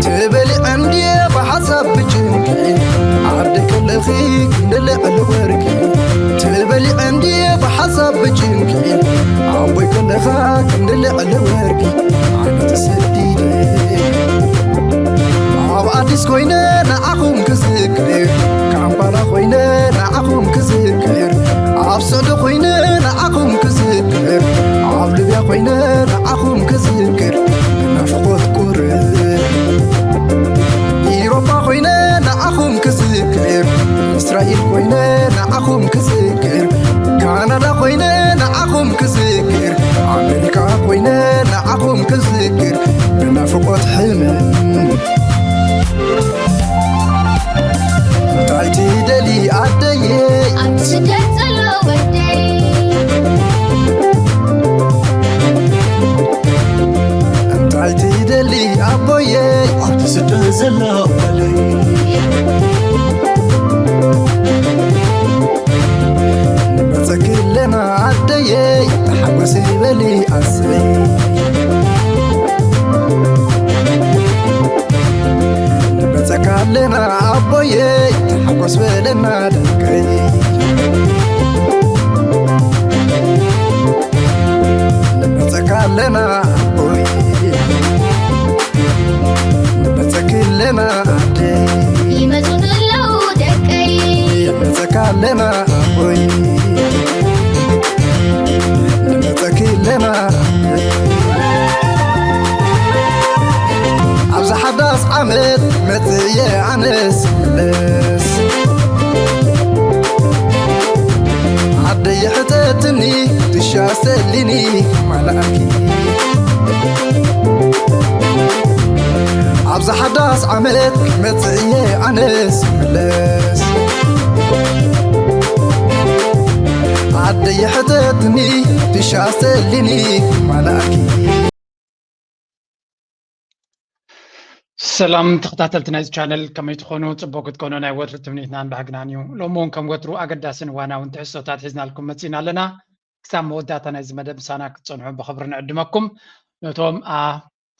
تبلي عندي بحسب بجنكي عبدك اللخي كندلع الوركي تبلي عندي بحسب بجنكي عبدك اللخا كندلع الوركي أنا تسديدي عب عديس كوينة نعاكم كذكر كامبالا كوينة نعاكم كذكر عب سعد كوينة نعاكم كذكر عب ليبيا كوينة نعاكم كذكر نفقوت كوري إيروبا كوينة نعاكم كذكر إسرائيل كوينة نعاكم كذكر كندا كوينة نعاكم كذكر أمريكا كوينة نعاكم كذكر نفقوت حلم تعيتي دلي عدي أتشدت لو بدي تعيتي دلي عبوي أتشدت لو بدي نبتكر لنا عدي تحوسي بلي أسري تكالنا عبوي تحقص بلنا دكي لما تكالنا عبوي لما تكلنا عدي يمزون لو دكي لما تكالنا عبوي لما تكلنا عدي عبز حداس عمد متي عنس ملس عدي حتتني تشاسلني ملاكي عبز حداس عمد متي عنس ملس عدي حتتني تشاسلني ملاكي سلام تختاتل تنايز channel كما يتخونوا تبوك تكونوا ناي وتر تمنيتنا بحقنانيو لومون كم وترو أقداسن وانا وانتحسو تاتحزنا لكم متسينا لنا كسام موداتا نايز مدب سانا كتصنعوا بخبرنا عدمكم نوتوم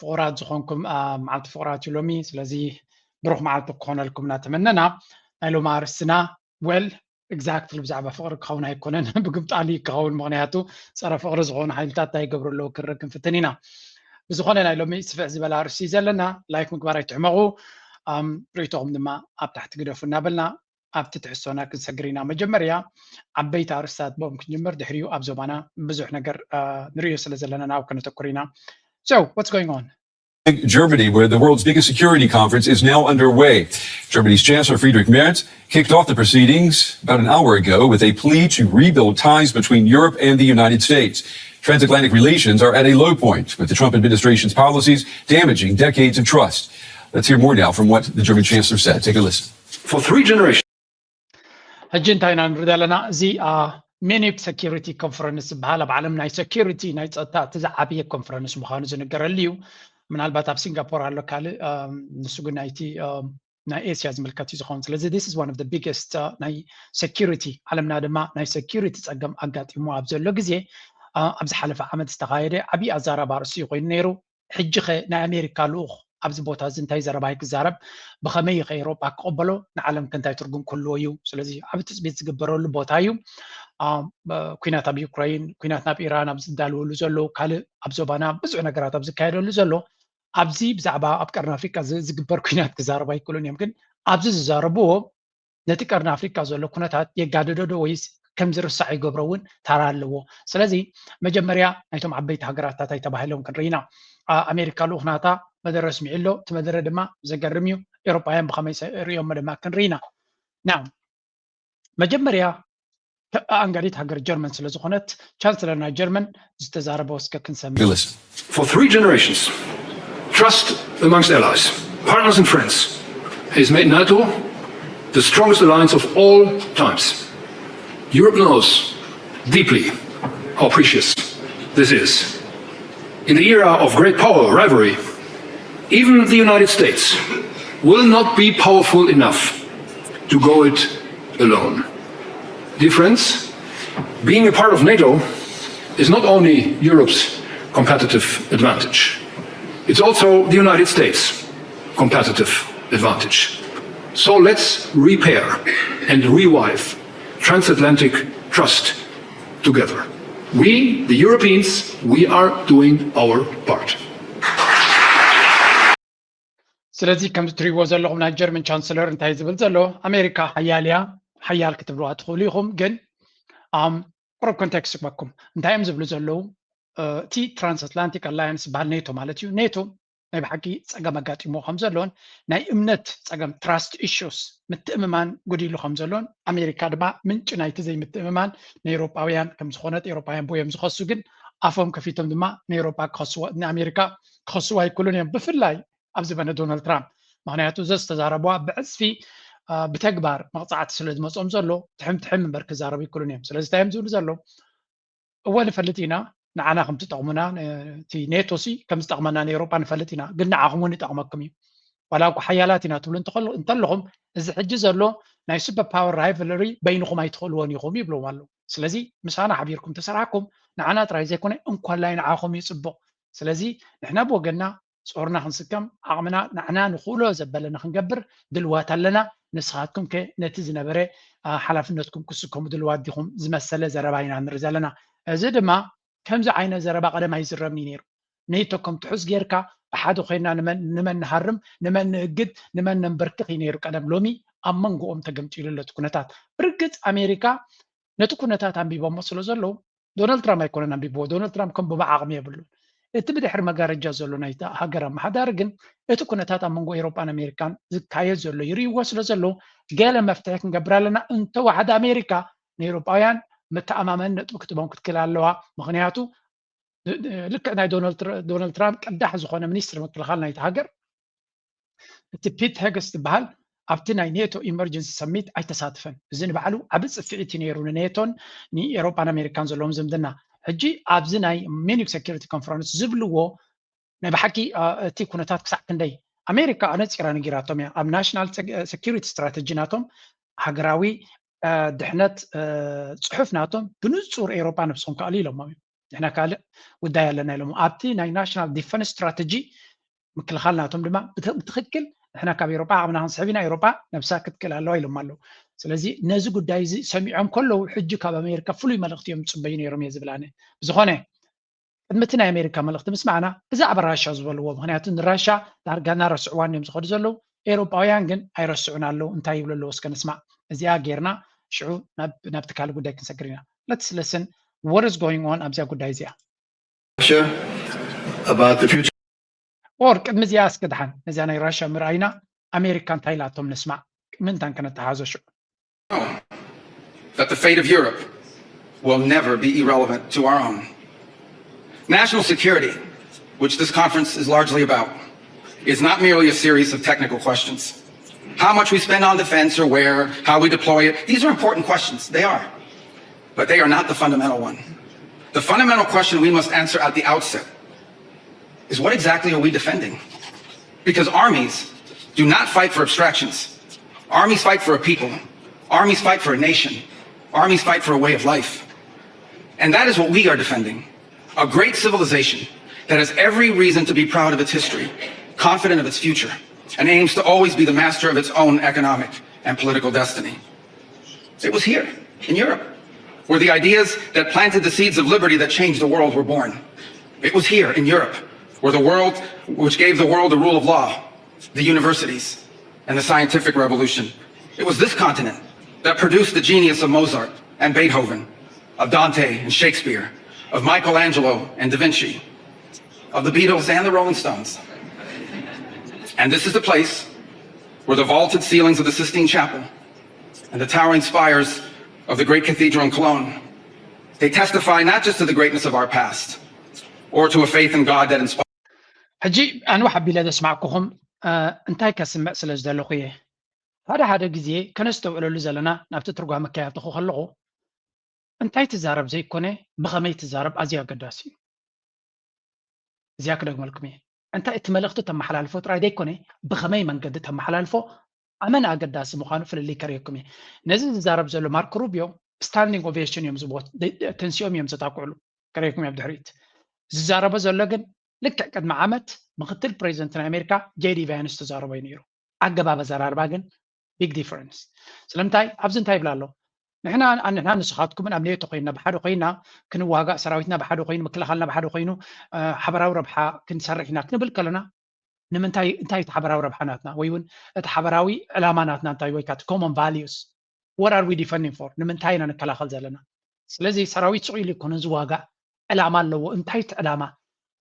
فقرات زخونكم معالت فقرات يلومي سلازي بروح معالت بخونا لكم ناتمننا نايلو مارسنا ويل exactly بزعبا فقر كخونا هيكونن بقبط علي كخون مغنياتو صار فقر زخون حيلتاتا يقبرو اللو كركم فتنينا بزخوننا نايلومي سفع زبالا رسي زلنا لايك مكبارا يتعمغو ريتوهم دما اب تحت قدفو نابلنا اب تتحسونا كنسقرينا مجمريا عبيت عرسات بوم كنجمر دحريو اب زبانا بزوح نقر نريو سلزلنا ناو كنتكورينا. So, what's going on? Germany, where the world's biggest security conference is now underway. Germany's Chancellor Friedrich Merz kicked off the proceedings about an hour ago with a plea to rebuild ties between Europe and the United States. Transatlantic relations are at a low point, with the Trump administration's policies damaging decades of trust. Let's hear more now from what the German Chancellor said. Take a listen. For 3 generations. هجنتاينا نردالنا زي مينيب سكيورتي كونفرنس بحالا بعالم ناي سكيورتي ناي تزعبية كونفرنس مخانو زنقر الليو من الباتاب سنغابور على لوكال نسوق نايتي ناي اسيا زملكاتي زخون سلازي this is one of the biggest ناي security عالمنا دما ناي security تسقم أقاتي مو أبزل لغزي أبز حلفة عمد استغايري عبي أزارة بارسي يقول نيرو حجخي نا أمريكا لوخ أبز بوتا زنتاي زربايك زارب بخمي أوروبا قبلو نعلم كنتاي ترقم كله يو سلازي عبد تثبيت زقبرو لبوتايو كوينات بيوكراين كوينات بإيران أبز دالو لزلو كال أبزوبانا بزع نقرات أبز كايدو لزلو أبزي بزعبا أبكرنا أفريقيا زقبر كوينات كزارباي كلون يمكن أبز زاربوه نتكرنا أفريقيا زلو كونات يقاددو دو ويس كم زرسع يقبرون ترى اللو سلازي مجمريا نيتم عبيت هجرات تاي تباهلهم كنرينا أمريكا لو هناتا مدر رسمي إلو تمدر دما زقرميو أوروبيين بخميس ريوم دما كنرينا. نعم مجمريا أنقريت هجر جرمن سلازو خنت chancellor جرمن استزاربوس كنسمي. For 3 generations, trust amongst allies, partners and friends has made NATO the strongest alliance of all times. Europe knows deeply how precious this is. In the era of great power rivalry, even the United States will not be powerful enough to go it alone. Dear friends, being a part of NATO is not only Europe's competitive advantage, it's also the United States' competitive advantage. So let's repair and revive transatlantic trust together. We, the Europeans, we are doing our part. ስለዚህ ከም ትሪዎ ዘለኹም ናይ ጀርመን ቻንስለር እንታይ ዝብል ዘሎ ኣሜሪካ ሓያልያ ሓያል ክትብልዋ ትኽእሉ ኢኹም ግን ቅርብ ኮንቴክስት ክበኩም እንታይ እዮም ዝብሉ ዘለዉ እቲ ትራንስኣትላንቲክ ኣላያንስ ዝበሃል ኔቶ ማለት እዩ ኔቶ ናይ ብሓቂ ፀገም ኣጋጢሞ ከም ዘሎን ናይ እምነት ፀገም ትራስት ኢሹስ ምትእምማን ጉዲሉ ከም ዘሎን ኣሜሪካ ድማ ምንጭ ናይቲ ዘይምትእምማን ንኤውሮጳውያን ከም ዝኾነት ኤውሮጳውያን ቦዮም ዝኸሱ ግን ኣፎም ከፊቶም ድማ ንኣሜሪካ ክኸስዋ ኣይክእሉን እዮም ብፍላይ ኣብ ዘበነ ዶናልድ ትራምፕ ምክንያቱ ዘስተዛረብዋ ብዕፅፊ ብተግባር መቕፃዕቲ ስለ ዝመፅኦም ዘሎ ትሕምትሕም እምበር ክዛረቡ ይክእሉን እዮም ስለዚ እንታይ እዮም ዝብሉ ዘሎ እወ ንፈልጥ ኢና ንዓና ከም ትጠቕሙና እቲ ኔቶ ሲ ከም ዝጠቕመና ንኤውሮጳ ንፈልጥ ኢና ግን ንዓኹም እውን ይጠቕመኩም እዩ ዋላ እኳ ሓያላት ኢና ትብሉ እንተለኹም እዚ ሕጂ ዘሎ ናይ ሱፐር ፓወር ራይቨለሪ በይንኹም ኣይትኽእልዎን ኢኹም ይብልዎም ኣለዉ ስለዚ ምሳና ሓቢርኩም ተሰራሕኩም ንዓና ጥራይ ዘይኮነ እንኳን ላይ ንዓኹም ይፅቡቕ ስለዚ ንሕና ብወገና ጾርና ክንስከም ዓቕምና ንዓና ንኽእሎ ዘበለ ንክንገብር ድልዋት ኣለና ንስኻትኩም ከ ነቲ ዝነበረ ሓላፍነትኩም ክስከሙ ድልዋት ዲኹም ዝመሰለ ዘረባ ኢና ንርኢ ዘለና እዚ ድማ ከምዚ ዓይነት ዘረባ ቀደም ኣይዝረብኒ ነይሩ ኔቶ ከም ትሑዝ ጌርካ ብሓደ ኮይና ንመን ንሃርም ንመን ንእግድ ንመን ነንበርክኽ እዩ ነይሩ ቀደም ሎሚ ኣብ መንጎኦም ተገምጢሉ ለቲ ኩነታት ብርግፅ ኣሜሪካ ነቲ ኩነታት ኣንቢቦሞ ስለ ዘለዉ ዶናልድ ትራምፕ ኣይኮነን ኣንቢብዎ ዶናልድ ትራምፕ ከም ብመዓቕሚ የብሉን እቲ ብድሕሪ መጋረጃ ዘሎ ናይ ሃገር ኣመሓዳሪ ግን እቲ ኩነታት ኣብ መንጎ ኤውሮጳን ኣሜሪካን ዝካየድ ዘሎ ይርይዎ ስለ ዘሎ ገለ መፍትሒ ክንገብር ኣለና እንተወሓደ ኣሜሪካ ንኤውሮጳውያን መተኣማመን ነጥቢ ክትቦም ክትክል ኣለዋ ምክንያቱ ልክዕ ናይ ዶናልድ ትራምፕ ቀዳሕ ዝኾነ ሚኒስትር ምክልኻል ናይቲ ሃገር እቲ ፒት ሄግስ ዝበሃል ኣብቲ ናይ ኔቶ ኢመርጀንሲ ሰሚት ኣይተሳትፈን እዚ ንባዕሉ ዓብ ፅፊዒት ነይሩ ንኔቶን ንኤውሮጳን ኣሜሪካን ዘለዎም ዝምድና ሕጂ ኣብዚ ናይ ሚኒክ ሴኪሪቲ ኮንፈረንስ ዝብልዎ ናይ ብሓቂ እቲ ኩነታት ክሳዕ ክንደይ ኣሜሪካ ኣነፂራ ነጊራቶም እያ ኣብ ናሽናል ሴኪሪቲ ስትራቴጂ ናቶም ሃገራዊ ድሕነት ፅሑፍ ናቶም ብንፁር ኤውሮጳ ነብስኩም ከኣሉ ኢሎም እዩ ንሕና ካልእ ጉዳይ ኣለና ኢሎም ኣብቲ ናይ ናሽናል ዲፈንስ ስትራቴጂ ምክልኻል ናቶም ድማ ብትክክል ንሕና ካብ ኤውሮጳ ዓቕምና ክንስሕብ ኢና ኤውሮጳ ነብሳ ክትክል ኣለዋ ኢሎም ኣለዉ ስለዚ ነዚ ጉዳይ እዚ ሰሚዖም ከለዉ ሕጂ ካብ ኣሜሪካ ፍሉይ መልእኽቲ እዮም ፅበዩ ነይሮም እየ ዝብላነ ብዝኾነ ቅድሚ እቲ ናይ ኣሜሪካ መልእኽቲ ምስ ማዕና ብዛዕባ ራሻ ዝበልዎ ምክንያቱ ንራሻ ዳርጋ እናረስዕዋን እዮም ዝኸዱ ዘለዉ ኤውሮጳውያን ግን ኣይረስዑን ኣለዉ እንታይ ይብሉ ኣለዎ እስከ ንስማዕ እዚኣ ጌርና ሽዑ ናብቲ ካልእ ጉዳይ ክንሰግር ኢና let's listen what is going on ኣብዚኣ ጉዳይ እዚኣ ኦር ቅድሚ እዚኣ እስክድሓን ነዚኣ ናይ ራሻ ምርኣይና ኣሜሪካ እንታይ ኢላቶም ንስማዕ ምንታን ከነተሓዞ ሽዑ that the fate of Europe will never be irrelevant to our own. National security, which this conference is largely about, is not merely a series of technical questions. How much we spend on defense or where, how we deploy it, these are important questions, they are. But they are not the fundamental one. The fundamental question we must answer at the outset is what exactly are we defending? Because armies do not fight for abstractions. Armies fight for a people. Armies fight for a nation. Armies fight for a way of life. And that is what we are defending. A great civilization that has every reason to be proud of its history, confident of its future, and aims to always be the master of its own economic and political destiny. It was here, in Europe, where the ideas that planted the seeds of liberty that changed the world were born. It was here, in Europe, which gave the world the rule of law, the universities, and the scientific revolution. It was this continent that produced the genius of Mozart and Beethoven, of Dante and Shakespeare, of Michelangelo and Da Vinci, of the Beatles and the Rolling Stones. And this is the place where the vaulted ceilings of the Sistine Chapel and the towering spires of the great cathedral in Cologne, they testify not just to the greatness of our past, or to a faith in God that inspires. ሕጂ ኣነ ሓቢለ ዘስማዕኩኹም እንታይ ከስምዕ ስለ ዝደለኹ እየ ሓደ ግዜ ከነስተውዕለሉ ዘለና ናብቲ ትርጓመ ከያትኹ ከለኹ እንታይ ትዛረብ ዘይኮነ ብኸመይ ትዛረብ ኣዝዩ ኣገዳሲ እዩ እዚኣ ክደግመልኩም እየ እንታይ እቲ መልእኽቲ ተመሓላልፎ ጥራይ ዘይኮነ ብኸመይ መንገዲ ተመሓላልፎ ኣመን ኣገዳሲ ምዃኑ ፍልልይ ከርየኩም እየ ነዚ ዝዛረብ ዘሎ ማርክ ሩቢዮ ስታንዲንግ ኦቬሽን እዮም ዝቦት ተንሲኦም እዮም ዘታክዕሉ ከርየኩም እየ ብድሕሪት ዝዛረበ ዘሎ ግን ልክዕ ቅድሚ ዓመት ምክትል ፕሬዚደንት ናይ ኣሜሪካ ጄዲ ቫንስ ተዛረበ ነይሩ ኣገባብ ኣዘራርባ ግን ቢግ ዲፈረንስ ስለምንታይ ኣብዚ እንታይ ይብላ ኣሎ ንሕና ንስኻትኩምን ኣብ ኔቶ ኮይና ብሓደ ኮይና ክንዋጋእ ሰራዊትና ብሓደ ኮይኑ ምክልኻልና ብሓደ ኮይኑ ሓበራዊ ረብሓ ክንሰርሕ ኢና ክንብል ከለና ንምንታይ እንታይ እቲ ሓበራዊ ረብሓ ናትና ወይ እውን እቲ ሓበራዊ ዕላማ ናትና እንታይ ወይ ከዓ ኮመን ቫልዩስ what are we defending for ንምንታይ ኢና ንከላኸል ዘለና ስለዚ ሰራዊት ጽዑ ኢሉ ይኮነ ዝዋጋእ ዕላማ ኣለዎ እንታይ እቲ ዕላማ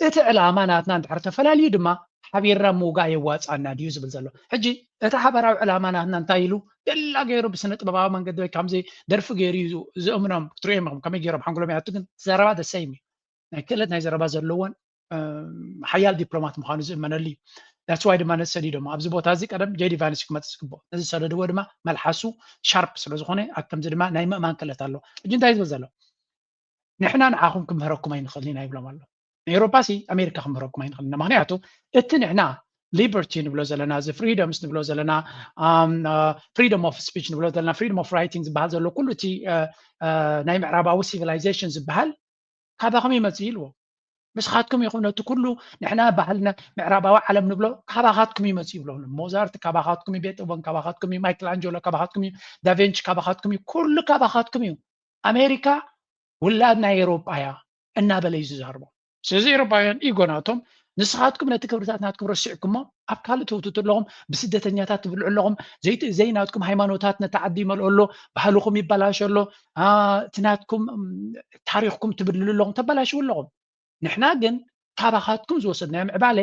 እቲ ዕላማ ናትና እንድሕር ተፈላለዩ ድማ ሓቢርና ምውጋእ የዋፃና ድዩ ዝብል ዘሎ ሕጂ እቲ ሓበራዊ ዕላማ ናትና እንታይ ኢሉ ደላ ገይሩ ብስነ ጥበባዊ መንገዲ ወይ ከምዚ ደርፊ ገይሩ ዝእምኖም ክትሪኦም ከመይ ገይሮም ሓንጎሎም ያቱ ግን ዘረባ ደሰይም እዩ ናይ ክእለት ናይ ዘረባ ዘለዎን ሓያል ዲፕሎማት ምዃኑ ዝእመነሉ እዩ that's why ድማ ነሰዲዶም ኣብዚ ቦታ እዚ ቀደም ጄዲ ቫንስ ክመፅእ ዝግብኦ እዚ ሰደድዎ ድማ መልሓሱ ሻርፕ ስለ ዝኾነ ከምዚ ድማ ናይ ምእማን ክእለት ኣሎ ሕጂ እንታይ ዝብል ዘሎ ንሕና ንዓኹም ክምህረኩም ኣይንኽእልን ኢና ይብሎም ኣሎ ንኤውሮፓ ሲ ኣሜሪካ ክምህረኩም ኣይንኽእልን ኢና ምክንያቱ እቲ ንሕና ሊበርቲ ንብሎ ዘለና እዚ ፍሪደምስ ንብሎ ዘለና ፍሪደም ኦፍ ስፒች ንብሎ ዘለና ፍሪደም ኦፍ ራይቲንግ ዝበሃል ዘሎ ኩሉ እቲ ናይ ምዕራባዊ ሲቪላይዜሽን ዝበሃል ካባኸም ይመፅእ ኢልዎ مسخاتكم يخون تكلوا نحنا بحالنا معرابا عالم نبلو كاباخاتكم يمسي يبلون موزارت كاباخاتكم بيتهوفن كاباخاتكم مايكل انجلو كاباخاتكم دافنش كاباخاتكم كل كاباخاتكم امريكا ولادنا اوروبايا እና በለይ ዝዛርቦ ስለዚ ኤውሮፓውያን ኢጎናቶም ንስኻትኩም ነቲ ክብርታት ናትኩም ረሲዕኩሞ ኣብ ካልእ ትውትት ኣለኹም ብስደተኛታት ትብልዑ ኣለኹም ዘይናትኩም ሃይማኖታት ነተዓዲ ይመልኦ ኣሎ ባህልኩም ይበላሽ ኣሎ እቲ ናትኩም ታሪኽኩም ትብልሉ ኣለኹም ተበላሽው ኣለኹም ንሕና ግን ካባኻትኩም ዝወሰድናዮ ምዕባለ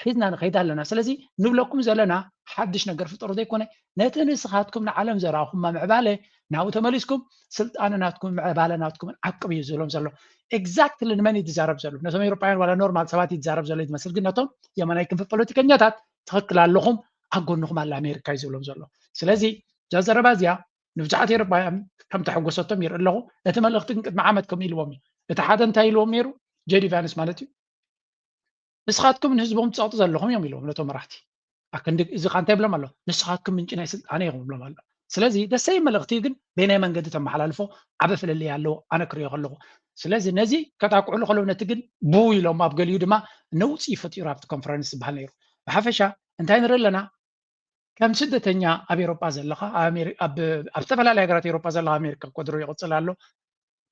ሒዝና ንኸይድ ኣለና ስለዚ ንብለኩም ዘለና ሓድሽ ነገር ፍጠሩ ዘይኮነ ነቲ ንስኻትኩም ንዓለም ዘራኹም ምዕባለ ናብኡ ተመሊስኩም ስልጣንናትኩም ምዕባለናትኩም ዓቅብ እዩ ዝብሎም ዘሎ ኤግዛክትሊ ንመን ይዛረብ ዘሎ ነቶም ኤውሮፓውያን ዋላ ኖርማል ሰባት ይዛረብ ዘሎ ይመስል ግን ነቶም የመናይ ክንፊ ፖለቲከኛታት ትኽክል ኣለኹም ኣጎንኹም ኣለ ኣሜሪካ እዩ ዝብሎም ዘሎ ስለዚ ዛዘረባ እዚኣ ንብዙሓት ኤውሮፓውያን ከም ተሐጎሰቶም ይርኢ ኣለኹ እቲ መልእኽቲ ቅድሚ ዓመት ከም ኢልዎም እዩ እቲ ሓደ እንታይ ኢልዎም ነይሩ ጄዲ ቫንስ ማለት እዩ ንስኻትኩም ንህዝቦም ትፀቕጡ ዘለኹም እዮም ኢልዎም ነቶም መራሕቲ ኣከንዲ እዚ ካ እንታይ ይብሎም ኣሎ ንስኻትኩም ምንጭ ናይ ስልጣነ ኢኹም ይብሎም ኣሎ ስለዚ ደሰይ መልእኽቲ ግን በናይ መንገዲ ተመሓላልፎ ዓበ ፍለለይ ኣለዎ ኣነ ክሪኦ ከለኹ ስለዚ ነዚ ከታቁዕሉ ከለዉ ነቲ ግን ቡ ኢሎም ኣብ ገሊኡ ድማ ነውፂ ፈጢሩ ኣብቲ ኮንፈረንስ ዝበሃል ነይሩ ብሓፈሻ እንታይ ንርኢ ኣለና ከም ስደተኛ ኣብ ኤውሮጳ ዘለኻ ኣብ ዝተፈላለዩ ሃገራት ኤውሮጳ ዘለኻ ኣሜሪካ ቆድሮ ይቕፅል ኣሎ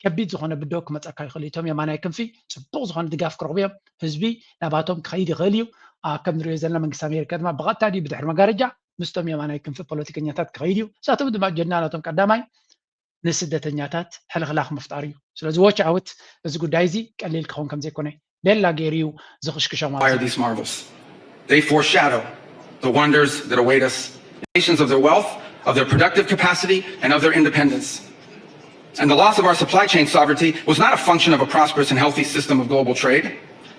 ከቢድ ዝኾነ ብደው ክመፀካ ይኽእል እቶም የማናይ ክንፊ ፅቡቕ ዝኾነ ድጋፍ ክረኽቡ እዮም ህዝቢ ናባቶም ክኸይድ ይኽእል እዩ ከም ንሪኦ ዘለና መንግስቲ ኣሜሪካ ድማ ብቐጥታ ድዩ ብድሕሪ መጋረጃ ምስቶም የማናይ ክንፊ ፖለቲከኛታት ክኸይድ እዩ ንሳቶም ድማ ጀናናቶም ቀዳማይ ንስደተኛታት ሕልኽላኽ ምፍጣር እዩ ስለዚ ዎች ዓውት እዚ ጉዳይ እዚ ቀሊል ክኸውን ከም ዘይኮነ ደላ ገይሩ እዩ ዝኽሽክሾም these marvels. They foreshadow the wonders that await us, nations of their wealth, of their productive capacity, and of their independence. And the loss of our supply chain sovereignty was not a function of a prosperous and healthy system of global trade.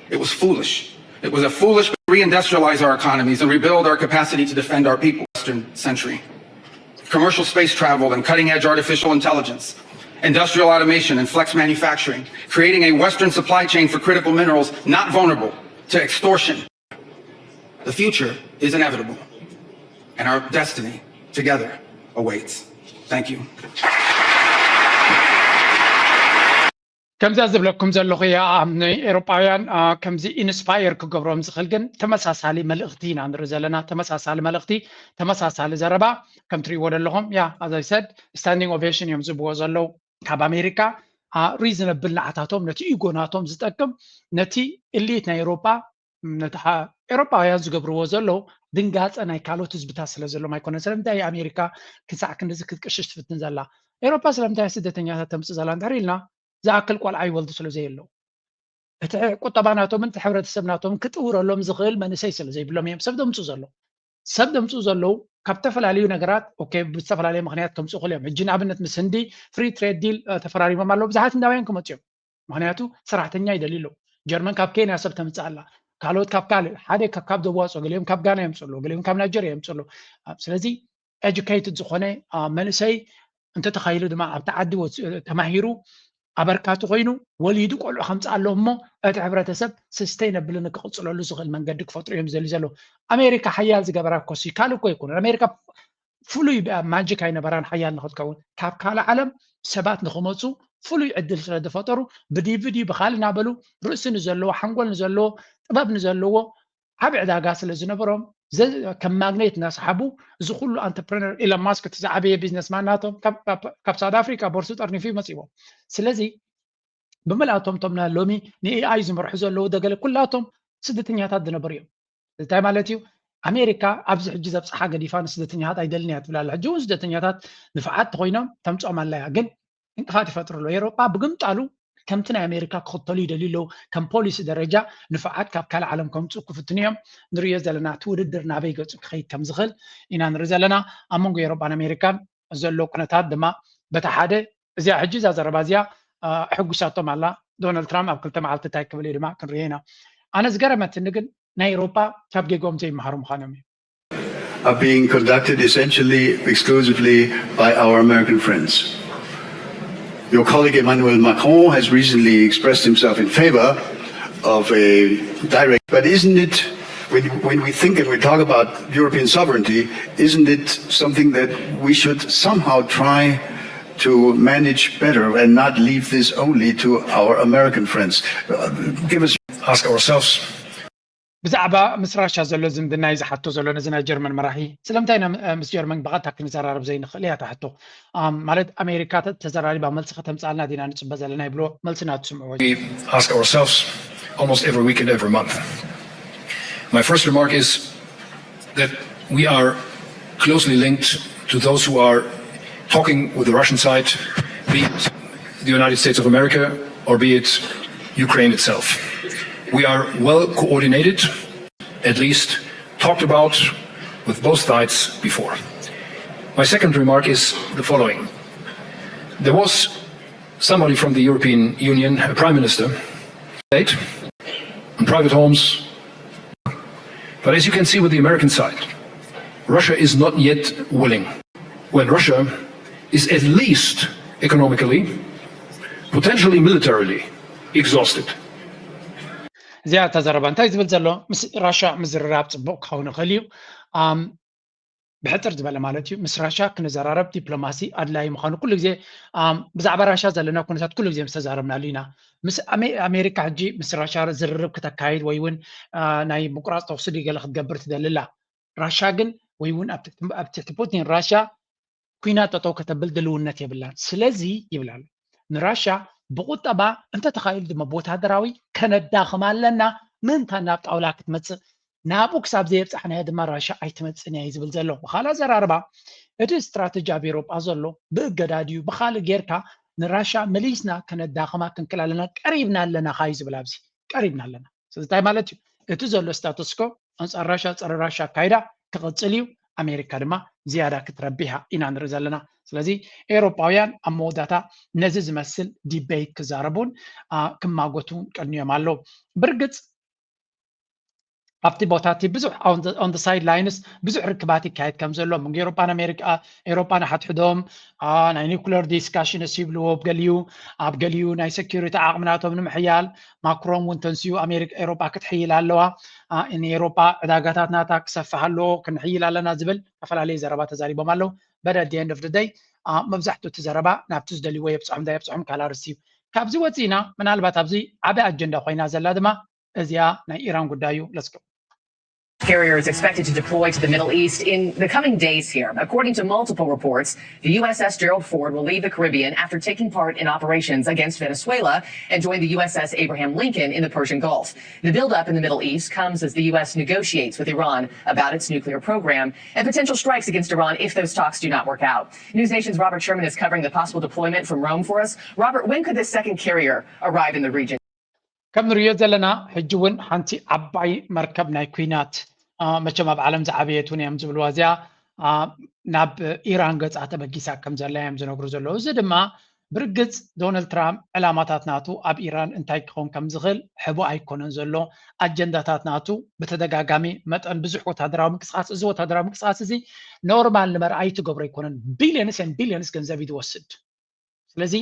It was foolish. It was a foolish to reindustrialize our economies and rebuild our capacity to defend our people in the Western century. Commercial space travel and cutting-edge artificial intelligence, industrial automation and flex manufacturing, creating a Western supply chain for critical minerals not vulnerable to extortion. The future is inevitable, and our destiny together awaits. Thank you. ከምዚ ዝብለኩም ዘለኹ ያ ኤውሮፓውያን ከምዚ ኢንስፓየር ክገብሮም ዝኽእል ግን ተመሳሳሊ መልእኽቲ ኢና ንርኢ ዘለና ተመሳሳሊ መልእኽቲ ተመሳሳሊ ዘረባ ከም ትሪእዎ ዘለኹም ያ as I said standing ovation እዮም ዝብዎ ዘለው ካብ ኣሜሪካ ሪዝነብል ንዓታቶም ነቲ ኢጎናቶም ዝጠቅም ነቲ ኤሊት ናይ ኤውሮፓ ነቲ ኤውሮፓውያን ዝገብርዎ ዘለው ድንጋፀ ናይ ካልኦት ህዝብታት ስለ ዘሎም ኣይኮነ ስለምንታይ ኣሜሪካ ክሳዕ ክንደዚ ክትቅሽሽ ትፍትን ዘላ ኤውሮፓ ስለምንታይ ስደተኛታት ተምፅእ ዘላ እንድሕር ኢልና ዝኣክል ቆልዓ ይወልዱ ስለ ዘየለው እቲ ቁጠባናቶምን እቲ ሕብረተሰብናቶም ክጥውረሎም ዝኽእል መንእሰይ ስለ ዘይብሎም እዮም ሰብ ደምፁ ዘለው ካብ ተፈላለዩ ነገራት ኦኬ ብዝተፈላለየ ምክንያት ከምፁ ይኽእሉ እዮም ሕጂ ንኣብነት ምስ ህንዲ ፍሪ ትሬድ ዲል ተፈራሪሞም ኣለዉ ብዙሓት ህንዳውያን ክመፁ እዮም ምክንያቱ ሰራሕተኛ ይደልዩ ኣለዉ ጀርመን ካብ ኬንያ ሰብ ተምፅእ ኣላ ካልኦት ካብ ካልእ ሓደ ካብ ደቡብ ገሊኦም ካብ ጋና የምፅኡ ኣለዉ ገሊኦም ካብ ናይጀርያ የምፅኡ ኣለዉ ስለዚ ኤጁኬትድ ዝኾነ መንእሰይ እንተተኻይሉ ድማ ኣብቲ ዓዲ ተማሂሩ ኣበርካቱ ኮይኑ ወሊዱ ቆልዑ ከምፃ ኣሎ እሞ እቲ ሕብረተሰብ ሰስተይነብል ንክቕፅለሉ ዝኽእል መንገዲ ክፈጥሩ እዮም ዘልዩ ዘለዉ ኣሜሪካ ሓያል ዝገበራ ኮሲ ካልእ እኮ ይኩን ኣሜሪካ ፍሉይ ማጂክ ኣይነበራን ሓያል ንክትከውን ካብ ካልእ ዓለም ሰባት ንክመፁ ፍሉይ ዕድል ስለ ዝፈጠሩ ብዲቪዲ ብካልእ ናበሉ ርእሲ ንዘለዎ ሓንጎል ንዘለዎ ጥበብ ንዘለዎ ዓብ ዕዳጋ ስለ ዝነበሮም ከም ማግኔት እናሰሓቡ እዚ ኩሉ አንተርፕረነር ኢሎን ማስክ እቲ ዝዓበየ ቢዝነስማን ናቶም ካብ ሳውት አፍሪካ ቦርሱ ጠርኒፉ ይመፂዎም ስለዚ ብምልኣቶም ቶም ሎሚ ንኤአይ ዝመርሑ ዘለው ደገለ ኩላቶም ስደተኛታት ዝነበሩ እዮም እንታይ ማለት እዩ ኣሜሪካ ኣብዚ ሕጂ ዘብፅሓ ገዲፋ ንስደተኛታት ኣይደልን እያ ትብላ ኣላ ሕጂ እውን ስደተኛታት ንፍዓት ኮይኖም ተምፅኦም ኣለያ ግን እንቅፋት ይፈጥሩሎ ኤሮጳ ብግምጣሉ ከምቲ ናይ ኣሜሪካ ክኽተሉ ይደልዩ ኣለው ከም ፖሊሲ ደረጃ ንፍዓት ካብ ካልእ ዓለም ከምፅኡ ክፍትኑ እዮም ንሪኦ ዘለና እቲ ውድድር ናበይ ገፁ ክኸይድ ከም ዝኽእል ኢና ንርኢ ዘለና ኣብ መንጎ ኤሮጳን ኣሜሪካን ዘሎ ኩነታት ድማ በታ ሓደ እዚኣ ሕጂ እዛ ዘረባ እዚኣ ሕጉሳቶም ኣላ ዶናልድ ትራምፕ ኣብ 2 መዓልቲ እንታይ ክብል ድማ ክንሪኦ ኢና ኣነ ዝገረመትኒ ግን ናይ ኤሮጳ ካብ ጌጎም ዘይመሃሩ ምዃኖም እዩ are being conducted essentially exclusively by our American friends. Your colleague Emmanuel Macron has recently expressed himself in favor of a direct, but isn't it, when we think and we talk about European sovereignty, isn't it something that we should somehow try to manage better and not leave this only to our American friends? Ask ourselves. ብዛዕባ ምስ ራሻ ዘሎ ዝምድና እዩ ዝሓቶ ዘሎ ነዚ ናይ ጀርመን መራሒ ስለምንታይ ምስ ጀርመን ብቐጥታ ክንዘራረብ ዘይንኽእል እያ ተሓቶ ማለት ኣሜሪካ ተዘራሪባ መልሲ ከተምፃልና ዲና ንፅበ ዘለና ይብሎ መልሲ እናትስምዕዎ We ask ourselves almost every week and every month. My first remark is that we are closely linked to those who are talking with the Russian side, be it the United States of America or be it Ukraine itself. We are well coordinated, at least talked about with both sides before. My second remark is the following. There was somebody from the European Union, a prime minister, in private homes. But as you can see with the American side, Russia is not yet willing. When Russia is at least economically, potentially militarily exhausted. እዚኣ ተዘረባ እንታይ ዝብል ዘሎ ምስ ራሻ ምዝርራብ ፅቡቅ ክኸውን ይኽእል እዩ ብሕፅር ዝበለ ማለት እዩ ምስ ራሻ ክንዘራረብ ዲፕሎማሲ ኣድላይ ምዃኑ ኩሉ ግዜ ብዛዕባ ራሻ ዘለና ኩነታት ኩሉ ግዜ ምስ ተዛረብናሉ ኢና ምስ ኣሜሪካ ሕጂ ምስ ራሻ ዝርርብ ክተካይድ ወይ እውን ናይ ምቁራፅ ተወስዲ ገለ ክትገብር ትደልላ ራሻ ግን ወይ እውን ኣብ ትሕቲ ፑቲን ራሻ ኩናት ጠጠው ከተብል ድልውነት የብላን ስለዚ ይብላሉ ንራሻ ብቁጠባ እንተተኻይሉ ድማ ብወታደራዊ ከነዳኽም ኣለና ምንታ ናብ ጣውላ ክትመፅእ ናብኡ ክሳብ ዘየብፃሕናዮ ድማ ራሻ ኣይትመፅን እያ ዝብል ዘሎ ብካልእ ዘራርባ እቲ ስትራቴጂ ኣብ ኤሮጳ ዘሎ ብእገዳ ድዩ ብካልእ ጌርካ ንራሻ መሊስና ከነዳኽማ ክንክል ኣለና ቀሪብና ኣለና ካዩ ዝብል ኣብዚ ቀሪብና ኣለና ስለዚ ማለት እዩ እቲ ዘሎ ስታቱስኮ ኣንፃር ራሻ ፀረ ራሻ ካይዳ ክቕፅል እዩ ኣሜሪካ ድማ ዝያዳ ክትረቢሃ ኢና ንርኢ ዘለና ስለዚ ኤሮጳውያን ኣብ መወዳእታ ነዚ ዝመስል ዲቤት ክዛረቡን ክማጎቱን ቀኒዮም ኣለዉ ብርግፅ ኣብቲ ቦታቲ ብዙሕ ኦን ደ ሳይድ ላይንስ ብዙሕ ርክባት ይካየድ ከም ዘሎ መንጎ ኤሮጳን ኣሜሪካ ኤሮጳን ሓትሕዶም ናይ ኒውክለር ዲስካሽንስ ይብልዎ ኣብ ገሊኡ ናይ ሴኪሪቲ ዓቕምናቶም ንምሕያል ማክሮን እውን ተንስዩ ኤሮጳ ክትሕይል ኣለዋ ንኤሮጳ ዕዳጋታት ናታ ክሰፍሕ ኣለዎ ክንሕይል ኣለና ዝብል ዝተፈላለየ ዘረባ ተዛሪቦም ኣለዉ but at the end of the day መብዛሕትኡ እቲ ዘረባ ናብቲ ዝደልይዎ የብፅሖም እንዳየብፅሖም ካላርሲ እዩ ካብዚ ወፂና ምናልባት ኣብዚ ዓበይ ኣጀንዳ ኮይና ዘላ ድማ እዚኣ ናይ ኢራን ጉዳይ እዩ let's go Carrier is expected to deploy to the Middle East in the coming days here. According to multiple reports, the USS Gerald Ford will leave the Caribbean after taking part in operations against Venezuela and join the USS Abraham Lincoln in the Persian Gulf. The buildup in the Middle East comes as the U.S. negotiates with Iran about its nuclear program and potential strikes against Iran if those talks do not work out. News Nation's Robert Sherman is covering the possible deployment from Rome for us. Robert, when could this second carrier arrive in the region? ከም ንሪኦ ዘለና ሕጂ እውን ሓንቲ ዓባይ መርከብ ናይ ኩናት መቸም ኣብ ዓለም ዝዓበየት እውን እዮም ዝብልዋ እዚኣ ናብ ኢራን ገፃ ተበጊሳ ከም ዘላ እዮም ዝነግሩ ዘለዉ እዚ ድማ ብርግፅ ዶናልድ ትራምፕ ዕላማታት ናቱ ኣብ ኢራን እንታይ ክኸውን ከም ዝኽእል ሕቡእ ኣይኮነን ዘሎ ኣጀንዳታት ናቱ ብተደጋጋሚ መጠን ብዙሕ ወታደራዊ ምንቅስቃስ እዚ ወታደራዊ ምንቅስቃስ እዚ ኖርማል ንመርኣይ ትገብሮ ኣይኮነን ቢልዮንስ ገንዘብ እዩ ዝወስድ ስለዚ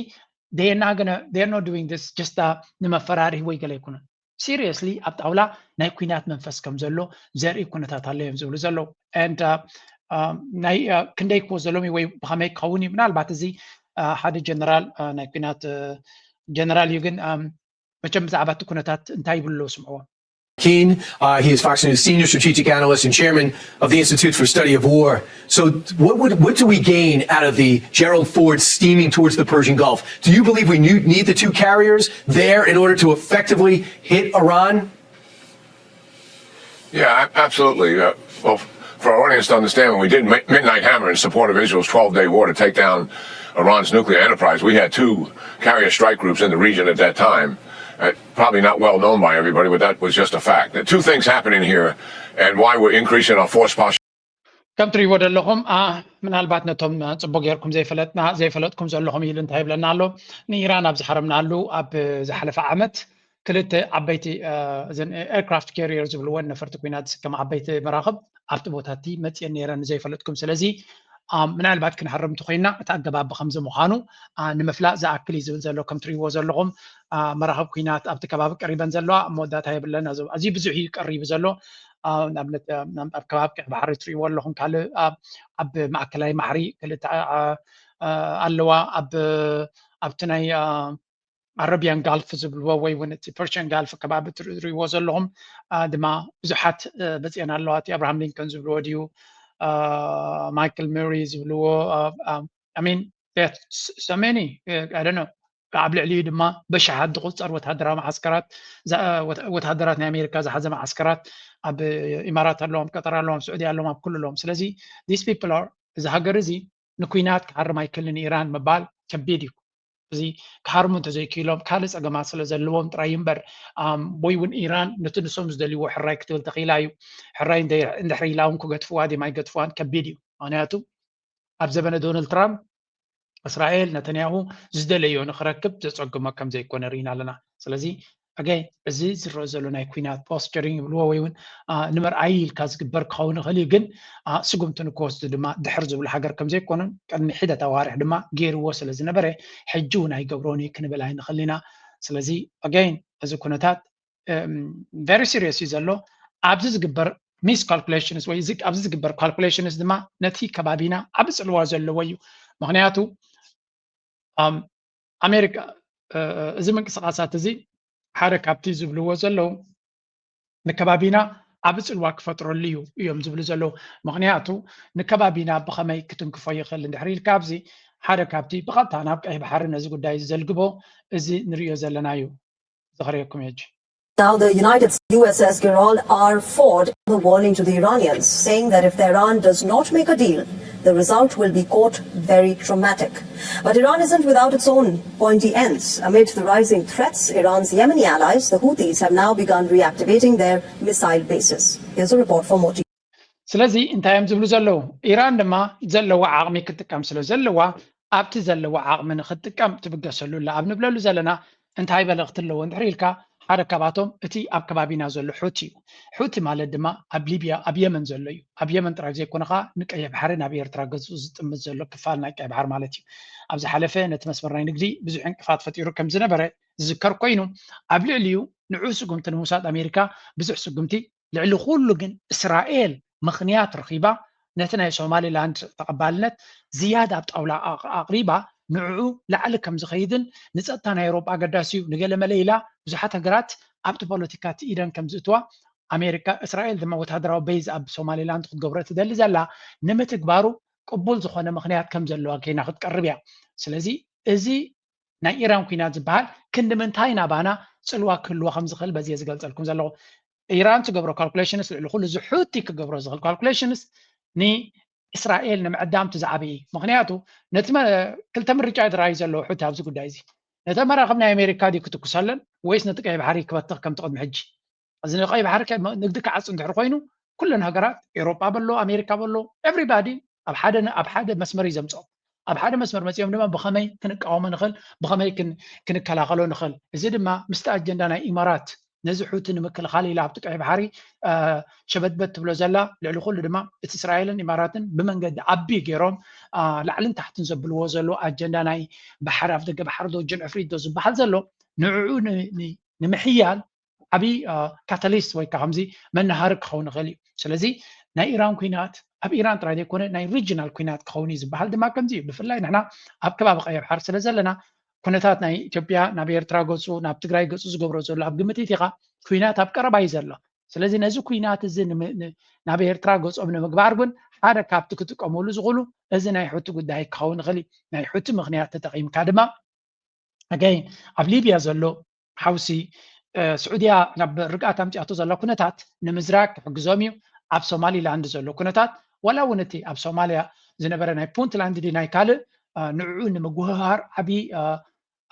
they're not doing this just ንመፈራርሒ ወይ ገለ ኣይኮነን seriously ኣብ ጣውላ ናይ ኩናት መንፈስ ከም ዘሎ ዘርኢ ኩነታት ኣሎ እዮም ዝብሉ ዘለዉ and ናይ ክንደይ ክዎ ዘሎሚ ወይ ብኸመይ ክኸውን እዩ ምናልባት እዚ ሓደ ጀነራል ናይ ኩናት ጀነራል እዩ ግን መቸም ብዛዕባ እቲ ኩነታት እንታይ ይብሉ ስምዕዎ Keen, he is Fox News senior strategic analyst and chairman of the Institute for Study of War. So what do we gain out of the Gerald Ford steaming towards the Persian Gulf? Do you believe we need the 2 carriers there in order to effectively hit Iran? Yeah, absolutely. Well, for our audience to understand, when we did Midnight Hammer in support of Israel's 12-day war to take down Iran's nuclear enterprise, we had 2 carrier strike groups in the region at that time. Probably not well known by everybody, but that was just a fact. There are 2 things happening here and why we're increasing our force posture. كم تريوا لهم من هالبات نتهم صبوا غيركم زي فلتكم زلهم يلن تايب لنا له نيران ابز حرمنا له اب زحلف عمت كلت عبيتي زين ايركرافت كاريرز بلون نفرت كوينات كما عبيتي مراقب ابت بوتاتي مت نيران زي فلتكم سلازي من هالبات كنحرم تخينا تاقبا بخمسه مخانو نمفلا زاكل يزبل زلو كم تريوا زلهم مراقب كوينات ابت كباب قريبا زلو مودات هاي بلنا ازي بزحي قريب زلو نابلت اب كباب بحر تريوا لهم كال اب معكلاي محري كلت الوا اب تناي عربيان غالف زبلوا وي ونت بيرشن غالف كباب تريوا زلهم دما بزحات بزينا اللوات ابراهام لينكولن زبلوا ديو Michael Murray I mean there's so many I don't know قابل عليه دما بشهاد قصر وتهدرا معسكرات وتهدرات أمريكا زحزة معسكرات أب إمارات لهم قطر لهم سعودية لهم أب كل لهم سلازي these people are إذا هجرزي نكوينات كهر ما يكلن إيران مبال كبيديو زي كهرمون تزي كيلوم كالس أجمع سلازة لهم ترايمبر بويون إيران نتنسوم زدلي وحراي كتول تقيلايو حراين دير عند حري لهم كوجت فوادي ما يجت فوان كبيديو أنا أتو أبزبنا دونالد ترامب إسرائيل نتنياهو زدليو نخركب تسعقما كم زي كون رينا لنا سلازي again أزيز الرزلو ناي كوينات posturing بلوا ويون نمر عيل كاز كبر كون غلي جن سقوم تنكوس دما دحرزو بالحجر كم زي كونن كان حدة توارح دما غير وصل زي نبره حجونا يقبروني كنبلاين خلينا سلازي again أزو كونتات very serious يزلو أبزز كبر miscalculations ويزيك أبزز كبر calculations دما نتي كبابينا أبز الوازلو ويو مغنياتو أمريكا إذا من قصاصات زي حركة كابتي زبلوا زلوا نكبابينا عبس الوقت فترة ليو يوم زبلوا زلوا مغنياتو نكبابينا بخمي كتن كفاية خل نحري الكابزي حركة كابتي بقطع نابك أي بحر نزقو داي زلقبو إزي نريو زلنايو زغريكم يجي Now, the USS Gerald R. Ford is warning to the Iranians, saying that if Tehran does not make a deal, the result will be, quote, very traumatic. But Iran isn't without its own pointy ends. Amid the rising threats, Iran's Yemeni allies, the Houthis, have now begun reactivating their missile bases. Here's a report from Moti. سلازي انت يم زبلو زلو إيران لما زلوا عقمي كتكام سلو زلوا أبت زلوا عقم من ختكام تبقى سلو لا أبن بلو زلنا انت هاي بلغت له وندحريلك حركاتهم اتي اب كبابينا زلو حوتي مالت دما اب ليبيا اب يمن زلو اب يمن طرح زي كونخا نقي بحرنا بيرترا غز زطم زلو كفالنا قي بحر مالتي ابز حلفه نت مسمرنا نغدي بزح انقفاض فطيرو كم زنبره ذكر كوينو اب لعليو نعوس قمت الموساد امريكا بزح سقمتي لعلو كله جن اسرائيل مخنيات رخيبه نتنا سومالي لاند تقبلنت زياده بطاوله اقريبه نعو لعل كم زخيدن نصتنا اوروبا قداسيو نقل مليلا بزحات هجرات ابت بوليتيكات ايران كم زتوا امريكا اسرائيل دما وتهدراو بيز اب سومالي لاند تقبرت دل زلا نمتكبارو قبول زخونه مخنيات كم زلوا كينا خطقربيا سلازي ازي ናይ ኢራን ኩናት ዝበሃል ክንዲ ምንታይ ናባና ፅልዋ ክህልዎ ከም ዝኽእል በዚ ዝገልፀልኩም ዘለኹ ኢራን ትገብሮ ካልኩሌሽንስ ልዕሊ ኩሉ ዝሑቲ ክገብሮ ዝኽእል ካልኩሌሽንስ ንእስራኤል ንምዕዳም ትዛዕበየ ምክንያቱ ነቲ ክልተ ምርጫ ይድራይ ዘለዎ ሕቲ ኣብዚ ጉዳይ እዚ ነቲ መራኸብ ናይ ኣሜሪካ ዲ ክትኩሰለን ወይስ ነቲ ቀይ ባሕሪ ክበትኽ ከም ትቕድሚ ሕጂ እዚ ንቀይ ባሕሪ ንግዲ ክዓፅ እንድሕር ኮይኑ ኩለን ሃገራት ኤውሮጳ በሎ ኣሜሪካ በሎ ኤቭሪባዲ ኣብ ሓደ መስመር እዩ ዘምፅኦም ኣብ ሓደ መስመር መፅኦም ድማ ብኸመይ ክንቃወሞ ንኽእል ብኸመይ ክንከላኸሎ ንኽእል እዚ ድማ ምስቲ ኣጀንዳ ናይ ኢማራት ነዚ ሕቲ ንምክልኻል ኢላ ኣብቲ ቀይ ባሕሪ ሸበትበት ትብሎ ዘላ ልዕሊ ኩሉ ድማ እቲ እስራኤልን ኢማራትን ብመንገዲ ዓቢ ገይሮም ላዕልን ታሕትን ዘብልዎ ዘሎ ኣጀንዳ ናይ ባሕሪ ኣብ ደገ ባሕሪ ዶ ጀን ዕፍሪት ዶ ዝበሃል ዘሎ ንዕኡ ንምሕያል ዓብዪ ካታሊስት ወይ ከዓ ከምዚ መናሃሪ ክኸውን ይኽእል እዩ ስለዚ ናይ ኢራን ኩናት ኣብ ኢራን ጥራይ ዘይኮነ ናይ ሪጅናል ኩናት ክኸውን እዩ ዝበሃል ድማ ከምዚ እዩ ብፍላይ ንሕና ኣብ ከባቢ ቀይሕ ባሕሪ ስለ ዘለና ኩነታት ናይ ኢትዮጵያ ናብ ኤርትራ ገፁ ናብ ትግራይ ገፁ ዝገብሮ ዘሎ ኣብ ግምት ኢኻ ኩናት ኣብ ቀረባ እዩ ዘሎ ስለዚ ነዚ ኩናት እዚ ናብ ኤርትራ ገፆም ንምግባር ግን ሓደ ካብቲ ክጥቀመሉ ዝኽእሉ እዚ ናይ ሕቱ ጉዳይ ክኸውን ይኽእል ናይ ሕቱ ምክንያት ተጠቒምካ ድማ ኣገይ ኣብ ሊብያ ዘሎ ሓውሲ ስዑድያ ናብ ርግኣት ኣምፂኣቶ ዘላ ኩነታት ንምዝራግ ክሕግዞም እዩ ኣብ ሶማሊላንድ ዘሎ ኩነታት ወላ እውን እቲ ኣብ ሶማልያ ዝነበረ ናይ ፑንትላንድ ናይ ካልእ ንዕኡ ንምጉህሃር ዓብዪ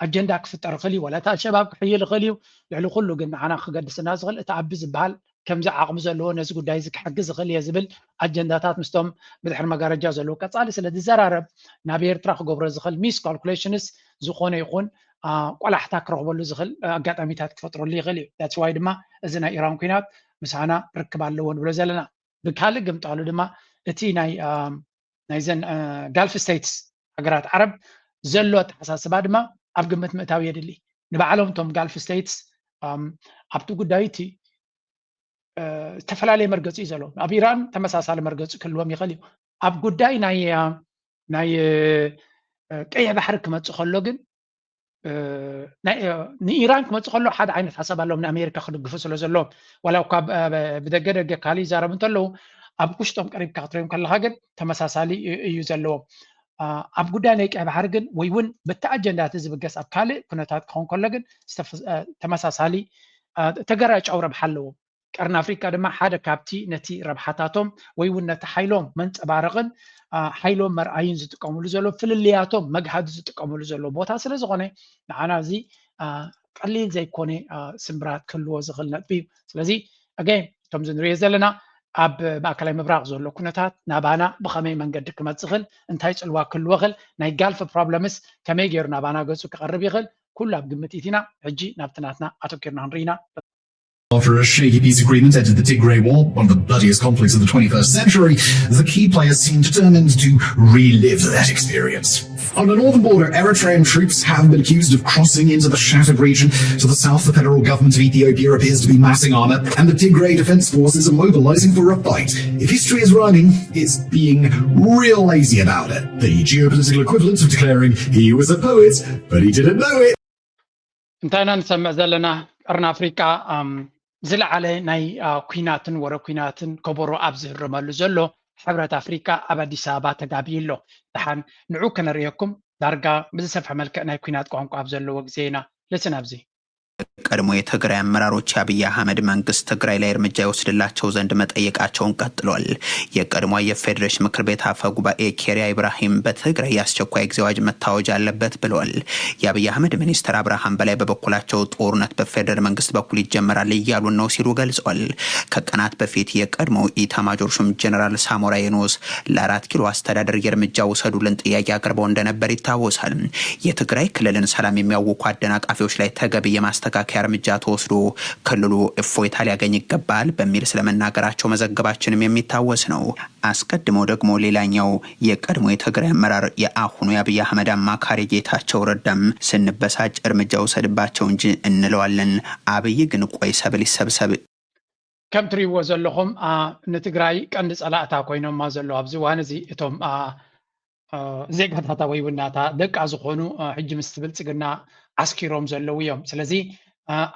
ኣጀንዳ ክፍጠር ይኽእል እዩ ወላ እቲ ኣልሸባብ ክሕይል ይኽእል እዩ ልዕሊ ኩሉ ግን ንዓና ክገድስና ዝኽእል እቲ ዓቢ ዝበሃል ከምዚ ዓቕሚ ዘለዎ ነዚ ጉዳይ እዚ ክሕግዝ ይኽእል እየ ዝብል ኣጀንዳታት ምስቶም ብድሕሪ መጋረጃ ዘለዎ ቀፃሊ ስለ ዝዘራረብ ናብ ኤርትራ ክገብሮ ዝኽእል ሚስ ካልኩሌሽንስ ዝኾነ ይኹን ቆላሕታ ክረኽበሉ ዝኽእል ኣጋጣሚታት ክፈጥረሉ ይኽእል እዩ ዳትስ ዋይ ድማ እዚ ናይ ኢራን ኩናት ምሳና ርክብ ኣለዎ ንብሎ ዘለና ብካልእ ግምጣሉ ድማ እቲ ናይዘን ጋልፍ ስቴትስ ሃገራት ዓረብ ዘሎ ኣተሓሳስባ ድማ ኣብ ግምት ምእታዊ የድሊ ንባዕሎም እቶም ጋልፍ ስቴትስ ኣብቲ ጉዳይ እቲ ዝተፈላለየ መርገፂ እዩ ዘለዎ ኣብ ኢራን ተመሳሳሊ መርገፂ ክህልዎም ይኽእል እዩ ኣብ ጉዳይ ናይ ቀይሕ ባሕሪ ክመፅእ ከሎ ግን ንኢራን ክመፅእ ከሎ ሓደ ዓይነት ሓሳብ ኣለዎም ንኣሜሪካ ክድግፉ ስለ ዘለዎም ዋላ እኳ ብደገ ደገ ካሊእ ይዛረቡ እንተለዉ ኣብ ውሽጦም ቀሪብካ ክትሪኦም ከለካ ግን ተመሳሳሊ እዩ ዘለዎም ኣብ ጉዳይ ናይ ቀይሕ ባሕሪ ግን ወይ እውን በቲ ኣጀንዳት ዝብገስ ኣብ ካልእ ኩነታት ክኸውን ከሎ ግን ተመሳሳሊ ተገራጫው ረብሓ ኣለዎም ቀርኒ ኣፍሪካ ድማ ሓደ ካብቲ ነቲ ረብሓታቶም ወይ እውን ነቲ ሓይሎም መንፀባረቕን ሓይሎም መርኣይን ዝጥቀምሉ ዘሎ ፍልልያቶም መግሃዲ ዝጥቀምሉ ዘሎ ቦታ ስለ ዝኾነ ንዓና እዚ ቀሊል ዘይኮነ ስምብራት ክህልዎ ዝኽእል ነጥቢ እዩ ስለዚ ኣገይ ከምዚ ንሪኦ ዘለና ኣብ ማእከላይ ምብራቕ ዘሎ ኩነታት ናባና ብኸመይ መንገዲ ክመፅእ ይኽእል እንታይ ፅልዋ ክህልዎ ይኽእል ናይ ጋልፍ ፕሮብለምስ ከመይ ገይሩ ናባና ገፁ ክቐርብ ይኽእል ኩሉ ኣብ ግምት ኢትና ሕጂ ናብቲ ናትና ኣተኪርና ንሪኢና After a shaky peace agreement entered the Tigray War, one of the bloodiest conflicts of the 21st century, the key players seem determined to relive that experience. On the northern border, Eritrean troops have been accused of crossing into the shattered region. To the south, the federal government of Ethiopia appears to be massing armor, and the Tigray Defense Forces are mobilizing for a fight. If history is rhyming, it's being real lazy about it. The geopolitical equivalent of declaring he was a poet, but he didn't know it. እንታይና ንሰምዕ ዘለና ቀርኒ ኣፍሪካ ዝለዓለ ናይ ኩናትን ወረ ኩናትን ከበሮ ኣብ ዝህረመሉ ዘሎ ሕብረት ኣፍሪካ ኣብ አዲስ አበባ ተጋቢዩ ኣሎ ድሓን ንዑ ከነሪአኩም ዳርጋ ብዝሰፍሐ መልክዕ ናይ ኩናት ቋንቋ ኣብ ዘለዎ ግዜ ኢና ልስን ኣብዚ ቀድሞ የትግራይ አመራሮች አብይ አህመድ መንግስት ትግራይ ላይ እርምጃ ይወስድላቸው ዘንድ መጠየቃቸውን ቀጥሏል። የቀድሞ የፌዴሬሽን ምክር ቤት አፈ ጉባኤ ኬሪያ ኢብራሂም በትግራይ የአስቸኳይ ጊዜ አዋጅ መታወጅ አለበት ብለዋል። የአብይ አህመድ ሚኒስትር አብርሃም በላይ በበኩላቸው ጦርነት በፌዴራል መንግስት በኩል ይጀመራል እያሉ ነው ሲሉ ገልጸዋል። ከቀናት በፊት የቀድሞ ኢታማጆር ሹም ጀነራል ሳሞራ የኑስ ለ4 ኪሎ አስተዳደር የእርምጃ ወሰዱልን ጥያቄ አቅርበው እንደነበር ይታወሳል። የትግራይ ክልልን ሰላም የሚያውኩ አደናቃፊዎች ላይ ተገቢ የማስተካከያ እርምጃ ተወስዶ ክልሉ እፎይታ ሊያገኝ ይገባል በሚል ስለመናገራቸው መዘገባችንም የሚታወስ ነው። አስቀድሞ ደግሞ ሌላኛው የቀድሞ የትግራይ አመራር የአሁኑ የአብይ አህመድ አማካሪ ጌታቸው ረዳም ስንበሳጭ እርምጃ ወሰድባቸው እንጂ እንለዋለን። አብይ ግን ቆይ ሰብል ይሰብሰብ ከም ትሪእዎ ዘለኹም ንትግራይ ቀንዲ ፀላእታ ኮይኖም ማዘለው ኣብዚ ዋን እዚ እቶም ዜጋታታ ወይ ውናታ ደቃ ዝኾኑ ሕጂ ምስ ብልጽግና አስኪሮም ዘለው እዮም። ስለዚ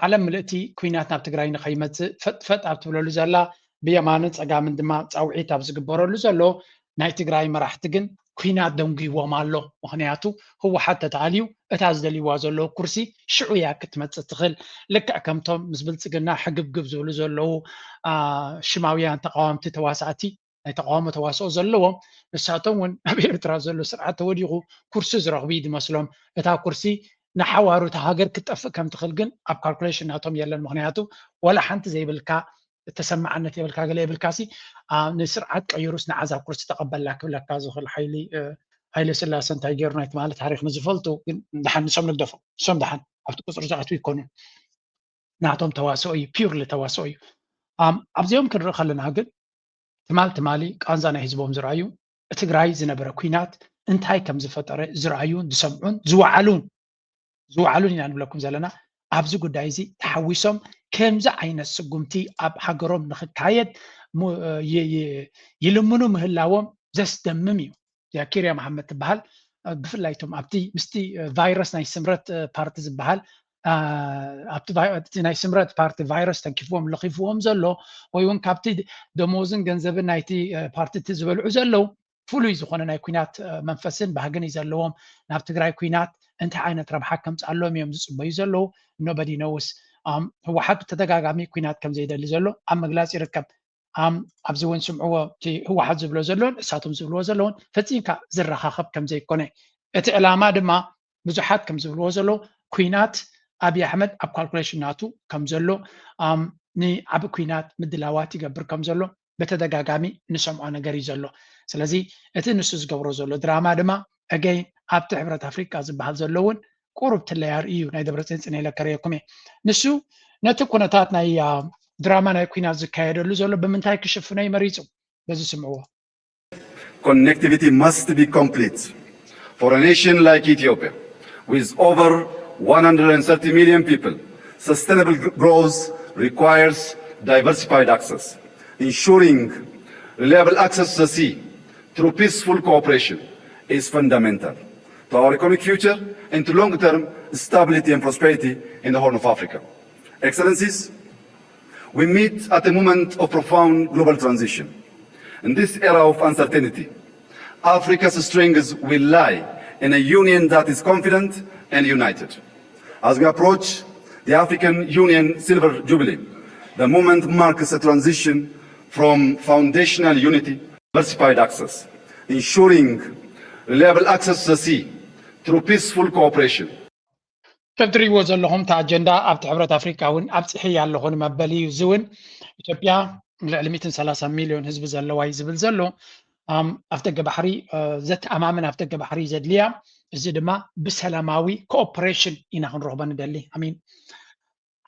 ዓለም ምልእቲ ኩናት ናብ ትግራይ ንኸይመጽእ ፈጥፈጥ ኣብ ትብለሉ ዘላ ብየማንን ፀጋምን ድማ ፃውዒት ኣብ ዝግበረሉ ዘሎ ናይ ትግራይ መራሕቲ ግን ኩናት ደንጊዎም ኣሎ። ምክንያቱ ህወሓት ተታልዩ እታ ዝደልይዋ ዘሎ ኩርሲ ሽዑ እያ ክትመጽእ ትኽእል ልክዕ ከምቶም ምስ ብልጽግና ሕግብግብ ዝብሉ ዘለው ሽማውያን ተቃዋምቲ ተዋሳእቲ ናይ ተቃውሞ ተዋስኦ ዘለዎም ንሳቶም እውን ኣብ ኤርትራ ዘሎ ስርዓት ተወዲቑ ኩርሲ ዝረኽቡ ይመስሎም እታ ኩርሲ ንሓዋሩ እታ ሃገር ክትጠፍእ ከም ትኽእል ግን ኣብ ካልኩሌሽን ናቶም የለን። ምክንያቱ ወላ ሓንቲ ዘይብልካ ተሰማዕነት የብልካ ገለ የብልካሲ ንስርዓት ቀይሩስ ንዓዛብ ኩርሲ ተቐበልና ክብለካ ዝኽእል ሃይለ ስላሴ እንታይ ገይሩ ናይ ትማሊ ታሪክ ንዝፈልጡ ግን ድሓን ንሶም ንግደፉ ንሶም ድሓን ኣብቲ ቁፅሪ ዝኣትው ይኮኑን ናቶም ተዋስኦ እዩ ፒውርሊ ተዋስኦ እዩ። ኣብዚኦም ክንርኢ ከለና ግን ትማሊ ቃንዛ ናይ ህዝቦም ዝረኣዩ ትግራይ ዝነበረ ኩናት እንታይ ከም ዝፈጠረ ዝረኣዩን ዝሰምዑን ዝወዓሉን ኢና ንብለኩም ዘለና ኣብዚ ጉዳይ እዚ ተሓዊሶም ከምዚ ዓይነት ስጉምቲ ኣብ ሃገሮም ንኽካየድ ይልምኑ ምህላዎም ዘስደምም እዩ። ኪርያ መሓመድ ትበሃል ብፍላይቶም ኣብቲ ምስቲ ቫይረስ ናይ ስምረት ፓርቲ ዝበሃል ኣብቲ ናይ ስምረት ፓርቲ ቫይረስ ተንኪፍዎም ለኺፍዎም ዘሎ ወይ እውን ካብቲ ደሞዝን ገንዘብን ናይቲ ፓርቲ ዝበልዑ ዘለው ፍሉይ ዝኾነ ናይ ኩናት መንፈስን ባህግን እዩ ዘለዎም ናብ ትግራይ ኩናት እንታይ ዓይነት ረብሓ ከምፅኣሎም እዮም ዝፅበዩ ዘለው ኖበዲ ነውስ ህወሓት ብተደጋጋሚ ኩናት ከም ዘይደሊ ዘሎ ኣብ መግላፂ ይርከብ ኣብዚ እውን ስምዕዎ እቲ ህወሓት ዝብሎ ዘሎን እሳቶም ዝብልዎ ዘለውን ፈፂምካ ዝረኻኸብ ከም ዘይኮነ እቲ ዕላማ ድማ ብዙሓት ከም ዝብልዎ ዘለው ኩናት ኣብይ ኣሕመድ ኣብ ካልኩሌሽን ናቱ ከም ዘሎ ንዓብ ኩናት ምድላዋት ይገብር ከም ዘሎ በተደጋጋሚ ንሰምዖ ነገር እዩ ዘሎ ስለዚ እቲ ንሱ ዝገብሮ ዘሎ ድራማ ድማ ኣገይ ኣብቲ ሕብረት ኣፍሪቃ ዝበሃል ዘለውን ቁሩብ ትለያር እዩ ናይ ደብረፅዮን ፅንለከረየኩም ንሱ ነቲ ኩነታት ናይ ድራማ ናይ ኩናት ዝካየደሉ ዘሎ ብምንታይ ክሽፍኖ ይመሪፁ በዚ ስምዕዎ Connectivity must be complete. For a nation like Ethiopia, with over 130 million people, sustainable growth requires diversified access. Ensuring reliable access to the sea through peaceful cooperation is fundamental to our economic future and to long-term stability and prosperity in the Horn of Africa. Excellencies, we meet at a moment of profound global transition. In this era of uncertainty, Africa's strength will lie in a union that is confident and united. As we approach the African Union Silver Jubilee, the moment marks a transition from foundational unity to diversified access, ensuring reliable access to the sea through peaceful cooperation. ከም ትሪእዎ ዘለኹም እቲ ኣጀንዳ ኣብቲ ሕብረት ኣፍሪካ እውን ኣብፅሒ ኣለኹን መበሊ እዩ ዝውን ኢትዮጵያ ልዕሊ 130 ሚልዮን ህዝቢ ዘለዋ እዩ ዝብል ዘሎ ኣፍ ደገ ባሕሪ ዘተኣማምን ኣፍ ደገ ባሕሪ ዘድልያ እዚ ድማ ብሰላማዊ ኮኦፐሬሽን ኢና ክንረኽቦ ንደሊ ኣሚን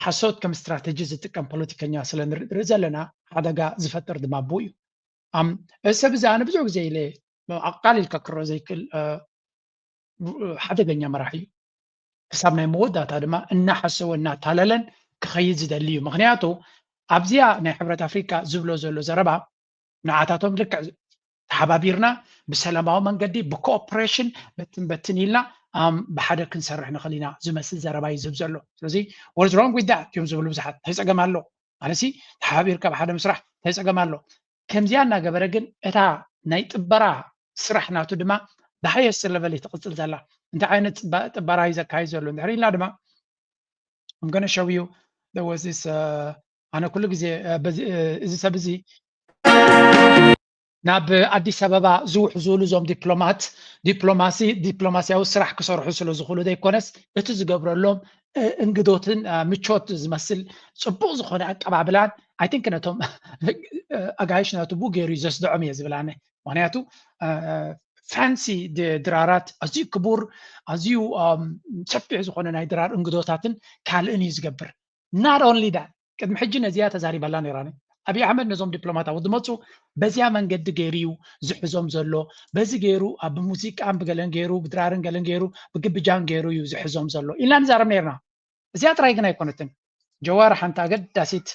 ሓሶት ከም ስትራቴጂ ዝጥቀም ፖለቲከኛ ስለ ንርኢ ዘለና ሓደጋ ዝፈጥር ድማ ቡ እዩ እዚ ሰብ እዚ ኣነ ብዙሕ ግዜ ኢለ ኣቃሊልካ ክረኦ ዘይክእል ሓደገኛ መራሒ እዩ ክሳብ ናይ መወዳእታ ድማ እናሓሰወ እናታለለን ክኸይድ ዝደሊ እዩ ምክንያቱ ኣብዚኣ ናይ ሕብረት ኣፍሪካ ዝብሎ ዘሎ ዘረባ ንዓታቶም ልክዕ ተሓባቢርና ብሰላማዊ መንገዲ ብኮኦፐሬሽን በትን ኢልና ብሓደ ክንሰርሕ ንኽእል ኢና ዝመስል ዘረባ እዩ ዝህብ ዘሎ ስለዚ ወርዝ ሮንግ ዊዝ ዳት እዮም ዝብሉ ብዙሓት ተይፀገም ኣሎ ማለሲ ተሓባቢርካ ብሓደ ምስራሕ ተይፀገም ኣሎ ከምዚኣ እናገበረ ግን እታ ናይ ጥበራ ስራሕ ናቱ ድማ ብሃየስት ለቨል ትቕፅል ዘላ እንታይ ዓይነት ጥበራ እዩ ዘካይድ ዘሎ እንድሕር ኢልና ድማ I'm going to show you there was this ኣነ ኩሉ ግዜ እዚ ሰብ እዚ ናብ ኣዲስ ኣበባ ዝውሕዝሉ ዞም ዲፕሎማሲያዊ ስራሕ ክሰርሑ ስለ ዝኽእሉ ዘይኮነስ እቲ ዝገብረሎም እንግዶትን ምቾት ዝመስል ፅቡቅ ዝኾነ ኣቀባብላን ኣይ ቲንክ ነቶም ኣጋይሽ ናቱ ቡ ገይሩ ዘስድዖም እየ ዝብላነ ምክንያቱ ፋንሲ ድራራት ኣዝዩ ክቡር ኣዝዩ ሰፊሕ ዝኾነ ናይ ድራር እንግዶታትን ካልእን እዩ ዝገብር not only that ቅድሚ ሕጂ ነዚያ ተዛሪበላ ነይራነ ኣብይ ኣሕመድ ነዞም ዲፕሎማታት ዝመፁ በዚያ መንገዲ ገይሩ እዩ ዝሕዞም ዘሎ በዚ ገይሩ ብሙዚቃን ብገለን ገይሩ ብድራርን ገለን ገይሩ ብግብጃን ገይሩ እዩ ዝሕዞም ዘሎ ኢልና ንዛረብ ነርና እዚያ ጥራይ ግን ኣይኮነትን ጀዋር ሓንቲ ኣገዳሲት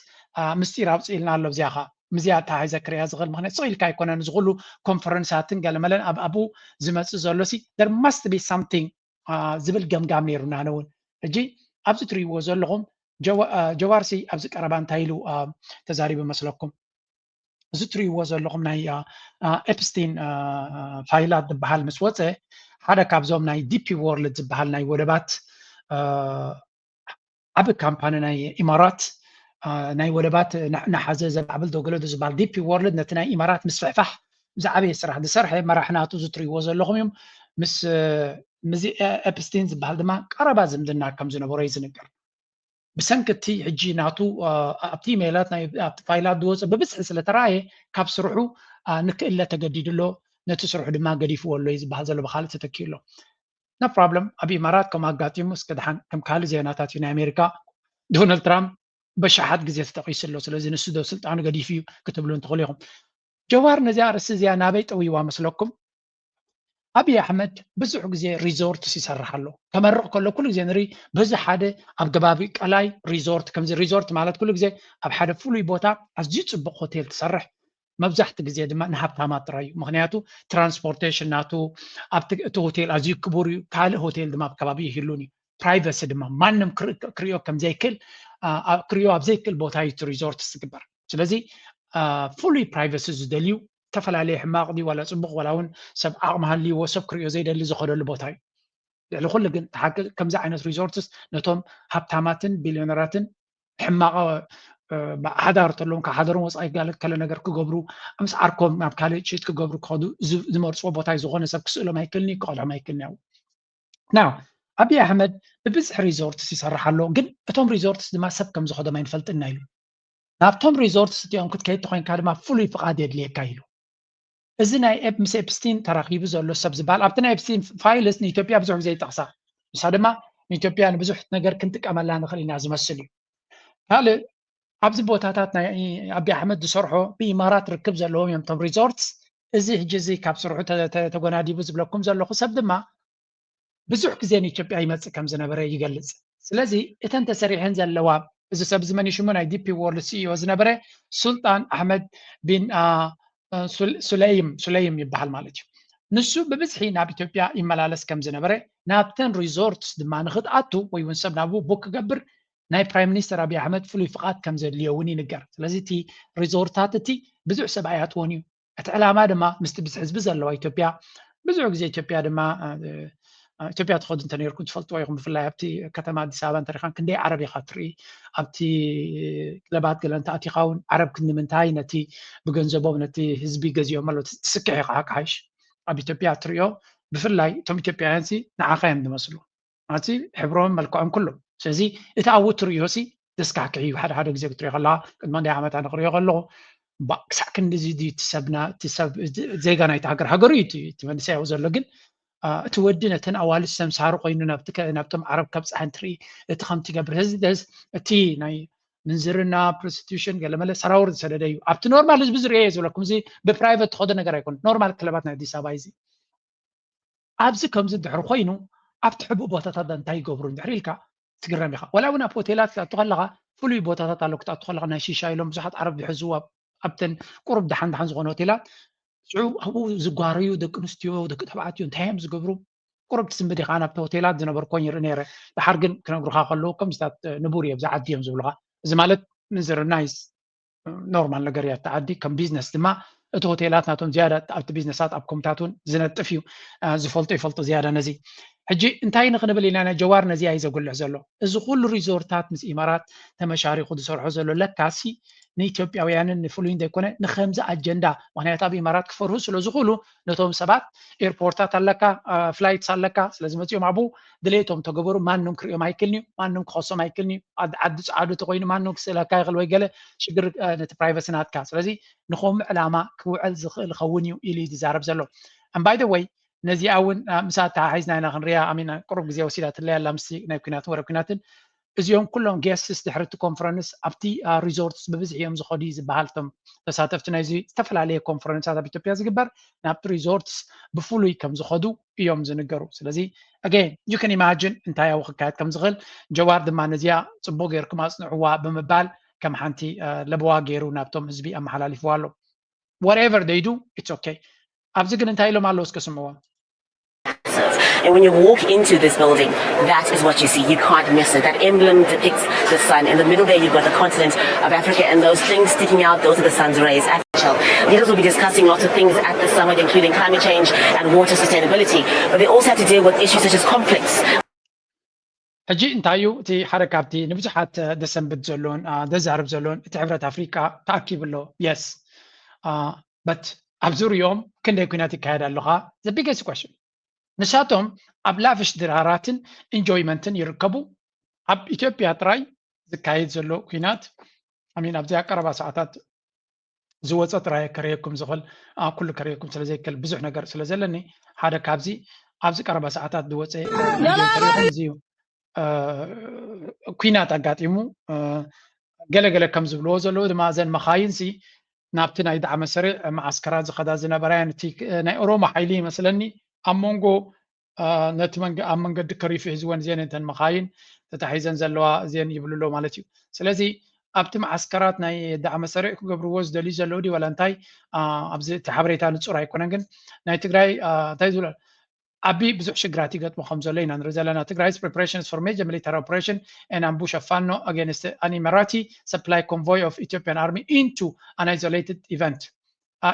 ምስጢር ኣውፅኢልና ኣሎ እዚኣ ኸ ምዚያ ታሒዘ ክርያ ዝኽእል ምክንያት ፅኢልካ ኣይኮነን ዝኽእሉ ኮንፈረንሳትን ገለመለን ኣብ ኣብኡ ዝመፅእ ዘሎ ሲ there must be something ዝብል ገምጋም ነይሩና ነውን ሕጂ ኣብዚ ትሪእዎ ዘለኹም ጀዋርሲ ኣብዚ ቀረባ እንታይ ኢሉ ተዛሪቡ መስለኩም እዚ ትሪእዎ ዘለኹም ናይ ኤፕስቲን ፋይላት ዝበሃል ምስ ወፀ ሓደ ካብዞም ናይ ዲፒ ወርልድ ዝበሃል ናይ ወደባት ዓብ ካምፓኒ ናይ ኢማራት ናይ ወደባት ናሓዘ ዘባዕብል ደገለዶ ዝበሃል ዲፒ ወርልድ ነቲ ናይ ኢማራት ምስፍሕፋሕ ብዛዕበየ ስራሕ ዝሰርሐ መራሕናቱ ዝትሪእዎ ዘለኹም እዮም ምስ ኤፕስቲን ዝበሃል ድማ ቀረባ ዝምድና ከም ዝነበሮ እዩ ዝንገር ብሰንክቲ ሕጂ ናቱ ኣብቲ ኢሜይላት ኣብቲ ፋይላት ዝወፀ ብብዝሒ ስለተረኣየ ካብ ስርሑ ንክእለ ተገዲድሎ ነቲ ስርሑ ድማ ገዲፍዎ ኣሎ እዩ ዝበሃል ዘሎ ብካልእ ተተኪዩሎ ኖ ፕሮብለም ኣብ ኢማራት ከም ኣጋጢሙ እስከድሓን ከም ካልእ ዜናታት እዩ ናይ ኣሜሪካ ዶናልድ ትራምፕ በሻሓት ግዜ ተጠቂሱ ኣሎ ስለዚ ንሱ ዶ ስልጣኑ ገዲፍ እዩ ክትብሉ እንትኽእሉ ኢኹም ጀዋር ነዚኣ ርእሲ እዚኣ ናበይ ጠዊዋ መስለኩም أبي أحمد بزح جزء ريزورت يسرح له تمرق كله كل جزء نري بزح حدا أبجبابي كلاي ريزورت كم زي ريزورت مالت كل جزء أب حدا فولي بوتا أزجيت بقوتيل تسرح مبزحت جزء دم نهب تامات راي مغنياتو ترانسبورتيشن ناتو أبت هوتيل أزيك كبوري كال هوتيل دم أبجبابي يهلوني برايفسي دم مانم كريو كم زي كل كريو أبزي كل بوتاي ريزورت استكبر سلزي فولي برايفسي زدليو تفلالي حماق دي ولا صبغ ولا ون سب أعمال لي وسب كريو زي اللي زخدوا البوتاي يعني كل جن حق كم زي عينة ريزورتس نتوم هبتاماتن بليونيراتن حماق حضرت لهم كحضرون وصاي قال كلا نجر كجبرو أمس أركم ما بكالي شيت كجبرو كادو زمرس وبوتاي زغون سب كسؤله ما يكلني قال ما يكلني ناو أبي أحمد ببزح ريزورتس يصرح له جن توم ريزورتس دما سب كم زخدوا ما ينفلت النايلو نابتوم ريزورتس تيوم كنت كيت تخين كلمة فولي فقاد يدلي كايلو إذن أي مس إبستين تراقيب زلوا سبزبال أبتنا إبستين فايلس نيتوبيا بزح زي تقصى بس هذا ما نيتوبيا أنا بزح نجر كنت كمل لنا خلينا عزم السلي هلا أبز بوتاتنا أبي أحمد صرحه بإمارات ركب زلوا يوم توم ريزورتس إزي جزي كاب صرحه تقولنا دي بز بلكم زلوا خسب دما بزح كزين نيتوبيا يمس كم زنبرة يجلس سلزي إتنت سريعين زلوا إذا سب زماني شو من أي دي بي وورل سي وزنبرة سلطان أحمد بن سليم يبحال مالتي نسو ببزحي ناب إثيوبيا يملالس كم زنبرة نابتن ريزورتس دما نخد أتو ويونسب نابو بوك قبر ناي برايم مينستر أبي أحمد فلوي فقات كم زي اليوني نقر لازم تي ريزورتات تي بزح سبعيات ونيو أتعلم دما مستبزحز بزر لو إثيوبيا بزح زي إثيوبيا دما إثيوبيا تخد انت نيركو تفلتوا يغم في الله أبتي كتما دي سابان تاريخان كندي عربي خاطري أبتي لبات قلن تأتي خاون عرب كند من تاي نتي بجنزبوب نتي هزبي جزيو مالو تسكعي قاك عايش أبي إثيوبيا تريو بفلاي توم إثيوبيا ينسي نعاقين دمسلو أتي حبرون ملكوهم كلهم سيزي إتعود تريوسي تسكعكي وحد حد جزيك تريو الله قد ما دي عمت عن قريو غلو بكسع كند زي تسبنا تسب زي غانا يتعقر هقريتي تمنسي عوزر لقن تودينا تن أول السمسار قينو نبتم عرب كبس عنتري تخمتي قبل هزدز تي ناي منزرنا prostitution قال ماله سراور سددايو أبت نورمال بزر إيه زولكم زي ببرايفت خد نجار يكون نورمال كلاباتنا دي سبايزي أبز كم زد حر قينو أبت حبوا بوتات دنتاي قبرون دحريلكا تقرن بخا ولا ونا بوتيلات لا تغلقها فلوي بوتات لو تغلق ناشي شايلهم بزحت عرب بحزوا أبتن قرب دحن زغون هوتيلات شعو هو زقاريو دك نستيو دك تبعتيو تايم زقبرو قرب تسمبدي خانة بهوتيلات زنبر كونير نيرة لحرقن كنا نروح خلو كم ستات نبوري بزع عديهم زبلغا زمالت منزر نايس نورمال لقريات تعدي كم بيزنس دما ات هوتيلات ناتون زيادة أبت بيزنسات أبكم تاتون زنت تفيو زفلتو يفلتو زيادة نزي حجي انتهي نقنبل لنا جوار نزي عايز أقول لحزلو إذا كل ريزورتات مس إمارات تمشاري خد صور حزلو لك كاسي نيتوبيا ويانا نفلوين دا يكون نخمزة أجندا وهنا يتابي إمارات كفره سلو زخولو نتوم سبات إيربورتات لك فلايتس لك لازم تيوم عبو دليتهم تقبروا ما نم كريو ما يكلني ما نم خاصة ما يكلني عدو تقوين ما نم كسلا كاي غلوي قال شجر نت برايفسي نات كاس لازم نخوم علامة كوعل الخونيو إلي تزارب زلو and by the way نزي أون مساعتها عايزنا هنا غنريا أمينا قرب زي وسيلة اللي لمسي نايكونات وركناتن إزيهم كلهم جيستس دحرت كونفرنس أبتي ريزورتس ببزح يوم زخودي زبالتم تساتفتنا زي استفل عليه كونفرنس هذا بيتوبيا زجبر نابت ريزورتس بفولي كم زخودو يوم زنقرو سلازي again you can imagine انتايا وخكايت كم زغل جوار دما نزيا صبو غيركم أصنعوا بمبال كم حانتي لبوا غيرو نابتم هزبي أم حلالي فوالو whatever they do it's okay أبزقن انتاي لو مالوس كسموا And when you walk into this building, that is what you see. You can't miss it. That emblem depicts the sun. In the middle there, you've got the continent of Africa, and those things sticking out, those are the sun's rays. Leaders will be discussing lots of things at the summit, including climate change and water sustainability. But they also have to deal with issues such as conflicts. حجي انتايو تي حركاتي نبزحات دسم بتزلون دزارب زلون تعبرت أفريقيا تأكيد له yes but أبزور يوم كنا يكوناتي كهذا اللغة the biggest question نشاتهم أبلافش دراراتن enjoymentن يركبوا أب إثيوبيا تراي زكايد زلو كينات أمين أبزي أقرب ساعات زوجة تراي كريكم زغل كل كريكم سلزي كل بزح نجار سلزلني هذا كابزي أبزي أقرب ساعات دوتة كريكم زيو كينات أقاتيمو جل كم زبلو زلو دما زين مخاينسي نابتنا يدعم سريع معسكرات زخدا زنا بريان تي ناي أوروما حيلي مثلني أمونغو نتمنى أمون قد كريف هزوان زين إنتن مخاين تتحيزن زلوا زين يبلو مالتيو سلازي أبت معسكرات ناي دعم سريع قبل وز دليل زلودي ولا انتاي أبز تحبريتها نتصور هيكونن ناي تجري تايزولا أبي بزح شجراتي قد مخمزلين عن رجالنا تجري's preparations for major military operation and ambush of Fano against an Emirati supply convoy of Ethiopian army into an isolated event.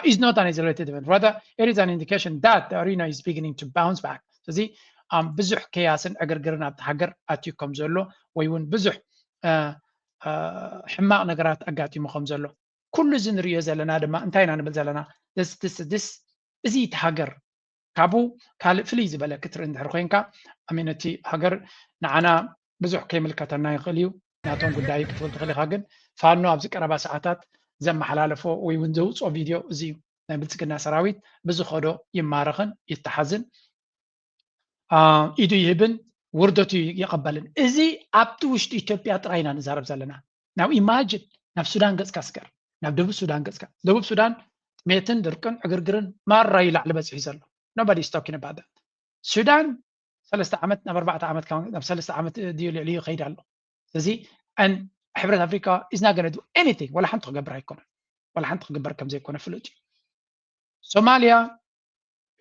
Is not an isolated event. Rather, it is an indication that the arena is beginning to bounce back. So the بزح كياسن أجرجرنا بتحجر أتيكم زلوا ويون بزح حماق نجارات أجاتي مخمزلوا كل زن رياز لنا دم انتهينا نبذلنا this زي تحجر كابو كال فليز بلا كتر عند حرقينكا أمينتي حجر نعنا بزح كامل كترنا يخليو ناتون قداي كتفل تخلي خاجن فانو أبزك 4 ساعات زم حلالفو ويوندوز أو فيديو زيو نبتسكنا سراويت بزخدو يمارخن يتحزن إيدو يهبن وردتو يقبلن إزي أبتو وشت إثيوبيا تراينا نزارب زلنا now imagine نف سودان قص كاسكر نف دبوب سودان قص كا دبوب سودان ميتن دركن عقرقرن مرة يلع لبس يزلو nobody is talking about that سودان 3 عامات 4 عامات كان 3 عامات ديال عليه خير الله زي أن حبرة أفريقيا is not gonna do anything ولا حنطق قبر هيكون ولا حنطق قبر كم زي يكون فلوجي Somalia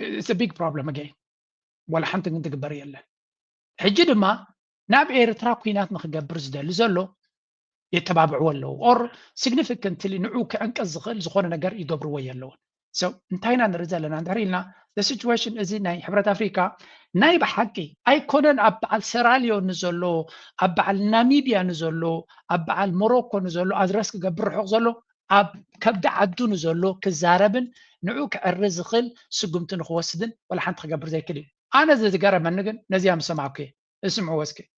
it's a big problem again ولا حنطق انت قبر يلا حجي دما ناب إيرترا كوينات نخجبر زدل زلو يتبابعوا له or significantly نعوك عنك الزغل زخون نجار يقبروا ويا اللون so انتهينا نرجع لنا عندنا the situation is ناي حبرة أفريقيا ناي بحكي أيكونن أبعال سيراليون نزلوا أبعال ناميبيا نزلوا أبعال موروكو نزلوا أدرس كجبر حق زلوا أب كبد عدو نزلوا كزاربن نعوك الرزقل سقمت نخوسدن ولا حنت خجبر زي كده أنا زي جرب منجن نزيام سمعوكي اسمعوا واسكي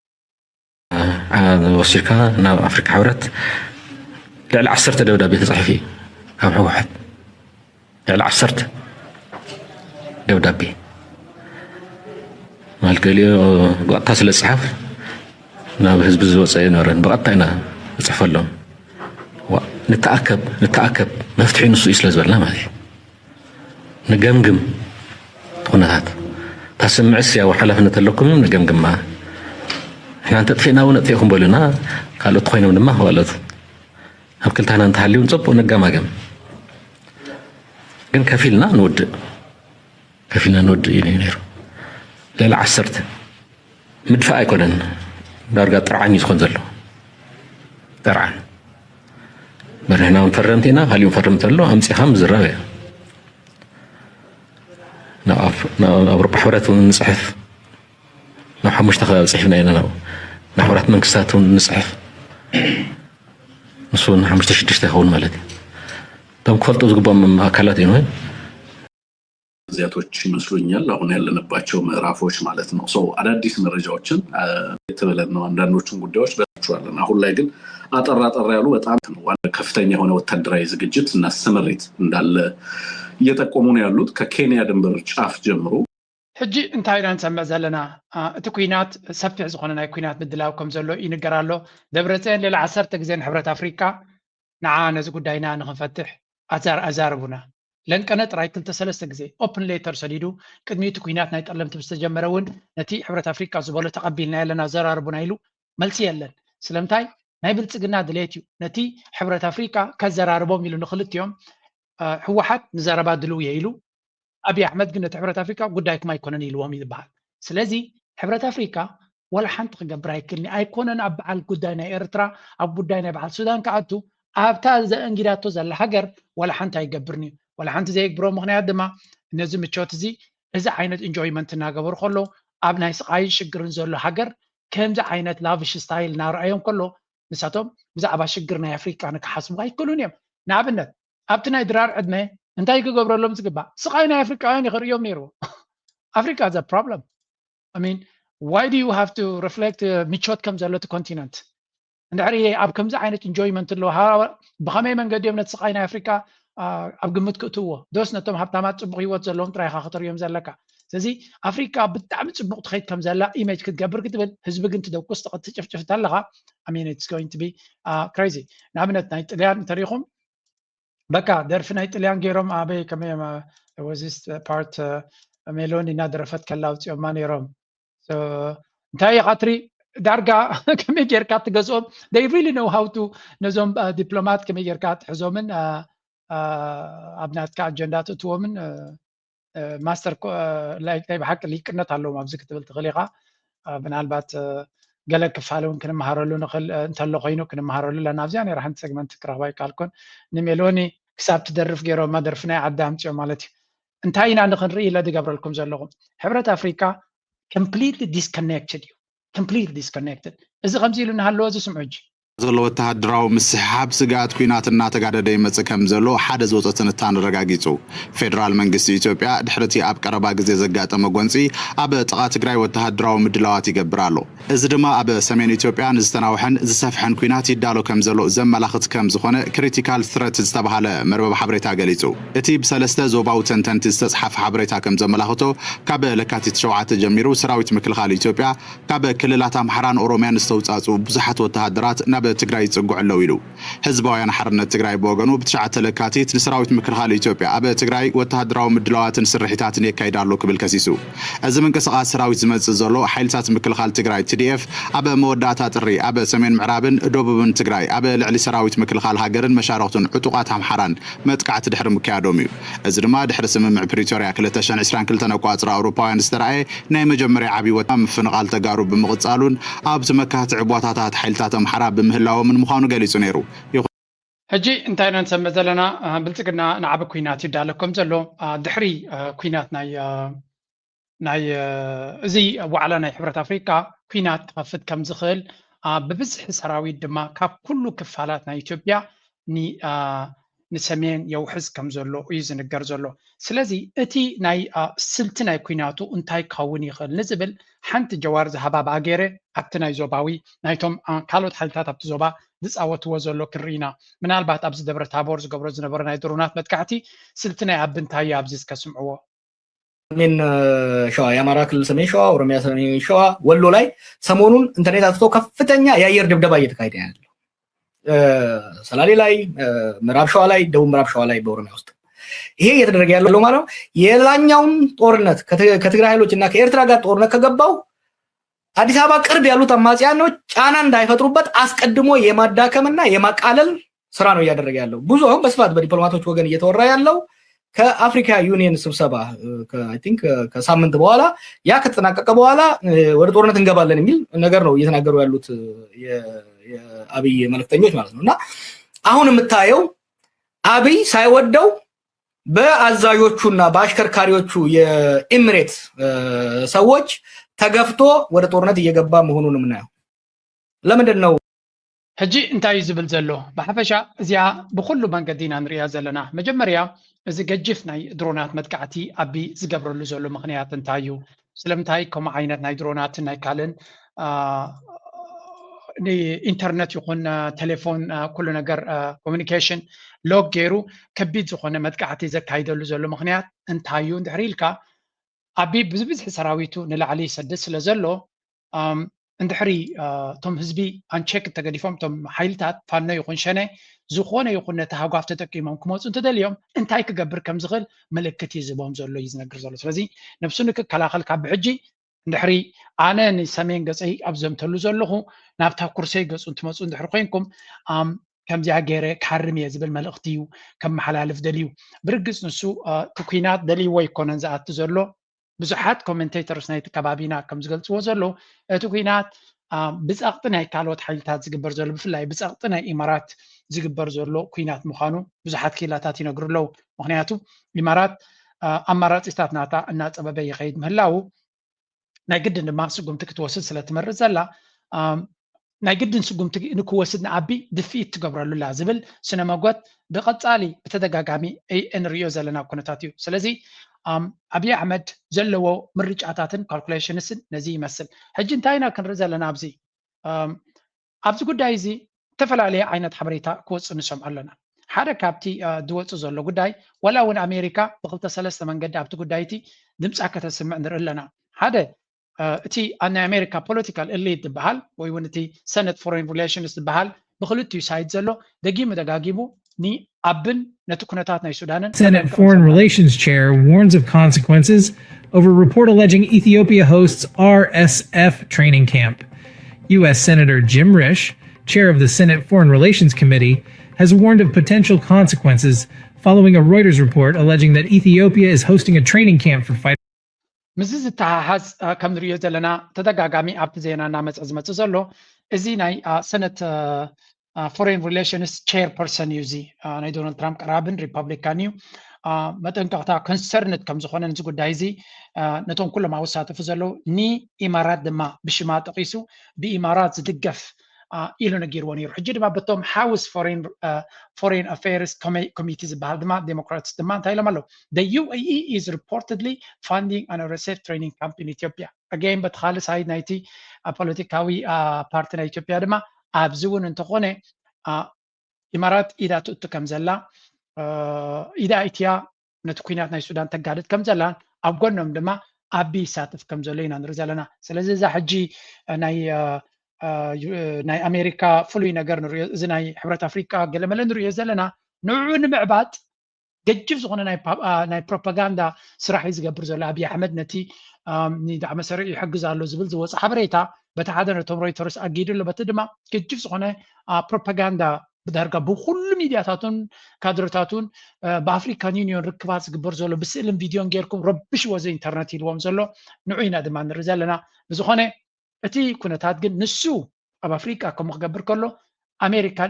وشركة نا أفريقيا حورت لعل 10 دولة صحفي أو واحد لعل 10 دولة مالك لي وقت هذا الصحف نا بحزب الزوجين ورن بقطعنا صحف لهم نتأكد مفتوحين السويس لازبرنا ما هي نجمجم تقنات تسمع السيا وحلفنا لكم نجمجم ما إحنا أنت تفينا ونتفيكم بولنا قالوا تخينا ونما هو قالوا هبكلت هنا نتحلي ونصب ونجمجم كن كفيلنا نود ينيرو لا 10 مدفع يكونن درجة طرعان يسخن زلو طرعان برهنا ونفرمتنا هل يفرمت له أمسي خمس الرابع أوروبا حورات ونصحف نحن مشتغل صحفنا هنا نحورات منكسات ونصحف نصون نحن مشتغل مالتي تم كفلت أزقبا من أكلاتي نوين زياتوች ይመስሉኛል አሁን ያለንባቸው ምዕራፎች ማለት ነው ሶ አዳዲስ መረጃዎችን የተበለነው አንዳንዶቹን ጉዳዮች በታችኋለን አሁን ላይ ግን አጠራ ያሉ በጣም ከፍተኛ የሆነ ወታደራዊ ዝግጅት እና ስምሪት እንዳለ እየጠቆሙ ነው ያሉት ከኬንያ ድንበር ጫፍ ጀምሮ ሕጂ እንታይ ኢና ንሰምዕ ዘለና እቲ ኩናት ሰፊሕ ዝኾነ ናይ ኩናት ምድላው ከም ዘሎ ይንገራሎ ደብረፅዮን ሌላ 10 ግዜ ሕብረት ኣፍሪካ ንዓ ነዚ ጉዳይና ንኽንፈትሕ ኣዛርቡና لنكنا تراي كل 3 جزء open letter سديدو كدميت كوينات نايت علمت بستجمرون نتي حبرة أفريقيا زبالة تقبلنا لنا زرار بنايلو ملسي يلن سلامتاي ناي بلتقنا دليتيو نتي حبرة أفريقيا كزرار بوم يلو نخلت يوم هو حد نزاربات دلو يلو أبي أحمد قلنا حبرة أفريقيا قدايك ما يكونن يلوامي بعد سلازي حبرة أفريقيا ولا حنطق جبراي كلني أيكونن أبعال قداينا إرترا أو قداينا بعد السودان كعدو أبتال إنجلاتو زل حجر ولا حنتا يجبرني ولا حنت زيك برو مخنيات دما نزم تشوت زي إذا عينت enjoyment ناقبر خلو أبناء سقاي شجرن زلوا حجر كم زي عينت lavish style نار أيام كله نساتهم بزا أبا شجرنا أفريقيا أنا كحسب غاي كلون يوم نابنت أبتنا إدرار عدمه أنت هيك قبر لهم زكبا سقاينا أفريقيا يعني غير يوم نيرو أفريقيا is a problem I mean why do you have to reflect متشوت كم زلوا continent ندعي أب كم زي عينت enjoyment له ها بخمي من قد يوم نتسقاينا أفريقيا أبغمت كتوه دوس نتوم هبتامات صبغي وتزلهم تراي خاطر يوم زلكا سزي أفريقيا بتعمل صبغ تخيط كم زلا إيميج كتجبر كتبل حزبك أنت دو قصة قد تشوف تلغى I mean it's going to be crazy نعمل نايت اليان تاريخهم بكا در في نايت اليان جيروم أبي كمان was this part ሜሎኒ እናደረፈት ከላው ጽዮማ ነይሮም እንታይ ኻትሪ ዳርጋ ከመይ ጌርካ ትገዝኦም they really know how to ነዞም ዲፕሎማት ከመይ ጌርካ ትሕዞምን ኣብ ናትካ ኣጀንዳ ትእትዎምን ማስተር ላይክ ናይ ብሓቂ ሊቅነት ኣለዎም ኣብዚ ክትብል ትኽእል ኢኻ ምናልባት ገለ ክፋል እውን ክንመሃረሉ ንኽእል እንተሎ ኮይኑ ክንመሃረሉ ኣለና ኣብዚኣ ነይራ ሓንቲ ሰግመንት ክረኽባ ይከኣልኩን ንሜሎኒ ክሳብ ትደርፍ ገይሮማ ደርፊ ናይ ዓዲ ኣምፅኦም ማለት እዩ እንታይ ኢና ንኽንርኢ ኢለ ዝገብረልኩም ዘለኹም ሕብረት ኣፍሪካ completely disconnected እዩ completely disconnected እዚ ከምዚ ኢሉ እናሃለዎ ዝስምዑ እጂ ዘሎ ወተሃደራዊ ምስሓብ ስጋት ኩናት እናተጋደደ ይመጽእ ከም ዘሎ ሓደ ዝወፀ ትንታነ ረጋጊጹ ፌደራል መንግስቲ ኢትዮጵያ ድሕርቲ ኣብ ቀረባ ግዜ ዘጋጠመ ጎንፂ ኣብ ጥቓ ትግራይ ወተሃደራዊ ምድላዋት ይገብር ኣሎ እዚ ድማ ኣብ ሰሜን ኢትዮጵያ ንዝተናውሐን ዝሰፍሐን ኩናት ይዳሎ ከም ዘሎ ዘመላኽት ከም ዝኾነ ክሪቲካል ትሬት ዝተባሃለ መርበብ ሓበሬታ ገሊጹ እቲ ብሰለስተ ዞባዊ ተንተንቲ ዝተጻሕፈ ሓበሬታ ከም ዘመላኽቶ ካብ ለካቲት 7 ጀሚሩ ሰራዊት ምክልኻል ኢትዮጵያ ካብ ክልላት ኣምሓራን ኦሮምያን ዝተውጻጹ ብዙሓት ወተሃደራት ናብ ትግራይ ይጽጉዕ ኣለው ኢሉ ህዝባውያን ሓርነት ትግራይ በወገኑ ብትሽዓተ ለካቲት ንሰራዊት ምክልኻል ኢትዮጵያ ኣብ ትግራይ ወተሃደራዊ ምድላዋትን ስርሒታትን የካይዳሉ ክብል ከሲሱ እዚ ምንቅስቓስ ሰራዊት ዝመጽእ ዘሎ ሓይልታት ምክልኻል ትግራይ TDF ኣብ መወዳእታ ጥሪ ኣብ ሰሜን ምዕራብን ደቡብን ትግራይ ኣብ ልዕሊ ሰራዊት ምክልኻል ሃገርን መሻርክቱን ዕጡቃት ኣምሓራን መጥቃዕቲ ድሕሪ ምክያዶም እዩ እዚ ድማ ድሕሪ ስምምዕ ፕሪቶሪያ 2022 ኣቆጻጽራ ኣውሮፓውያን ዝተረኣየ ናይ መጀመርያ ዓብይ ወታ ምፍንቓል ተጋሩ ብምቕጻሉን ኣብ ተመካቲ ዕቧታታት ሓይልታት ኣምሓራ ምህላዎም ምዃኑ ገሊጹ ነይሩ ሕጂ እንታይ ነንሰምዕ ዘለና ብልጽግና ንዓበ ኩናት ይዳለኩም ዘሎ ድሕሪ ኩናት ናይ እዚ ዋዕላ ናይ ሕብረት ኣፍሪካ ኩናት ክኸፍት ከም ዝኽእል ብብዝሒ ሰራዊት ድማ ካብ ኩሉ ክፋላት ናይ ኢትዮጵያ ንሰሜን የውሕዝ ከም ዘሎ እዩ ዝንገር ዘሎ ስለዚ እቲ ናይ ስልቲ ናይ ኩናቱ እንታይ ክኸውን ይኽእል ንዝብል ሓንቲ ጀዋር ዝሃባ ባገረ ኣብቲ ናይ ዞባዊ ናይቶም ካልኦት ሓይልታት ኣብቲ ዞባ ዝፃወትዎ ዘሎ ክንርኢና ምናልባት ኣብዚ ደብረ ታቦር ዝገብሮ ዝነበረ ናይ ድሮናት መጥቃዕቲ ስልቲ ናይ ኣብ እንታይ ኣብዚ ዝከስምዕዎ ሰሜን ሸዋ የአማራ ክልል ሰሜን ሸዋ ኦሮሚያ ሰሜን ሸዋ ወሎ ላይ ሰሞኑን ኢንተርኔት አጥፍቶ ከፍተኛ የአየር ድብደባ እየተካሄደ ያለው ሰላሌ ላይ ምዕራብ ሸዋ ላይ ደቡብ ምዕራብ ሸዋ ላይ በኦሮሚያ ውስጥ ይሄ እየተደረገ ያለው ማለት ነው የላኛውን ጦርነት ከትግራይ ኃይሎች እና ከኤርትራ ጋር ጦርነት ከገባው አዲስ አበባ ቅርብ ያሉት አማጽያኖች ጫና እንዳይፈጥሩበት አስቀድሞ የማዳከምና የማቃለል ስራ ነው እያደረገ ያለው ብዙ አሁን በስፋት በዲፕሎማቶች ወገን እየተወራ ያለው ከአፍሪካ ዩኒየን ስብሰባ አይ ቲንክ ከሳምንት በኋላ ያ ከተጠናቀቀ በኋላ ወደ ጦርነት እንገባለን የሚል ነገር ነው እየተናገሩ ያሉት የአብይ መልእክተኞች ማለት ነውና አሁን የምታየው አብይ ሳይወደው በአዛዦቹና በአሽከርካሪዎቹ የኤሚሬት ሰዎች ተገፍቶ ወደ ጦርነት እየገባ መሆኑን ምናየው ለምንድን ነው ሕጂ እንታይ ዝብል ዘሎ በሐፈሻ እዚያ በኩሉ መንገዲና ንሪያ ዘለና መጀመሪያ እዚ ገጅፍ ናይ ድሮናት መጥቃዕቲ አቢ ዝገብረሉ ዘሎ ምክንያት እንታይ እዩ ስለምንታይ ከም ዓይነት ናይ ድሮናት ናይ ካልን ኢንተርኔት ይኹን ቴሌፎን ኩሉ ነገር ኮሙኒኬሽን ሎግ ገይሩ ከቢድ ዝኾነ መጥቃዕቲ ዘካይደሉ ዘሎ ምክንያት እንታይ እዩ እንድሕሪ ኢልካ አቢ ብዝብዝሕ ሰራዊቱ ንላዕሊ ይሰድድ ስለ ዘሎ እንድሕሪ ቶም ህዝቢ አንቼክ ተገዲፎም ቶም ሓይልታት ፋኖ ይኹን ሸነ ዝኾነ ይኹን ነቲ ሃጓፍ ተጠቂሞም ክመፁ እንተደልዮም እንታይ ክገብር ከም ዝኽእል ምልክት ይዝቦም ዘሎ እዩ ዝነግር ዘሎ ስለዚ ነፍሱ ንክከላኸል ካብ ብሕጂ እንድሕሪ ኣነ ንሰሜን ገፀይ ኣብ ዘምተሉ ዘለኹ ናብታ ኩርሰይ ገፁ እንትመፁ እንድሕሪ ኮይንኩም ከምዚያ ገይረ ካርም እየ ዝብል መልእኽቲ እዩ ከመሓላልፍ ደልዩ ብርግፅ ንሱ እቲ ኩናት ደልይዎ ይኮነን ዝኣቱ ዘሎ ብዙሓት ኮሜንቴተርስ ናይቲ ከባቢና ከም ዝገልፅዎ ዘሎ እቲ ኩናት ብፀቕጢ ናይ ካልኦት ሓይልታት ዝግበር ዘሎ ብፍላይ ብፀቕጢ ናይ ኢማራት ዝግበር ዘሎ ኩናት ምዃኑ ብዙሓት ክኢላታት ይነግሩ ኣለዉ ምክንያቱ ኢማራት ኣማራፂታት ናታ እናፀበበ ይኸይድ ምህላው ናይ ግድን ድማ ስጉምቲ ክትወስድ ስለትመርፅ ዘላ ናይ ግድን ስጉምቲ ንክወስድ ንዓቢ ድፊኢት ትገብረሉላ ዝብል ስነ መጎት ብቐፃሊ ብተደጋጋሚ እንሪኦ ዘለና ኩነታት እዩ ስለዚ አብይ አሕመድ ዘለዎ ምርጫታትን ካልኩሌሽንስን ነዚ ይመስል ሕጂ እንታይ ኢና ክንርኢ ዘለና ኣብዚ ጉዳይ እዚ ተፈላለየ ዓይነት ሓበሬታ ክወፅእ ንሰምዖ ኣለና ሓደ ካብቲ ዝወፅእ ዘሎ ጉዳይ ወላ እውን ኣሜሪካ ብክልተ ሰለስተ መንገዲ ኣብቲ ጉዳይ እቲ ድምፃ ከተስምዕ ንርኢ ኣለና ሓደ እቲ ናይ ኣሜሪካ ፖለቲካል ኤሊት ዝበሃል ወይ እውን እቲ ሰነት ፎሬን ሪሌሽንስ ዝበሃል ብክልቲኡ ሳይድ ዘሎ ደጊሙ ደጋጊሙ Senate Foreign Relations Chair warns of consequences over a report alleging Ethiopia hosts RSF training camp. U.S. Senator Jim Risch, chair of the Senate Foreign Relations Committee, has warned of potential consequences following a Reuters report alleging that Ethiopia is hosting a training camp for fighters. Mrs. Tahaz ከም ንሪኦ ዘለና ተደጋጋሚ ኣብቲ ዜና እናመፀ ዝመፅእ ዘሎ እዚ ናይ ሰነት ፎሬን ሪሌሽንስ ቼር ፐርሰን እዩ እዚ ናይ ዶናልድ ትራምፕ ቀራብን ሪፐብሊካን እዩ መጠንቀቕታ ኮንሰርንት ከም ዝኾነ እዚ ጉዳይ እዚ ነቶም ኩሎም ኣወሳተፉ ዘለው ንኢማራት ድማ ብሽማ ጠቂሱ ብኢማራት ዝድገፍ ኢሉ ነጊርዎ ነይሩ ሕጂ ድማ በቶም ሃውስ ፎሬን ኣፌርስ ኮሚቲ ዝበሃል ድማ ዴሞክራትስ ድማ እንታይ ኢሎም ኣለው the UAE is reportedly funding an RSF training camp in Ethiopia again በቲ ካልእ ሳይድ ናይቲ ፖለቲካዊ ፓርቲ ናይ ኢትዮጵያ ድማ ኣብዚ እውን እንተኾነ ኢማራት ኢዳ ትእቱ ከም ዘላ ኢዳ ኢትያ ነቲ ኩናት ናይ ሱዳን ተጋድድ ከም ዘላን ኣብ ጎኖም ድማ ኣቢ ይሳተፍ ከም ዘሎ ኢና ንርኢ ዘለና ስለዚ እዛ ሕጂ ናይ ኣሜሪካ ፍሉይ ነገር ንሪኦ እዚ ናይ ሕብረት ኣፍሪካ ገለመለ ንሪኦ ዘለና ንዕኡ ንምዕባጥ ገጅፍ ዝኾነ ናይ ፕሮፓጋንዳ ስራሕ እዩ ዝገብር ዘሎ ኣብይ ኣሕመድ ነቲ ንዳዕመ ሰሪዕ ይሕግዝ ኣሎ ዝብል ዝወፅእ ሓበሬታ በቲ ሓደ ነቶም ሮይተርስ ኣጊዱ ኣሎ በቲ ድማ ገጅፍ ዝኾነ ፕሮፓጋንዳ ብዳርጋ ብኩሉ ሚድያታቱን ካድረታቱን ብኣፍሪካን ዩኒዮን ርክባት ዝግበር ዘሎ ብስእልን ቪድዮን ጌርኩም ረብሽ ወዘ ኢንተርነት ኢልዎም ዘሎ ንዑ ኢና ድማ ንርኢ ዘለና ብዝኾነ እቲ ኩነታት ግን ንሱ ኣብ ኣፍሪካ ከምኡ ክገብር ከሎ ኣሜሪካ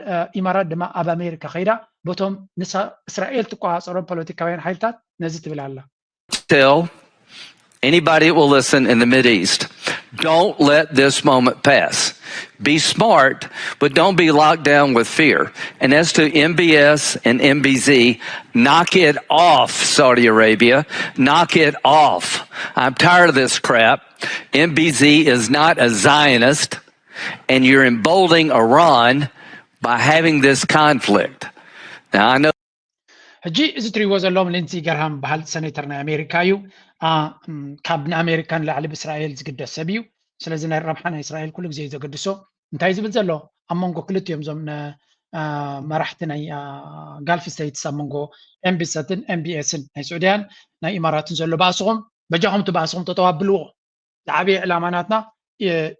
ኢማራት ድማ ኣብ ኣሜሪካ ኸይዳ በቶም ንሳ እስራኤል ትቆፃፀሮም ፖለቲካውያን ሓይልታት ነዚ ትብል ኣላ Anybody will listen in the Mideast. Don't let this moment pass. Be smart, but don't be locked down with fear. And as to MBS and MBZ, knock it off, Saudi Arabia. Knock it off. I'm tired of this crap. MBZ is not a Zionist, and you're emboldening Iran by having this conflict. Now, I know. ሕጂ እዚ ትሪእዎ ዘለዎም ሊንሲ ገርሃም በሃል ሰኔተር ናይ ኣሜሪካ እዩ ካብ ንኣሜሪካን ላዕሊ ብእስራኤል ዝግደስ ሰብ እዩ ስለዚ ናይ ረብሓ ናይ እስራኤል ኩሉ ግዜ ዘገድሶ እንታይ ዝብል ዘሎ ኣብ መንጎ ክልቲኦም ዞም መራሕቲ ናይ ጋልፍ ስቴትስ ኣብ መንጎ ኤምቢሰትን ኤምቢኤስን ናይ ስዑድያን ናይ ኢማራትን ዘሎ ባእስኹም በጃኹም ትባእስኹም ተጠዋብልዎ ዝዓበየ ዕላማናትና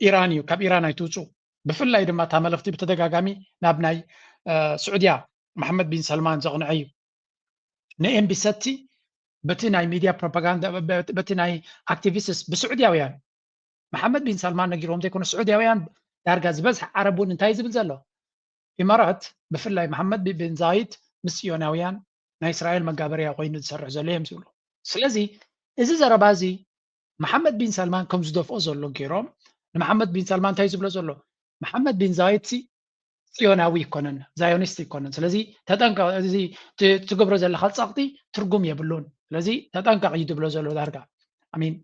ኢራን እዩ ካብ ኢራን ኣይትውፁ ብፍላይ ድማ እታ መልእኽቲ ብተደጋጋሚ ናብ ናይ ስዑድያ መሐመድ ቢን ሰልማን ዘቕንዐ እዩ ንኤምቢሰቲ በቲ ናይ ሚድያ ፕሮፓጋንዳ በቲ ናይ ኣክቲቪስትስ ብስዑድያውያን መሐመድ ቢን ሰልማን ነጊሮም ዘይኮነ ስዑድያውያን ዳርጋ ዝበዝሕ ዓረብ እውን እንታይ ዝብል ዘሎ ኢማራት ብፍላይ መሐመድ ቢን ዛይድ ምስ ጽዮናውያን ናይ እስራኤል መጋበርያ ኮይኑ ዝሰርሕ ዘሎ እዮም ዝብሉ ስለዚ እዚ ዘረባ እዚ መሐመድ ቢን ሰልማን ከም ዝደፍኦ ዘሎ ገይሮም ንመሐመድ ቢን ሰልማን እንታይ ዝብሎ ዘሎ መሐመድ ቢን ዛይድ ጽዮናዊ ይኮነን ዛዮኒስት ይኮነን ስለዚ ተጠንቀቕ እዚ ትገብሮ ዘለኻ ጸቕጢ ትርጉም የብሉን ስለዚ ተጠንቀቕ እዩ ዝብሎ ዘሎ ዳርጋ ኣሚን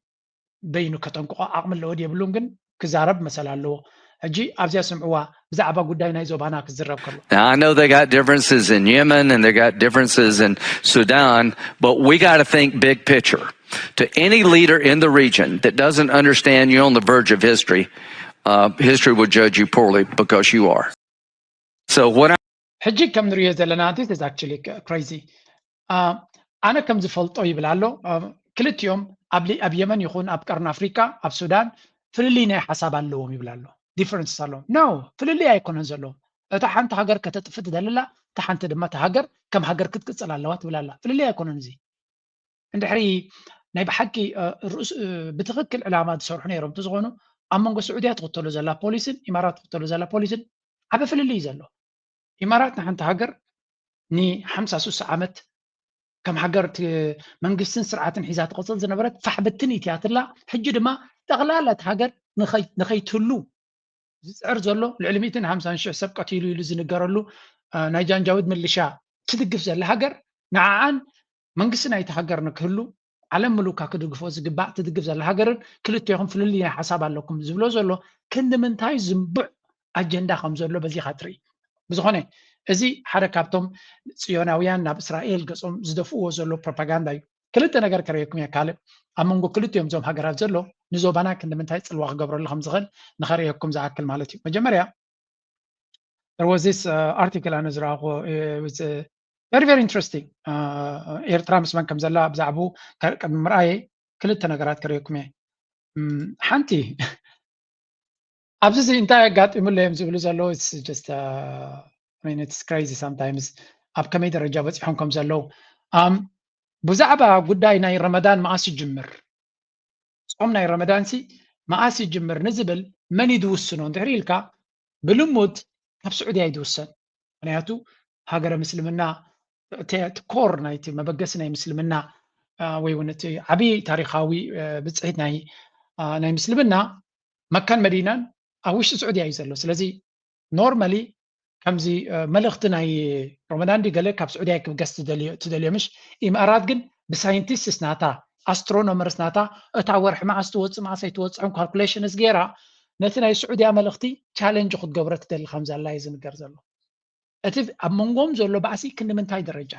በይኑ ከጠንቅቆ ዓቕሚ ኣለዎ የብሉን ግን ክዛረብ መሰል ኣለዎ ሕጂ ኣብዚያ ስምዕዋ ብዛዕባ ጉዳይ ናይ ዞባና ክዝረብ ከሎ Now, I know they got differences in Yemen and they got differences in Sudan, but we got to think big picture. To any leader in the region that doesn't understand you're on the verge of history, history will judge you poorly because you are. So what ሕጂ ከም ንሪኦ ዘለና this is actually crazy ኣነ ከም ዝፈልጦ ይብል ኣሎ ክልቲኦም ኣብ የመን ይኹን ኣብ ቀርኒ ኣፍሪካ ኣብ ሱዳን ፍልልይ ናይ ሓሳብ ኣለዎም ይብል ኣሎ ዲፈረንስ ኣለዎም ኖ ፍልልይ ኣይኮነን ዘለዎም እታ ሓንቲ ሃገር ከተጥፍ ትደልላ እታ ሓንቲ ድማ እታ ሃገር ከም ሃገር ክትቅፅል ኣለዋ ትብል ኣላ ፍልልይ ኣይኮነን እዚ እንድሕሪ ናይ ብሓቂ ብትክክል ዕላማ ዝሰርሑ ነይሮም እንትዝኾኑ ኣብ መንጎ ስዑድያ ትኽተሉ ዘላ ፖሊስን ኢማራት ትኽተሉ ዘላ ፖሊስን ዓበ ፍልልይ ዘሎ ኢማራት ንሓንቲ ሃገር ን56 ዓመት ከም ሃገር መንግስትን ስርዓትን ሒዛ ትቕፅል ዝነበረት ፋሕበትን ኢትያትላ ሕጂ ድማ ጠቕላላ እቲ ሃገር ንኸይትህሉ ዝፅዕር ዘሎ ልዕሊ 150,000 ሰብ ቀቲሉ ኢሉ ዝንገረሉ ናይ ጃንጃዊድ ምልሻ ትድግፍ ዘላ ሃገር ንዓዓን መንግስቲ ናይቲ ሃገር ንክህሉ ዓለም ምሉካ ክድግፎ ዝግባእ ትድግፍ ዘላ ሃገርን ክልቲኹም ፍልልይ ናይ ሓሳብ ኣለኩም ዝብሎ ዘሎ ክንምንታይ ዝምቡዕ ኣጀንዳ ከም ዘሎ በዚኻ ትርኢ ብዝኾነ እዚ ሓደ ካብቶም ጽዮናውያን ናብ እስራኤል ገጾም ዝደፍእዎ ዘሎ ፕሮፓጋንዳ እዩ ክልተ ነገር ከረየኩም እየ ካልእ ኣብ መንጎ ክልቲኦም ዞም ሃገራት ዘሎ ንዞባና ክንምንታይ ፅልዋ ክገብረሉ ከም ዝኽእል ንኸረየኩም ዝኣክል ማለት እዩ መጀመርያ there was this article ኣነ ዝረኣኽዎ very very interesting ኤርትራ ምስ መን ከም ዘላ ብዛዕባኡ ቅድሚ ምርኣየ ክልተ ነገራት ክሪእኩም እየ ሓንቲ ኣብዚ እንታይ ኣጋጢሙለ እዮም ዝብሉ ዘለዉ just I mean it's crazy sometimes ኣብ ከመይ ደረጃ በፂሖም ከም ዘለዉ ብዛዕባ ጉዳይ ናይ ረመዳን መዓስ ይጅምር ጾም ናይ ረመዳን ሲ መዓስ ይጅምር ንዝብል መን ይድውስኖ እንድሕር ኢልካ ብልሙድ ካብ ስዑድያ ይድውሰን ምክንያቱ ሃገረ ምስልምና ኮር ናይቲ መበገሲ ናይ ምስልምና ወይ እውን እቲ ዓብዪ ታሪኻዊ ብፅሒት ናይ ምስልምና መካን መዲናን ኣብ ውሽጢ ስዑድያ እዩ ዘሎ ስለዚ ኖርማሊ ከምዚ መልእኽቲ ናይ ረመዳን ገለ ካብ ስዑድያ ክብገስ ትደልዮ ምሽ ኢማራት ግን ብሳይንቲስትስ ናታ ኣስትሮኖመርስ ናታ እታ ወርሒ መዓስ ትወፅእ መዓስ ኣይትወፅዕን ካልኩሌሽንስ ጌራ ነቲ ናይ ስዑድያ መልእኽቲ ቻሌንጅ ክትገብሮ ትደሊ ከም ዘላ እዩ ዝንገር ዘሎ እቲ ኣብ መንጎም ዘሎ ባእሲ ክንምንታይ ደረጃ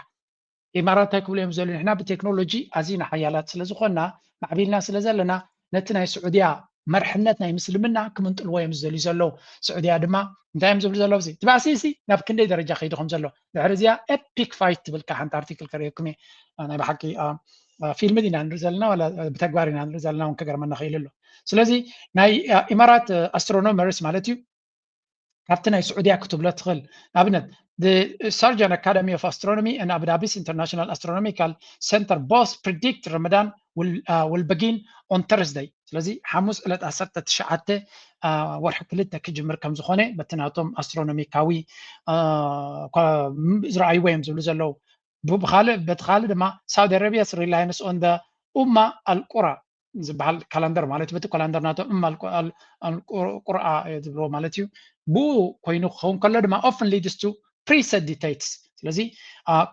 ኢማራት እንታይ ክብሉ እዮም ዘሎ ንሕና ብቴክኖሎጂ ኣዝና ሓያላት ስለ ዝኾንና ማዕቢልና ስለ ዘለና ነቲ ናይ ስዑድያ መርሕነት ናይ ምስልምና ክምንጥልዎ እዮም ዝደልዩ ዘለዉ ስዑድያ ድማ እንታይ እዮም ዝብሉ ዘለዉ እቲ ባእሲ እዚ ናብ ክንደይ ደረጃ ከይዱ ከም ዘሎ ድሕሪ እዚኣ ኤፒክ ፋይት ትብልካ ሓንቲ ኣርቲክል ከሪአኩም እየ ናይ ብሓቂ ፊልም ኢና ንርኢ ዘለና ወላ ብተግባር ኢና ንርኢ ዘለና እውን ከገርመና ክእል ኣሎ ስለዚ ናይ ኢማራት ኣስትሮኖመርስ ማለት እዩ ካብቲ ናይ ስዑድያ ክትብሎ ትኽእል ንኣብነት the Surgeon Academy of Astronomy and Abu Dhabi's International Astronomical Center both predict Ramadan will begin on Thursday ስለዚ ሓሙስ ዕለት 19 ወርሒ ክልተ ክጅምር ከም ዝኾነ በትናቶም ኣስትሮኖሚካዊ ዝረኣይዎ እዮም ዝብሉ ዘለዉ በቲ ካልእ ድማ ሳውዲ አረቢያስ ሪላያንስ ኦን ደ ኡማ አልቁራ ዝበሃል ካላንደር ማለት በቲ ካላንደር ናቶም ኡማ አልቁርአ ዝብሎ ማለት እዩ ብኡ ኮይኑ ክኸውን ከሎ ድማ often leads to preset dates ስለዚ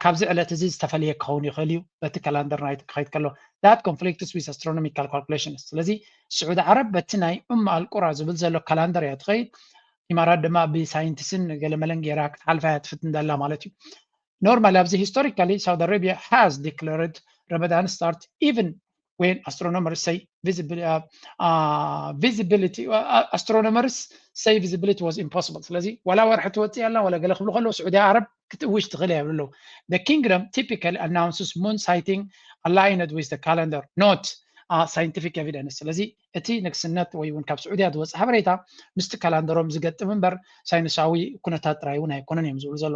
ካብዚ ዕለት እዚ ዝተፈለየ ክኸውን ይኽእል እዩ በቲ ካላንደር ናይ ክኸይድ ከሎ that conflicts with astronomical calculations ስለዚ ስዑድ ዓረብ በቲ ናይ ኡማ አልቁራ ዝብል ዘሎ ካላንደር እያ ትኸይድ ኢማራት ድማ ብሳይንቲስን ገለመለን ጌራ ክትሓልፋ እያ ትፍትን ዘላ ማለት እዩ normally historically Saudi Arabia has declared Ramadan start even when astronomers say visibility astronomers say visibility was impossible ስለዚ ولا ወርሒ ትወፅእ ያላ ولا ገለ ክብሉ ከለዉ ስዑድያ ዓረብ ክትእውሽ ትኽእል እያ ይብሉ the kingdom typically announces moon sighting aligned with the calendar not scientific evidence ስለዚ እቲ ንግስነት ወይ እውን ካብ ስዑድያ ዝወፅእ ሓበሬታ ምስቲ ካላንደሮም ዝገጥም እምበር ሳይንሳዊ ኩነታት ጥራይ እውን ኣይኮነን እዮም ዝብሉ ዘሎ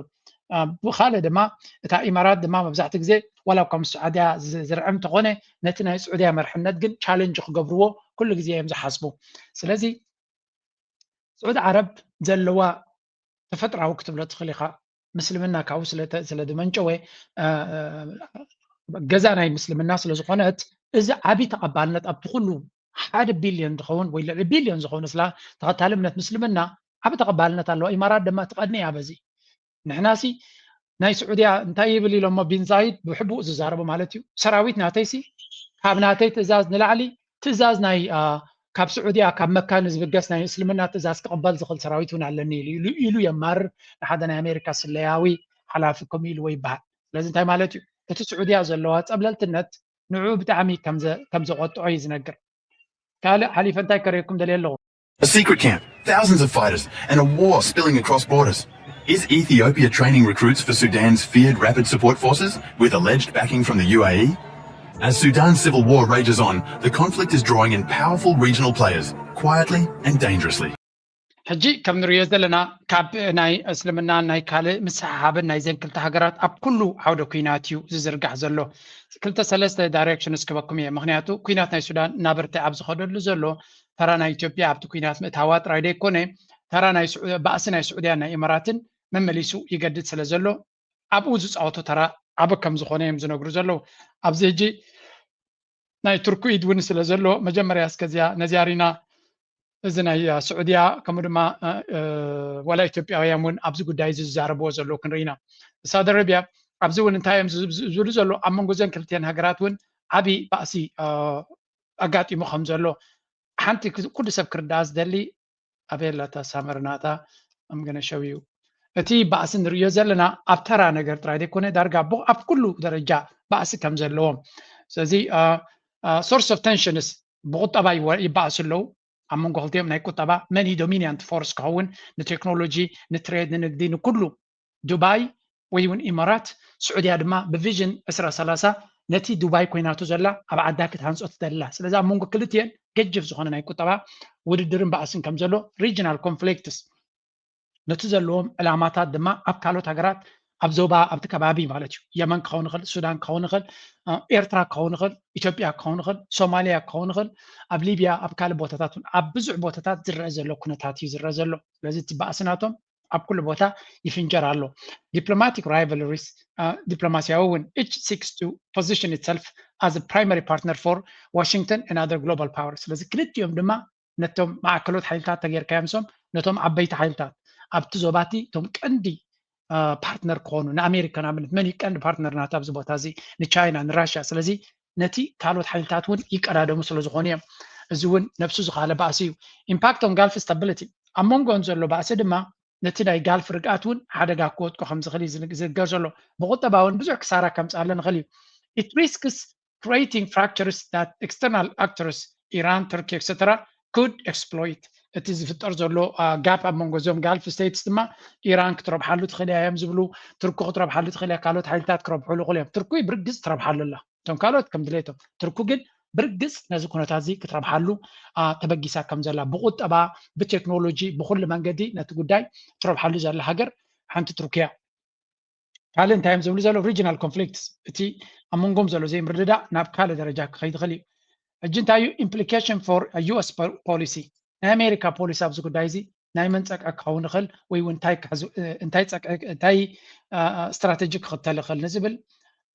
ብኻልእ ድማ እታ ኢማራት ድማ መብዛሕትኡ ግዜ ዋላ ከም ስዑድያ ዝርዕም እንተኾነ ነቲ ናይ ስዑድያ መርሕነት ግን ቻሌንጅ ክገብርዎ ኩሉ ግዜ እዮም ዝሓስቡ ስለዚ ስዑድ ዓረብ ዘለዋ ተፈጥራዊ ክትብሎ ትኽእል ኢኻ ምስልምና ካብኡ ስለዝመንጨወ ገዛ ናይ ምስልምና ስለዝኾነት እዚ ዓብዪ ተቐባልነት ኣብቲ ኩሉ 1 ቢልዮን ዝኸውን ወይ ልዕሊ ቢልዮን ዝኾኑ ስላ ተኸታሊ እምነት ምስልምና ዓብዪ ተቐባልነት ኣለዋ ኢማራት ድማ ትቐድኒ እያ በዚ ንሕናሲ ናይ ስዑድያ እንታይ ይብል ኢሎሞ ቢን ዛይድ ብሕቡእ ዝዛረቡ ማለት እዩ ሰራዊት ናተይሲ ካብ ናተይ ትእዛዝ ንላዕሊ ትእዛዝ ናይ ካብ ስዑድያ ካብ መካ ንዝብገስ ናይ እስልምና ትእዛዝ ክቕበል ዝኽእል ሰራዊት እውን ኣለኒ ኢሉ የማርር ንሓደ ናይ ኣሜሪካ ስለያዊ ሓላፊ ከምኡ ኢልዎ ይበሃል ስለዚ እንታይ ማለት እዩ እቲ ስዑድያ ዘለዋ ፀብለልትነት ንዑ ብጣዕሚ ከም ዘቆጥዖ እዩ ዝነግር ካልእ ሓሊፈ እንታይ ከሪአኩም ደልየ ኣለኹ A secret camp, thousands of fighters, and a war spilling across borders. Is Ethiopia training recruits for Sudan's feared rapid support forces with alleged backing from the UAE? As Sudan's civil war rages on, the conflict is drawing in powerful regional players, quietly and dangerously. ሕጂ ከም ንሪኦ ዘለና ካብ ናይ እስልምና ናይ ካልእ ምስሓብን ናይ ዘን ክልተ ሃገራት ኣብ ኩሉ ዓውደ ኩናት እዩ ዝዝርጋሕ ዘሎ ክልተ ሰለስተ ዳይሬክሽንስ ክበኩም እየ ምክንያቱ ኩናት ናይ ሱዳን እናበርታይ ኣብ ዝኸደሉ ዘሎ ተራ ናይ ኢትዮጵያ ኣብቲ ኩናት ምእታዋ ጥራይ ደይኮነ ተራ ናይ ባእሲ ናይ ስዑድያ ናይ ኢማራትን መመሊሱ ይገድድ ስለ ዘሎ ኣብኡ ዝፃወቶ ተራ ዓበ ከም ዝኾነ እዮም ዝነግሩ ዘለዉ ኣብዚ ሕጂ ናይ ቱርኪ ኢድ እውን ስለ ዘሎ መጀመርያ እስከዚያ ነዚያሪና እዚ ናይ ስዑድያ ከምኡ ድማ ወላ ኢትዮጵያውያን እውን ኣብዚ ጉዳይ ዝዛረብዎ ዘሎ ክንርኢና ሳውዲ አረቢያ ኣብዚ እውን እንታይ እዮም ዝብሉ ዘሎ ኣብ መንጎ ዘን ክልተን ሃገራት እውን ዓብዪ ባእሲ ኣጋጢሙ ከም ዘሎ ሓንቲ ኩሉ ሰብ ክርዳእ ዝደሊ ኣበየላታ ሳመርናታ ኣምገነሸው እዩ እቲ ባእሲ ንሪኦ ዘለና ኣብ ተራ ነገር ጥራይ ደይኮነ ዳርጋ ኣብ ኩሉ ደረጃ ባእሲ ከም ዘለዎም ስለዚ ሶርስ ኦፍ ቴንሽንስ ብቁጠባ ይባእሱ ኣለዉ ኣብ መንጎ ክልቲኦም ናይ ቁጠባ መን ዶሚኒያንት ፎርስ ክኸውን ንቴክኖሎጂ ንትሬድ ንንግዲ ንኩሉ ዱባይ ወይ እውን ኢማራት ስዑድያ ድማ ብቪዥን 2030 ነቲ ዱባይ ኮይናቱ ዘላ ኣብ ዓዳ ክትሃንጾት ትደላ ስለዚ ኣብ መንጎ ክልቲአን ገጅፍ ዝኾነ ናይ ቁጠባ ውድድርን በኣስን ከም ዘሎ ሪጅናል ኮንፍሊክትስ ነቲ ዘለዎም ዕላማታት ድማ ኣብ ካልኦት ሃገራት ኣብ ዞባ ኣብቲ ከባቢ ማለት እዩ የመን ክኸውን ይኽእል ሱዳን ክኸውን ይኽእል ኤርትራ ክኸውን ይኽእል ኢትዮጵያ ክኸውን ይኽእል ሶማልያ ክኸውን ይኽእል ኣብ ሊብያ ኣብ ካልእ ቦታታት ኣብ ብዙሕ ቦታታት ዝረአ ዘሎ ኩነታት እዩ ዝረአ ዘሎ ስለዚ እቲ በኣስናቶም ኣብ ኩሉ ቦታ ይፍንጀር ኣሎ ዲፕሎማቲክ rivalries ዲፕሎማሲያዊ እውን each seeks to position itself as a primary partner for Washington and other global powers ስለዚ ክልቲኦም ድማ ነቶም ማዕከሎት ሓይልታት ተጌርካዮምሶም ነቶም ዓበይቲ ሓይልታት ኣብቲ ዞባቲ እቶም ቀንዲ ፓርትነር ክኾኑ ንኣሜሪካ ንኣብነት መን ቀንዲ ፓርትነር ናት ኣብዚ ቦታ እዚ ንቻይና ንራሽያ ስለዚ ነቲ ካልኦት ሓይልታት እውን ይቀዳደሙ ስለ ዝኾኑ እዮም እዚ እውን ነብሱ ዝኻለ ባእሲ እዩ ኢምፓክት ኦን ጋልፍ ስታቢሊቲ ኣብ መንጎኦም ዘሎ ባእሲ ድማ ነቲ ናይ ጋልፍ ርግኣት እውን ሓደጋ ክወጥቆ ከም ዝኽእል ዝግገር ዘሎ ብቁጠባ እውን ብዙሕ ክሳራ ከምፅኣለ ንኽእል እዩ it risks creating fractures that external actors Iran, Turkey, etc. could exploit እቲ ዝፍጠር ዘሎ ጋፕ ኣብ መንጎ እዞም ጋልፍ ስቴትስ ድማ ኢራን ክትረብሓሉ ትኽእል እያ እዮም ዝብሉ ትርኪ ክትረብሓሉ ትኽእል እያ ካልኦት ሓይልታት ክረብሕሉ ይኽእሉ እዮም ትርኪ ብርግፅ ትረብሓሉ ኣላ እቶም ካልኦት ከም ድሌቶም ትርኪ ግን ብርግፅ ነዚ ኩነታት እዚ ክትረብሓሉ ተበጊሳ ከም ዘላ ብቁጠባ ብቴክኖሎጂ ብኩሉ መንገዲ ነቲ ጉዳይ ትረብሓሉ ዘላ ሃገር ሓንቲ ቱርኪያ ካልእ እንታይ እዮም ዝብሉ ዘሎ ሪጅናል ኮንፍሊክትስ እቲ ኣብ መንጎም ዘሎ ዘይምርድዳእ ናብ ካልእ ደረጃ ክኸይድ ይኽእል እዩ ሕጂ እንታይ እዩ ኢምፕሊኬሽን ፎር ዩኤስ ፖሊሲ ናይ ኣሜሪካ ፖሊሲ ኣብዚ ጉዳይ እዚ ናይ መን ፀቅዒ ክኸውን ይኽእል ወይ እውን እንታይ ስትራቴጂ ክኽተል ይኽእል ንዝብል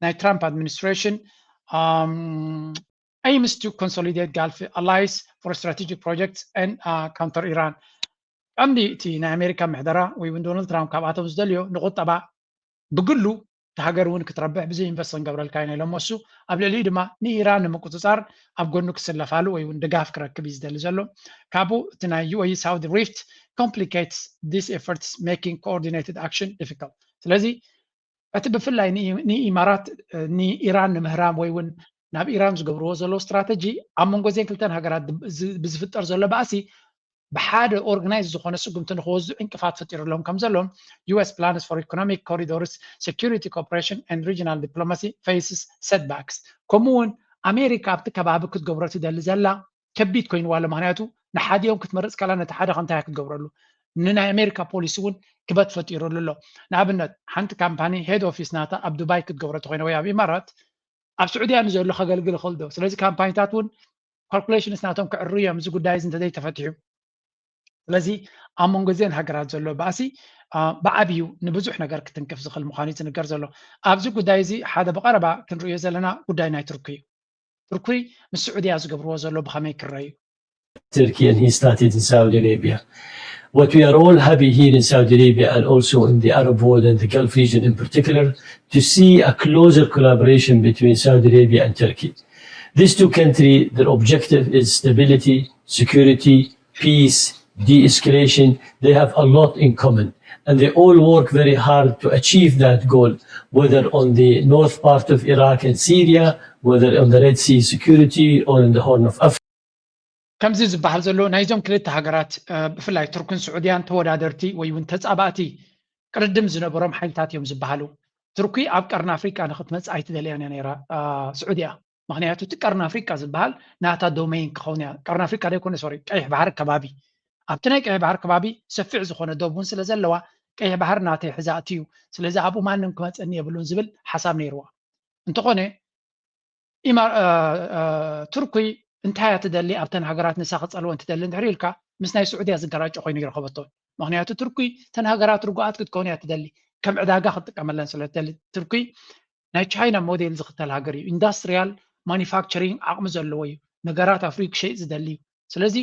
ናይ ትራምፕ ኣድሚኒስትሬሽን aims to consolidate Gulf allies for strategic projects and counter Iran. ቀንዲ እቲ ናይ ኣሜሪካ ምሕደራ ወይ እውን ዶናልድ ትራምፕ ካብኣቶም ዝደልዮ ንቁጠባ ብግሉ ሃገር እውን ክትረብሕ ብዘይ ኢንቨስት ክንገብረልካ ኢና ኢሎም እሱ ኣብ ልዕሊኡ ድማ ንኢራን ንምቁፅፃር ኣብ ጎኑ ክስለፋሉ ወይ እውን ድጋፍ ክረክብ እዩ ዝደሊ ዘሎ ካብኡ እቲ ናይ ዩኤኢ ሳውዲ ሪፍት complicates these efforts making coordinated action difficult ስለዚ እቲ ብፍላይ ንኢማራት ንኢራን ንምህራም ወይ እውን ናብ ኢራን ዝገብርዎ ዘሎ ስትራቴጂ ኣብ መንጎ እዘን ክልተን ሃገራት ብዝፍጠር ዘሎ ባእሲ ብሓደ ኦርጋናይዝ ዝኾነ ስጉምቲ ንክወዝዑ እንቅፋት ፈጢሩሎም ከም ዘሎም US plans for economic corridors security cooperation and regional diplomacy faces setbacks ከምኡውን ኣሜሪካ ኣብቲ ከባቢ ክትገብሮ ትደሊ ዘላ ከቢድ ኮይኑዋ ኣሎ ምክንያቱ ንሓዲኦም ክትመርፅ ከላ ነቲ ሓደ ከንታይ ክትገብረሉ ንናይ ኣሜሪካ ፖሊሲ እውን ክበት ፈጢሩሉ ኣሎ ንኣብነት ሓንቲ ካምፓኒ ሄድ ኦፊስ ናታ ኣብ ዱባይ ክትገብሮ ተኮይነ ወይ ኣብ ኢማራት ኣብ ስዑድያ ንዘሎ ከገልግል ይኽእል ዶ ስለዚ ካምፓኒታት እውን ካልኩሌሽንስ ናቶም ክዕርዩ እዮም እዚ ጉዳይ እዚ እንተዘይ ተፈቲሑ ስለዚ ኣብ መንጎ እዘን ሃገራት ዘሎ ባእሲ ብዓብዩ ንብዙሕ ነገር ክትንክፍ ዝኽእል ምዃኑ እዩ ዝንገር ዘሎ ኣብዚ ጉዳይ እዚ ሓደ ብቐረባ ክንሪኦ ዘለና ጉዳይ ናይ ቱርኪ እዩ ቱርኪ ምስ ስዑድያ ዝገብርዎ ዘሎ ብኸመይ ክረአ እዩ Turkey and he started in Saudi Arabia. What we are all happy here in Saudi Arabia and also in the Arab world and the Gulf region in particular to see a closer collaboration between Saudi Arabia and Turkey. These two countries, their objective is stability, security, peace, de-escalation. They have a lot in common and they all work very hard to achieve that goal, whether on the north part of Iraq and Syria, whether on the Red Sea security or in the Horn of Africa. ከምዚ ዝበሃል ዘሎ ናይዞም ክልተ ሃገራት ብፍላይ ቱርክን ስዑድያን ተወዳደርቲ ወይ እውን ተፃባእቲ ቅርድም ዝነበሮም ሓይልታት እዮም ዝበሃሉ ቱርኪ ኣብ ቀርኒ ኣፍሪቃ ንክትመፅእ ኣይትደልያን እያ ነይራ ስዑድያ ምክንያቱ እቲ ቀርኒ ኣፍሪቃ ዝበሃል ናታ ዶሜይን ክኸውን እያ ቀርኒ ኣፍሪቃ ደይኮነ ሶሪ ቀይሕ ባሕር ከባቢ ኣብቲ ናይ ቀይሕ ባሕር ከባቢ ሰፊዕ ዝኾነ ዶብ እውን ስለ ዘለዋ ቀይሕ ባሕር ናተይ ሕዛእቲ እዩ ስለዚ ኣብኡ ማንም ክመፀኒ የብሉን ዝብል ሓሳብ ነይርዋ እንተኾነ ቱርኪ እንታይ ትደሊ ኣብተን ሃገራት ንሳ ክፀልዎ እንትደሊ እንድሕር ኢልካ ምስ ናይ ስዑድያ ዝገራጮ ኮይኑ ይረኸበቶ ምክንያቱ ቱርኪ ተን ሃገራት ርጉኣት ክትከውን እያ ትደሊ ከም ዕዳጋ ክትጥቀመለን ስለ ትደሊ ቱርኪ ናይ ቻይና ሞዴል ዝኽተል ሃገር እዩ ኢንዳስትሪያል ማኒፋክቸሪንግ ዓቕሚ ዘለዎ እዩ ነገራት ኣፍሪዩ ክሸይጥ ዝደሊ እዩ ስለዚ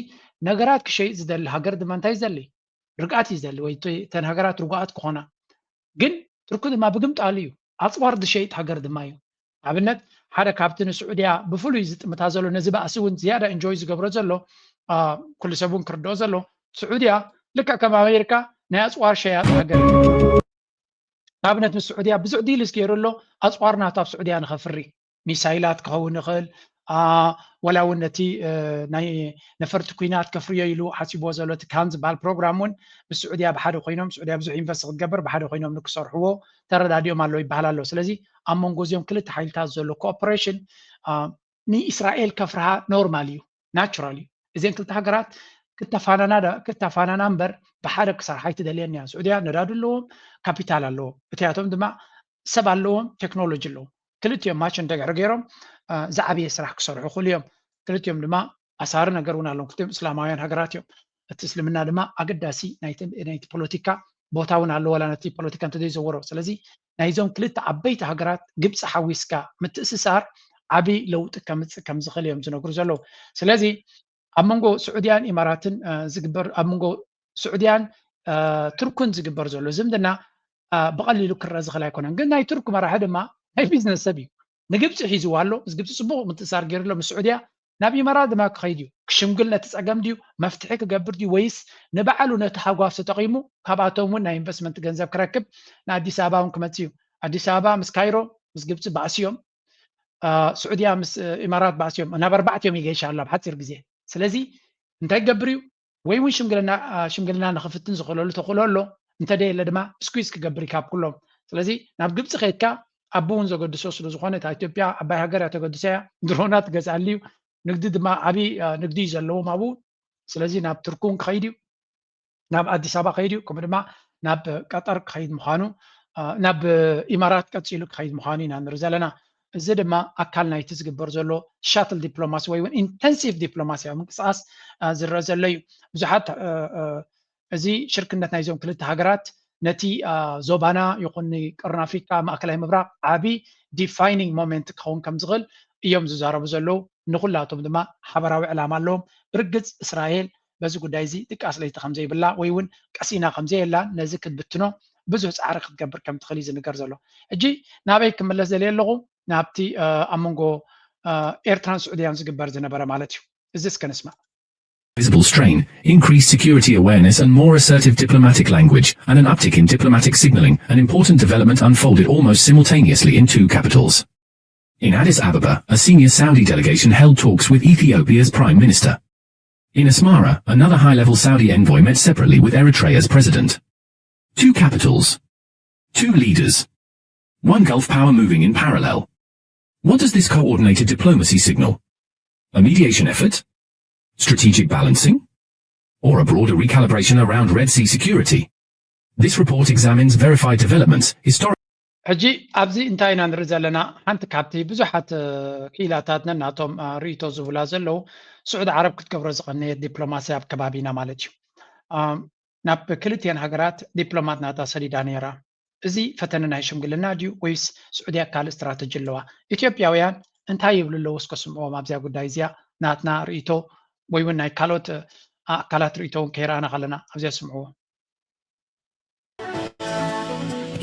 ነገራት ክሸይጥ ዝደሊ ሃገር ድማ እንታይ ዝደሊ ርግኣት እዩ ዝደሊ ወይ ተን ሃገራት ርጉኣት ክኾና ግን ቱርኪ ድማ ብግምጣሉ እዩ ኣፅዋር ዝሸይጥ ሃገር ድማ እዩ ኣብነት ሓደ ካብቲ ንስዑድያ ብፍሉይ ዝጥምታ ዘሎ ነዚ ባእሲ እውን ዝያዳ እንጆይ ዝገብሮ ዘሎ ኩሉ ሰብ እውን ክርድኦ ዘሎ ስዑድያ ልክዕ ከም ኣሜሪካ ናይ ኣፅዋር ሸያጥ ሃገር ንኣብነት ምስ ስዑድያ ብዙሕ ዲልስ ገይሩ ኣሎ ኣፅዋር ናቱ ኣብ ስዑድያ ንኸፍሪ ሚሳይላት ክኸውን ይኽእል ወላ እውን ነቲ ናይ ነፈርቲ ኩናት ከፍርዮ ኢሉ ሓሲቦ ዘሎ እቲ ካን ዝበሃል ፕሮግራም እውን ምስ ስዑድያ ብሓደ ኮይኖም ስዑድያ ብዙሕ ኢንቨስት ክትገብር ብሓደ ኮይኖም ንክሰርሕዎ ተረዳዲኦም ኣለዉ ይበሃል ኣሎ ስለዚ ኣብ መንጎ እዚኦም ክልተ ሓይልታት ዘሎ ኮኦፐሬሽን ንእስራኤል ከፍርሃ ኖርማል እዩ ናቹራል እዩ እዚን ክልተ ሃገራት ክተፋናና እምበር ብሓደ ክሰርሓ ይትደልየን እያ ስዑድያ ነዳዱ ኣለዎም ካፒታል ኣለዎም እትያቶም ድማ ሰብ ኣለዎም ቴክኖሎጂ ኣለዎም ክልቲኦም ማች እንደግዕሪ ገይሮም ዝዓብየ ስራሕ ክሰርሑ ይኽእሉ እዮም ክልቲኦም ድማ ኣሳሪ ነገር እውን ኣለዎም ክልቲኦም እስላማውያን ሃገራት እዮም እቲ እስልምና ድማ ኣገዳሲ ናይቲ ፖለቲካ ቦታ እውን ኣለወላ ነቲ ፖለቲካ እንተዘይዘወሮ ስለዚ ናይዞም ክልተ ዓበይቲ ሃገራት ግብፂ ሓዊስካ ምትእስሳር ዓብይ ለውጢ ከምፅእ ከም ዝኽእል እዮም ዝነግሩ ዘለዉ ስለዚ ኣብ መንጎ ስዑድያን ኢማራትን ዝግበር ኣብ መንጎ ስዑድያን ትርኩን ዝግበር ዘሎ ዝምድና ብቐሊሉ ክረአ ዝኽእል ኣይኮነን ግን ናይ ትርኩ መራሒ ድማ ናይ ቢዝነስ ሰብ እዩ ንግብፂ ሒዝዎ ኣሎ ምስ ግብፂ ፅቡቅ ምትእስሳር ገይሩሎ ምስ ስዑድያ ናብ ኢማራት ድማ ክኸይድ እዩ ክሽምግል ነቲ ፀገም ድዩ መፍትሒ ክገብር ድዩ ወይስ ንባዕሉ ነቲ ሃጓፍ ተጠቂሙ ካብኣቶም እውን ናይ ኢንቨስትመንት ገንዘብ ክረክብ ንኣዲስ ኣበባ እውን ክመፅእ እዩ ኣዲስ ኣበባ ምስ ካይሮ ምስ ግብፂ ባእሲዮም ስዑድያ ምስ ኢማራት ባእሲዮም ናብ ኣርባዕትዮም ይገይሻ ኣሎ ኣብ ሓፂር ግዜ ስለዚ እንታይ ክገብር እዩ ወይ እውን ሽምግልና ንኽፍትን ዝኽእለሉ ተኽእሎ ኣሎ እንተደየለ ድማ ስኩዝ ክገብር እዩ ካብ ኩሎም ስለዚ ናብ ግብፂ ከይድካ ኣቦ እውን ዘገድሶ ስለ ዝኾነ እታ ኢትዮጵያ ዓባይ ሃገር እያ ተገድሳ እያ ድሮናት ገዛሊ እዩ ንግዲ ድማ ዓብይ ንግዲ እዩ ዘለዎም ኣብኡ ስለዚ ናብ ትርኩን ክኸይድ እዩ ናብ ኣዲስ ኣበባ ክኸይድ እዩ ከምኡ ድማ ናብ ቀጠር ክኸይድ ምዃኑ ናብ ኢማራት ቀፂሉ ክኸይድ ምዃኑ ኢና ንርኢ ዘለና እዚ ድማ ኣካል ናይቲ ዝግበር ዘሎ ሻትል ዲፕሎማሲ ወይ እውን ኢንተንሲቭ ዲፕሎማስያዊ ምንቅስቃስ ዝረአ ዘሎ እዩ ብዙሓት እዚ ሽርክነት ናይዞም ክልተ ሃገራት ነቲ ዞባና ይኹን ቀርኒ ኣፍሪካ ማእከላዊ ምብራቅ ዓብይ ዲፋይኒንግ ሞሜንት ክኸውን ከም ዝኽእል እዮም ዝዛረቡ ዘለዉ ንኩላቶም ድማ ሓበራዊ ዕላማ ኣለዎም ብርግፅ እስራኤል በዚ ጉዳይ እዚ ጥቃስ ለይቲ ከምዘይብላ ወይ እውን ቀሲና ከምዘየላን ነዚ ክትብትኖ ብዙሕ ፃዕሪ ክትገብር ከም ትኽእል እዩ ዝንገር ዘሎ ሕጂ ናበይ ክምለስ ዘልየ ኣለኹ ናብቲ ኣብ መንጎ ኤርትራን ስዑድያን ዝግበር ዝነበረ ማለት እዩ እዚ እስከ ንስማዕ Visible strain, increased security awareness and more assertive diplomatic language, and an uptick in diplomatic signaling, an important development unfolded almost simultaneously in two capitals. In Addis Ababa, a senior Saudi delegation held talks with Ethiopia's Prime Minister. In Asmara, another high-level Saudi envoy met separately with Eritrea's president. Two capitals. Two leaders. One Gulf power moving in parallel. What does this coordinated diplomacy signal? A mediation effort? Strategic balancing? Or a broader recalibration around Red Sea security? This report examines verified developments, ሕጂ ኣብዚ እንታይ ኢና ንርኢ ዘለና ሓንቲ ካብቲ ብዙሓት ክኢላታት ነናቶም ርእቶ ዝብላ ዘለዉ ስዑድ ዓረብ ክትገብሮ ዝቐነየት ዲፕሎማስያ ኣብ ከባቢና ማለት እዩ ናብ ክልቲአን ሃገራት ዲፕሎማት ናታ ሰዲዳ ነይራ እዚ ፈተነ ናይ ሽምግልና ድዩ ወይስ ስዑድያ ካልእ ስትራተጂ ኣለዋ ኢትዮጵያውያን እንታይ ይብሉ ኣለዉ እስከ ስምዖም ኣብዚያ ጉዳይ እዚያ ናትና ርእቶ ወይ እውን ናይ ካልኦት ኣካላት ርእቶ እውን ከይረኣና ከለና ኣብዚያ ስምዕዎ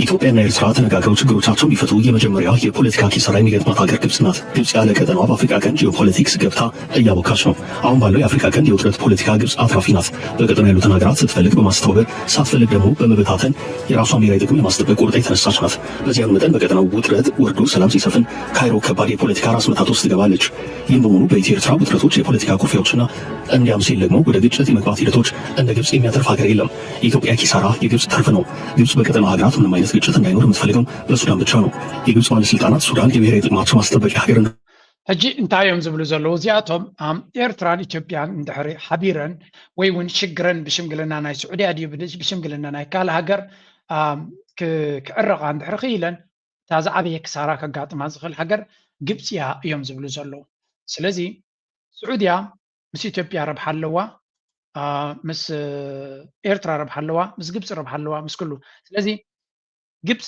ኢትዮጵያና ኤርትራ ተነጋግረው ችግሮቻቸውን ቢፈቱ የመጀመሪያው የፖለቲካ ኪሳራ የሚገጥማት ሀገር ግብጽ ናት። ግብጽ ያለ ቀጠናዋ በአፍሪካ ቀንድ ጂኦፖለቲክስ ገብታ እያቦካች ነው። አሁን ባለው የአፍሪካ ቀንድ የውጥረት ፖለቲካ ግብጽ አትራፊ ናት። በቀጠናው ያሉትን ሀገራት ስትፈልግ በማስተባበር ሳትፈልግ ደግሞ በመበታተን የራሷን ብሔራዊ ጥቅም የማስጠበቅ ቁርጣ የተነሳች ናት። በዚያኑ መጠን በቀጠናው ውጥረት ወርዶ ሰላም ሲሰፍን ካይሮ ከባድ የፖለቲካ ራስ ምታት ውስጥ ትገባለች። ይህም በመሆኑ በኢትዮ ኤርትራ ውጥረቶች፣ የፖለቲካ ኩርፊያዎችና እንዲያም ሲል ደግሞ ወደ ግጭት የመግባት ሂደቶች እንደ ግብጽ የሚያተርፍ ሀገር የለም። የኢትዮጵያ ኪሳራ የግብጽ ትርፍ ነው። ግብጽ በቀጠናው ሀገራት ምንም አይነት ግጭት እንዳይኖር የምትፈልገው በሱዳን ብቻ ነው። የግብጽ ባለስልጣናት ሱዳን የብሔራዊ ጥቅማቸው ማስጠበቂያ ሀገር ሕጂ እንታይ እዮም ዝብሉ ዘለዉ እዚኣቶም ኤርትራን ኢትዮጵያን እንድሕሪ ሓቢረን ወይ እውን ሽግረን ብሽምግልና ናይ ስዑድያ ድዩ ብሽምግልና ናይ ካልእ ሃገር ክዕረቓ እንድሕሪ ክኢለን እታ ዝዓበየ ክሳራ ከጋጥማ ዝኽእል ሃገር ግብፂ እያ እዮም ዝብሉ ዘለዉ ስለዚ ስዑድያ ምስ ኢትዮጵያ ረብሓ ኣለዋ ምስ ኤርትራ ረብሓ ኣለዋ ምስ ግብፂ ረብሓ ኣለዋ ምስ ኩሉ ስለዚ ግብፂ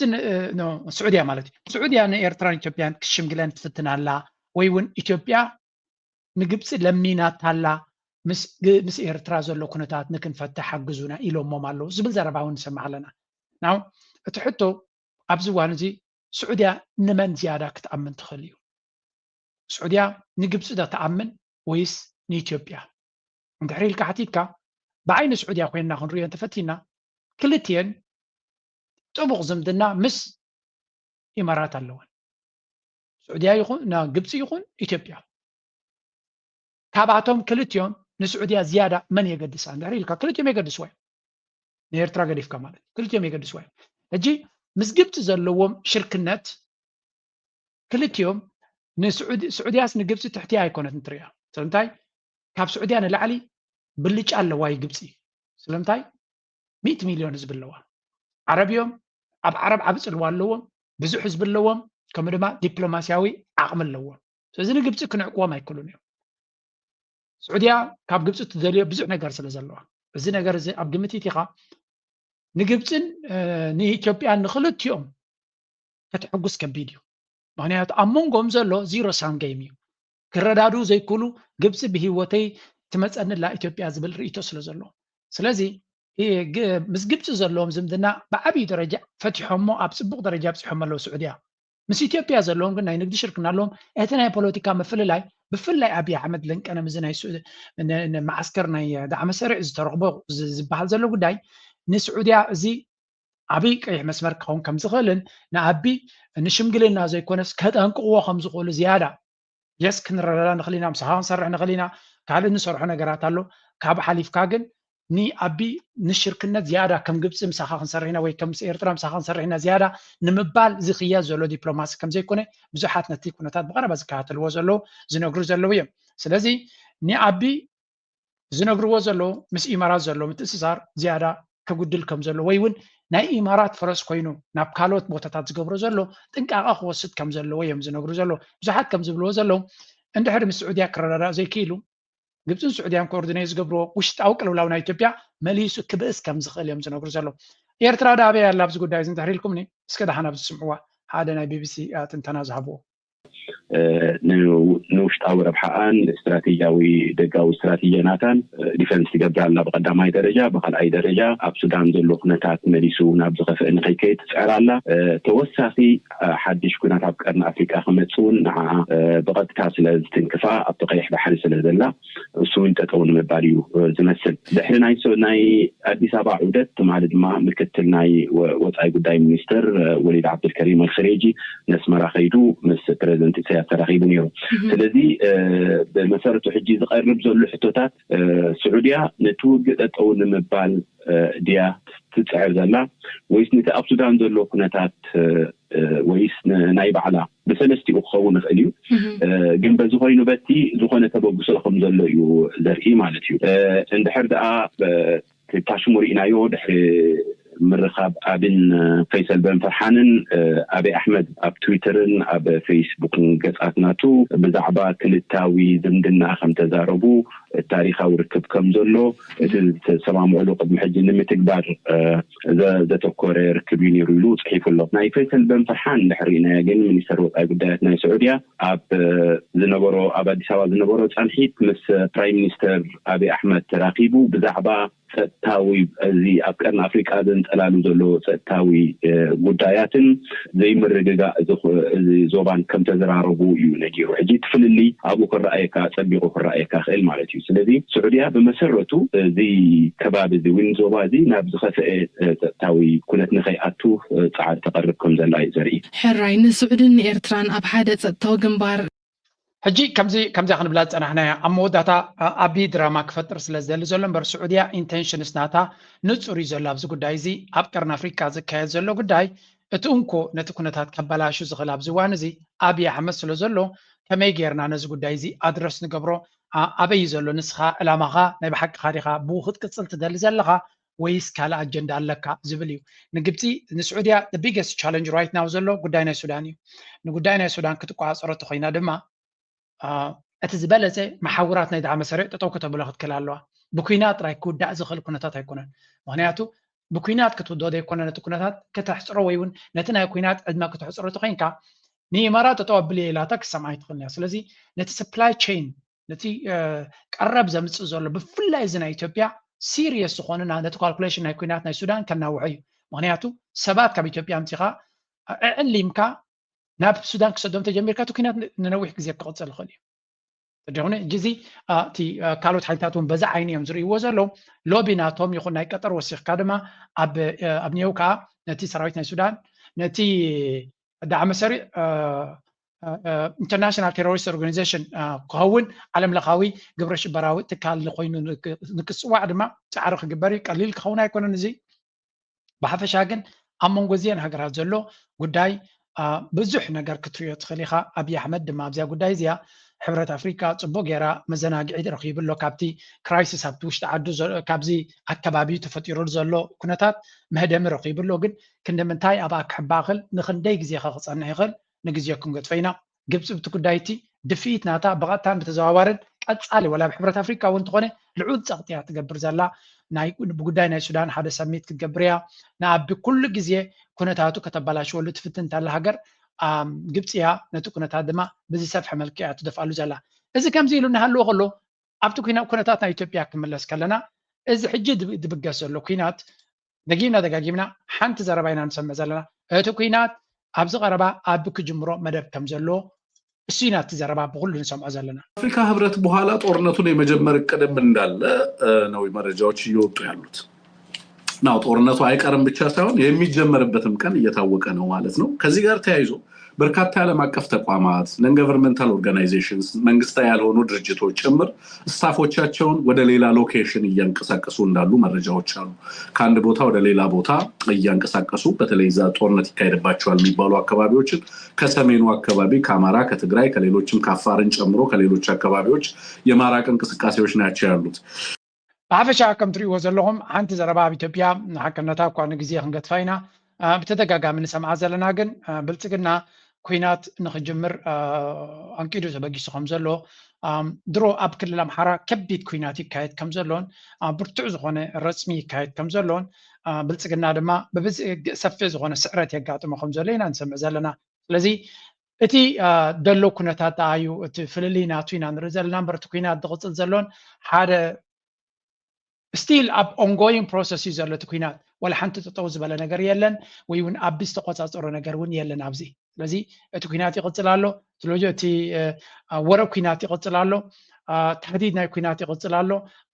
ስዑድያ ማለት እዩ ስዑድያ ንኤርትራን ኢትዮጵያን ክሽምግለን ትፍትናላ ወይ እውን ኢትዮጵያ ንግብፂ ለሚናታላ ምስ ኤርትራ ዘሎ ኩነታት ንክንፈትሕ ሓግዙና ኢሎሞም ኣለዉ ዝብል ዘረባ እውን ንሰማዕ ኣለና ናው እቲ ሕቶ ኣብዚ እዋን እዚ ስዑድያ ንመን ዝያዳ ክትኣምን ትኽእል እዩ ስዑድያ ንግብፂ ዶ ተኣምን ወይስ ንኢትዮጵያ እንድሕሪ ኢልካ ሓቲትካ ብዓይኒ ስዑድያ ኮይንና ክንሪኦ እንተፈቲና ክልትየን ጥቡቕ ዝምድና ምስ ኢማራት ኣለወን ስዑድያ ይኹን ግብፂ ይኹን ኢትዮጵያ ካብኣቶም ክልትዮም ንስዑድያ ዝያዳ መን የገድሳ እንድሕሪ ኢልካ ክልትዮም የገድስዋ እዮም ንኤርትራ ገዲፍካ ማለት ክልትዮም የገድስዋ እዮም ሕጂ ምስ ግብፂ ዘለዎም ሽርክነት ክልቲኦም ንስዑድያስ ንግብፂ ትሕቲ ኣይኮነት እንትሪያ ስለምንታይ ካብ ስዑድያ ንላዕሊ ብልጫ ኣለዋ ግብፂ ስለምንታይ 100 ሚልዮን ህዝቢ ኣለዋ ዓረብዮም ኣብ ዓረብ ዓብ ፅልዋ ኣለዎም ብዙሕ ህዝቢ ኣለዎም ከምኡ ድማ ዲፕሎማስያዊ ዓቕሚ ኣለዎም ስለዚ ንግብፂ ክንዕቅዎም ኣይክእሉን እዮም ስዑድያ ካብ ግብፂ ትደልዮ ብዙሕ ነገር ስለ ዘለዋ እዚ ነገር እዚ ኣብ ግምት ኢኻ ንግብፅን ንኢትዮጵያን ንክልቲኦም ከተሐጉስ ከቢድ እዩ ምክንያቱ ኣብ መንጎም ዘሎ ዚሮ ሳም ጌም እዩ ክረዳዱ ዘይክእሉ ግብፂ ብሂወተይ ትመፀንላ ኢትዮጵያ ዝብል ርእቶ ስለ ዘሎ ስለዚ ምስ ግብፂ ዘለዎም ዝምድና ብዓብዪ ደረጃ ፈቲሖሞ ኣብ ፅቡቅ ደረጃ በፂሖም ኣለዉ ስዑድያ ምስ ኢትዮጵያ ዘለዎም ግን ናይ ንግዲ ሽርክና ኣለዎም እቲ ናይ ፖለቲካ ምፍልላይ ብፍላይ ኣብይ ኣሕመድ ለንቀነ ምዝ ናይ ማዓስከር ናይ ዳዕመ ሰሪዕ ዝተረኽቦ ዝበሃል ዘሎ ጉዳይ ንስዑድያ እዚ ዓብይ ቀይሕ መስመር ክኸውን ከም ዝኽእልን ንኣቢ ንሽምግልና ዘይኮነስ ከጠንቅቕዎ ከም ዝኽእሉ ዝያዳ የስ ክንረዳዳ ንኽእል ኢና ምሳኻ ክንሰርሕ ንኽእል ኢና ካልእ ንሰርሖ ነገራት ኣሎ ካብ ሓሊፍካ ግን ንኣቢ ንሽርክነት ዝያዳ ከም ግብፂ ምሳኻ ክንሰርሕ ኢና ወይ ከም ኤርትራ ምሳኻ ክንሰርሕ ኢና ዝያዳ ንምባል ዝኽያዝ ዘሎ ዲፕሎማሲ ከም ዘይኮነ ብዙሓት ነቲ ኩነታት ብቐረባ ዝከታተልዎ ዘለዉ ዝነግሩ ዘለዉ እዮም ስለዚ ንኣቢ ዝነግርዎ ዘለዉ ምስ ኢማራት ዘሎ ምትእስሳር ዝያዳ ከጉድል ከም ዘሎ ወይ እውን ናይ ኢማራት ፈረስ ኮይኑ ናብ ካልኦት ቦታታት ዝገብሮ ዘሎ ጥንቃቐ ክወስድ ከም ዘለዎ እዮም ዝነግሩ ዘሎ ብዙሓት ከም ዝብልዎ ዘለዉ እንድሕር ምስ ስዑድያ ክረዳዳእ ዘይክኢሉ ግብፅን ስዑድያን ኮኦርዲኔት ዝገብርዎ ውሽጣዊ ቅልውላው ናይ ኢትዮጵያ መሊሱ ክብእስ ከም ዝኽእል እዮም ዝነግሩ ዘሎ ኤርትራ ዳበይ ኣላ ኣብዚ ጉዳይ እዚ እንድሕር ኢልኩምኒ እስከ ዳሓና ዝስምዕዋ ሓደ ናይ ቢቢሲ ትንተና ዝሃብዎ ንውሽጣዊ ረብሓኣን استراتيجያዊ ደጋዊ استراتيجያናታን ዲፈንስ ትገብር ኣላ ብቀዳማይ ደረጃ ብኻልኣይ ደረጃ ኣብ ሱዳን ዘሎ ኩነታት መሊሱ ናብ ዝኸፍእ ንኸይከይድ ትፅዕር ኣላ ተወሳኺ ሓድሽ ኩናት ኣብ ቀርኒ ኣፍሪቃ ክመፅውን ንዓ ብቐጥታ ስለ ዝትንክፋ ኣብቲ ቀይሕ ባሕሪ ስለ ዘላ እሱ እውን ጠጠው ንምባል እዩ ዝመስል ድሕሪ ናይ ኣዲስ ኣበባ ዑደት ትማሊ ድማ ምክትል ናይ ወፃኢ ጉዳይ ሚኒስትር ወሊድ ዓብድልከሪም አልኸሬጂ ነስመራ ኸይዱ ምስ ፕሬዝደንት ኢሳያስ ተራኺቡ ነይሩ ስለዚ ብመሰረቱ ሕጂ ዝቐርብ ዘሎ ሕቶታት ስዑድያ ንትውግእ ጠጠው ንምባል ድያ ትፅዕር ዘላ ወይስ ነቲ ኣብ ሱዳን ዘሎ ኩነታት ወይስ ናይ ባዕላ ብሰለስቲኡ ክኸውን ይኽእል እዩ ግን በዚ ኮይኑ በቲ ዝኾነ ተበግሶ ከም ዘሎ እዩ ዘርኢ ማለት እዩ እንድሕር ደኣ ታሽሙ ርኢናዮ ድሕሪ ምርኻብ ኣብን ፈይሰል በን ፈርሓንን ኣበይ ኣሕመድ ኣብ ትዊተርን ኣብ ፌስቡክን ገጻትናቱ ብዛዕባ ክልታዊ ዝምድና ከም ተዛረቡ ታሪኻዊ ርክብ ከም ዘሎ እቲ ተሰማምዕሉ ቅድሚ ሕጂ ንምትግባር ዘተኮረ ርክብ እዩ ነይሩ ኢሉ ፅሒፉ ኣሎ ናይ ፈይሰል በን ፈርሓን ድሕሪናዮ ግን ሚኒስተር ወፃኢ ጉዳያት ናይ ስዑድያ ኣብ ኣዲስ ኣበባ ዝነበሮ ፃንሒት ምስ ፕራይም ሚኒስተር ኣበይ ኣሕመድ ተራኺቡ ብዛዕባ ፀጥታዊ እዚ ኣብ ቀርኒ ኣፍሪቃ ዘንጠላሉ ዘሎ ፀጥታዊ ጉዳያትን ዘይምርግጋእ ዞባን ከም ተዘራረቡ እዩ ነጊሩ ሕጂ ትፍልሊ ኣብኡ ክረኣየካ ፀቢቑ ክረኣየካ ክእል ማለት እዩ ስለዚ ስዑድያ ብመሰረቱ እዚ ከባቢ እዚ ወይ ዞባ እዚ ናብ ዝኸፍአ ፀጥታዊ ኩነት ንኸይኣቱ ፀዓድ ተቐርብ ከም ዘላ እዩ ዘርኢ ሕራይ ንስዑድን ንኤርትራን ኣብ ሓደ ፀጥታዊ ግንባር ሕጂ ከምዚ ክንብላ ፀናሕና ኣብ መወዳእታ ዓብዪ ድራማ ክፈጥር ስለ ዝደሊ ዘሎ እምበር ስዑድያ ኢንቴንሽንስ ናታ ንፁር እዩ ዘሎ ኣብዚ ጉዳይ እዚ ኣብ ቀርኒ ኣፍሪካ ዝካየድ ዘሎ ጉዳይ እቲ እንኮ ነቲ ኩነታት ከበላሹ ዝኽእል ኣብዚ እዋን እዚ ኣብይ ኣሕመድ ስለ ዘሎ ከመይ ጌርና ነዚ ጉዳይ እዚ ኣድረስ ንገብሮ ኣበይ ዘሎ ንስኻ ዕላማኻ ናይ ብሓቂ ካዲኻ ብኡ ክትቅፅል ትደሊ ዘለኻ ወይስ ካልእ ኣጀንዳ ኣለካ ዝብል እዩ ንግብፂ ንስዑድያ ቢገስት ቻለንጅ ራይት ናው ዘሎ ጉዳይ ናይ ሱዳን እዩ ንጉዳይ ናይ ሱዳን ክትቋፀረቶ ኮይና ድማ እቲ ዝበለፀ ማሕውራት ናይ ዳዕመ ሰሪዕ ጠጠው ከተብሎ ክትክእል ኣለዋ ብኩናት ጥራይ ክውዳእ ዝኽእል ኩነታት ኣይኮነን ምክንያቱ ብኩናት ክትውድኦ ዘይኮነ ነቲ ኩነታት ከተሕፅሮ ወይ እውን ነቲ ናይ ኩናት ዕድመ ክትሕፅሮ ተኮይንካ ንኢማራት ጠጠው ኣብል ኢላታ ክሰምዓ ይትኽእል እያ ስለዚ ነቲ ሰፕላይ ቼን ነቲ ቀረብ ዘምፅእ ዘሎ ብፍላይ እዚ ናይ ኢትዮጵያ ሲሪየስ ዝኾነ ነቲ ካልኩሌሽን ናይ ኩናት ናይ ሱዳን ከናውዑ እዩ ምክንያቱ ሰባት ካብ ኢትዮጵያ ምፂኻ ዕሊምካ ናብ ሱዳን ክሰዶም ተጀሚርካ እቲ ኩናት ንነዊሕ ግዜ ክቕፅል ይኽእል እዩ ደሆነ ጊዜ እቲ ካልኦት ሓይልታት እውን በዛ ዓይኒ እዮም ዝርእይዎ ዘለዉ ሎቢ ናቶም ይኹን ናይ ቀጠር ወሲኽካ ድማ ኣብ ኒው ከዓ ነቲ ሰራዊት ናይ ሱዳን ነቲ ዳዕመ ሰሪዕ ኢንተርናሽናል ቴሮሪስት ኦርጋናይዜሽን ክኸውን ዓለም ለኻዊ ግብረ ሽበራዊ ትካል ኮይኑ ንክፅዋዕ ድማ ፃዕሪ ክግበር እዩ ቀሊል ክኸውን ኣይኮነን እዚ ብሓፈሻ ግን ኣብ መንጎ እዚአን ሃገራት ዘሎ ጉዳይ ብዙሕ ነገር ክትሪዮ ትኽእል ኢኻ ኣብይ ኣሕመድ ድማ ኣብዚያ ጉዳይ እዚኣ ሕብረት ኣፍሪካ ፅቡቅ ጌራ መዘናግዒት ረኺብሎ ካብቲ ክራይሲስ ኣብቲ ውሽጢ ዓዱ ካብዚ ኣከባቢ ተፈጢሩሉ ዘሎ ኩነታት መህደሚ ረኺብሎ ግን ክንደምንታይ ኣብኣ ክሕባኽል ንክንደይ ግዜ ክፀንሕ ይኽእል ንግዜኩም ገጥፈይና ግብፂ ብቲ ጉዳይ እቲ ድፊኢት ናታ ብቐጥታን ብተዘዋዋርን ቀፃሊ ወላ ብሕብረት ኣፍሪካ እውን እንተኾነ ልዑል ፀቕጢያ ትገብር ዘላ ናይ ብጉዳይ ናይ ሱዳን ሓደ ሰሚት ክትገብር እያ ንኣቢ ኩሉ ግዜ ኩነታቱ ከተበላሽወሉ ትፍትን ታላ ሃገር ግብፂ እያ ነቲ ኩነታት ድማ ብዝሰፍሐ መልክዕ ትደፍኣሉ ዘላ እዚ ከምዚ ኢሉ እናሃለዎ ከሎ ኣብቲ ኩነታት ናይ ኢትዮጵያ ክምለስ ከለና እዚ ሕጂ ድብገስ ዘሎ ኩናት ደጋጊምና ሓንቲ ዘረባ ኢና ንሰምዕ ዘለና እቲ ኩናት ኣብዚ ቀረባ ኣቢ ክጅምሮ መደብ ከም ዘለዎ እሱ ኢና እቲ ዘረባ ብኩሉ ንሰምዖ ዘለና አፍሪካ ህብረት በኋላ ጦርነቱን የመጀመር እቅድም እንዳለ ነው መረጃዎች እየወጡ ያሉት ናው ጦርነቱ አይቀርም ብቻ ሳይሆን የሚጀመርበትም ቀን እየታወቀ ነው ማለት ነው ከዚህ ጋር ተያይዞ በርካታ ዓለም አቀፍ ተቋማት ነን ገቨርንመንታል ኦርጋናይዜሽንስ መንግስታዊ ያልሆኑ ድርጅቶች ጭምር ስታፎቻቸውን ወደ ሌላ ሎኬሽን እያንቀሳቀሱ እንዳሉ መረጃዎች አሉ ከአንድ ቦታ ወደ ሌላ ቦታ እያንቀሳቀሱ በተለይ ዛ ጦርነት ይካሄድባቸዋል የሚባሉ አካባቢዎችን ከሰሜኑ አካባቢ ከአማራ ከትግራይ ከሌሎችም ከአፋርን ጨምሮ ከሌሎች አካባቢዎች የማራቅ እንቅስቃሴዎች ናቸው ያሉት ብሓፈሻ ከም ትሪእዎ ዘለኹም ሓንቲ ዘረባ ኣብ ኢትዮጵያ ሓቅነታ እኳ ንግዜ ክንገጥፋይና ብተደጋጋሚ ንሰምዓ ዘለና ግን ብልፅግና ኩናት ንክጅምር አንቂዱ ተበጊሱ ከም ዘሎ ድሮ ኣብ ክልል ኣምሓራ ከቢድ ኩናት ይካየድ ከም ዘሎን ብርቱዕ ዝኾነ ረፅሚ ይካየድ ከም ዘሎን ብልፅግና ድማ ሰፊሕ ዝኾነ ስዕረት የጋጥሞ ከም ዘሎ ኢና ንሰምዕ ዘለና ስለዚ እቲ ደሎ ኩነታት ኣዩ እቲ ፍልልይ ናቱ ኢና ንርኢ ዘለና እምበር እቲ ኩናት ዝቕፅል ዘሎን ሓደ still up ongoing process እዩ ዘሎ እቲ ኩናት ወላ ሓንቲ ጠጠው ዝበለ ነገር የለን ወይ እውን ኣብ ዝተቆፃፀሮ ነገር እውን የለን ኣብዚ ስለዚ እቲ ኩናት ይቕፅል ኣሎ ስለዚ እቲ ወረብ ኩናት ይቕፅል ኣሎ ተህዲድ ናይ ኩናት ይቕፅል ኣሎ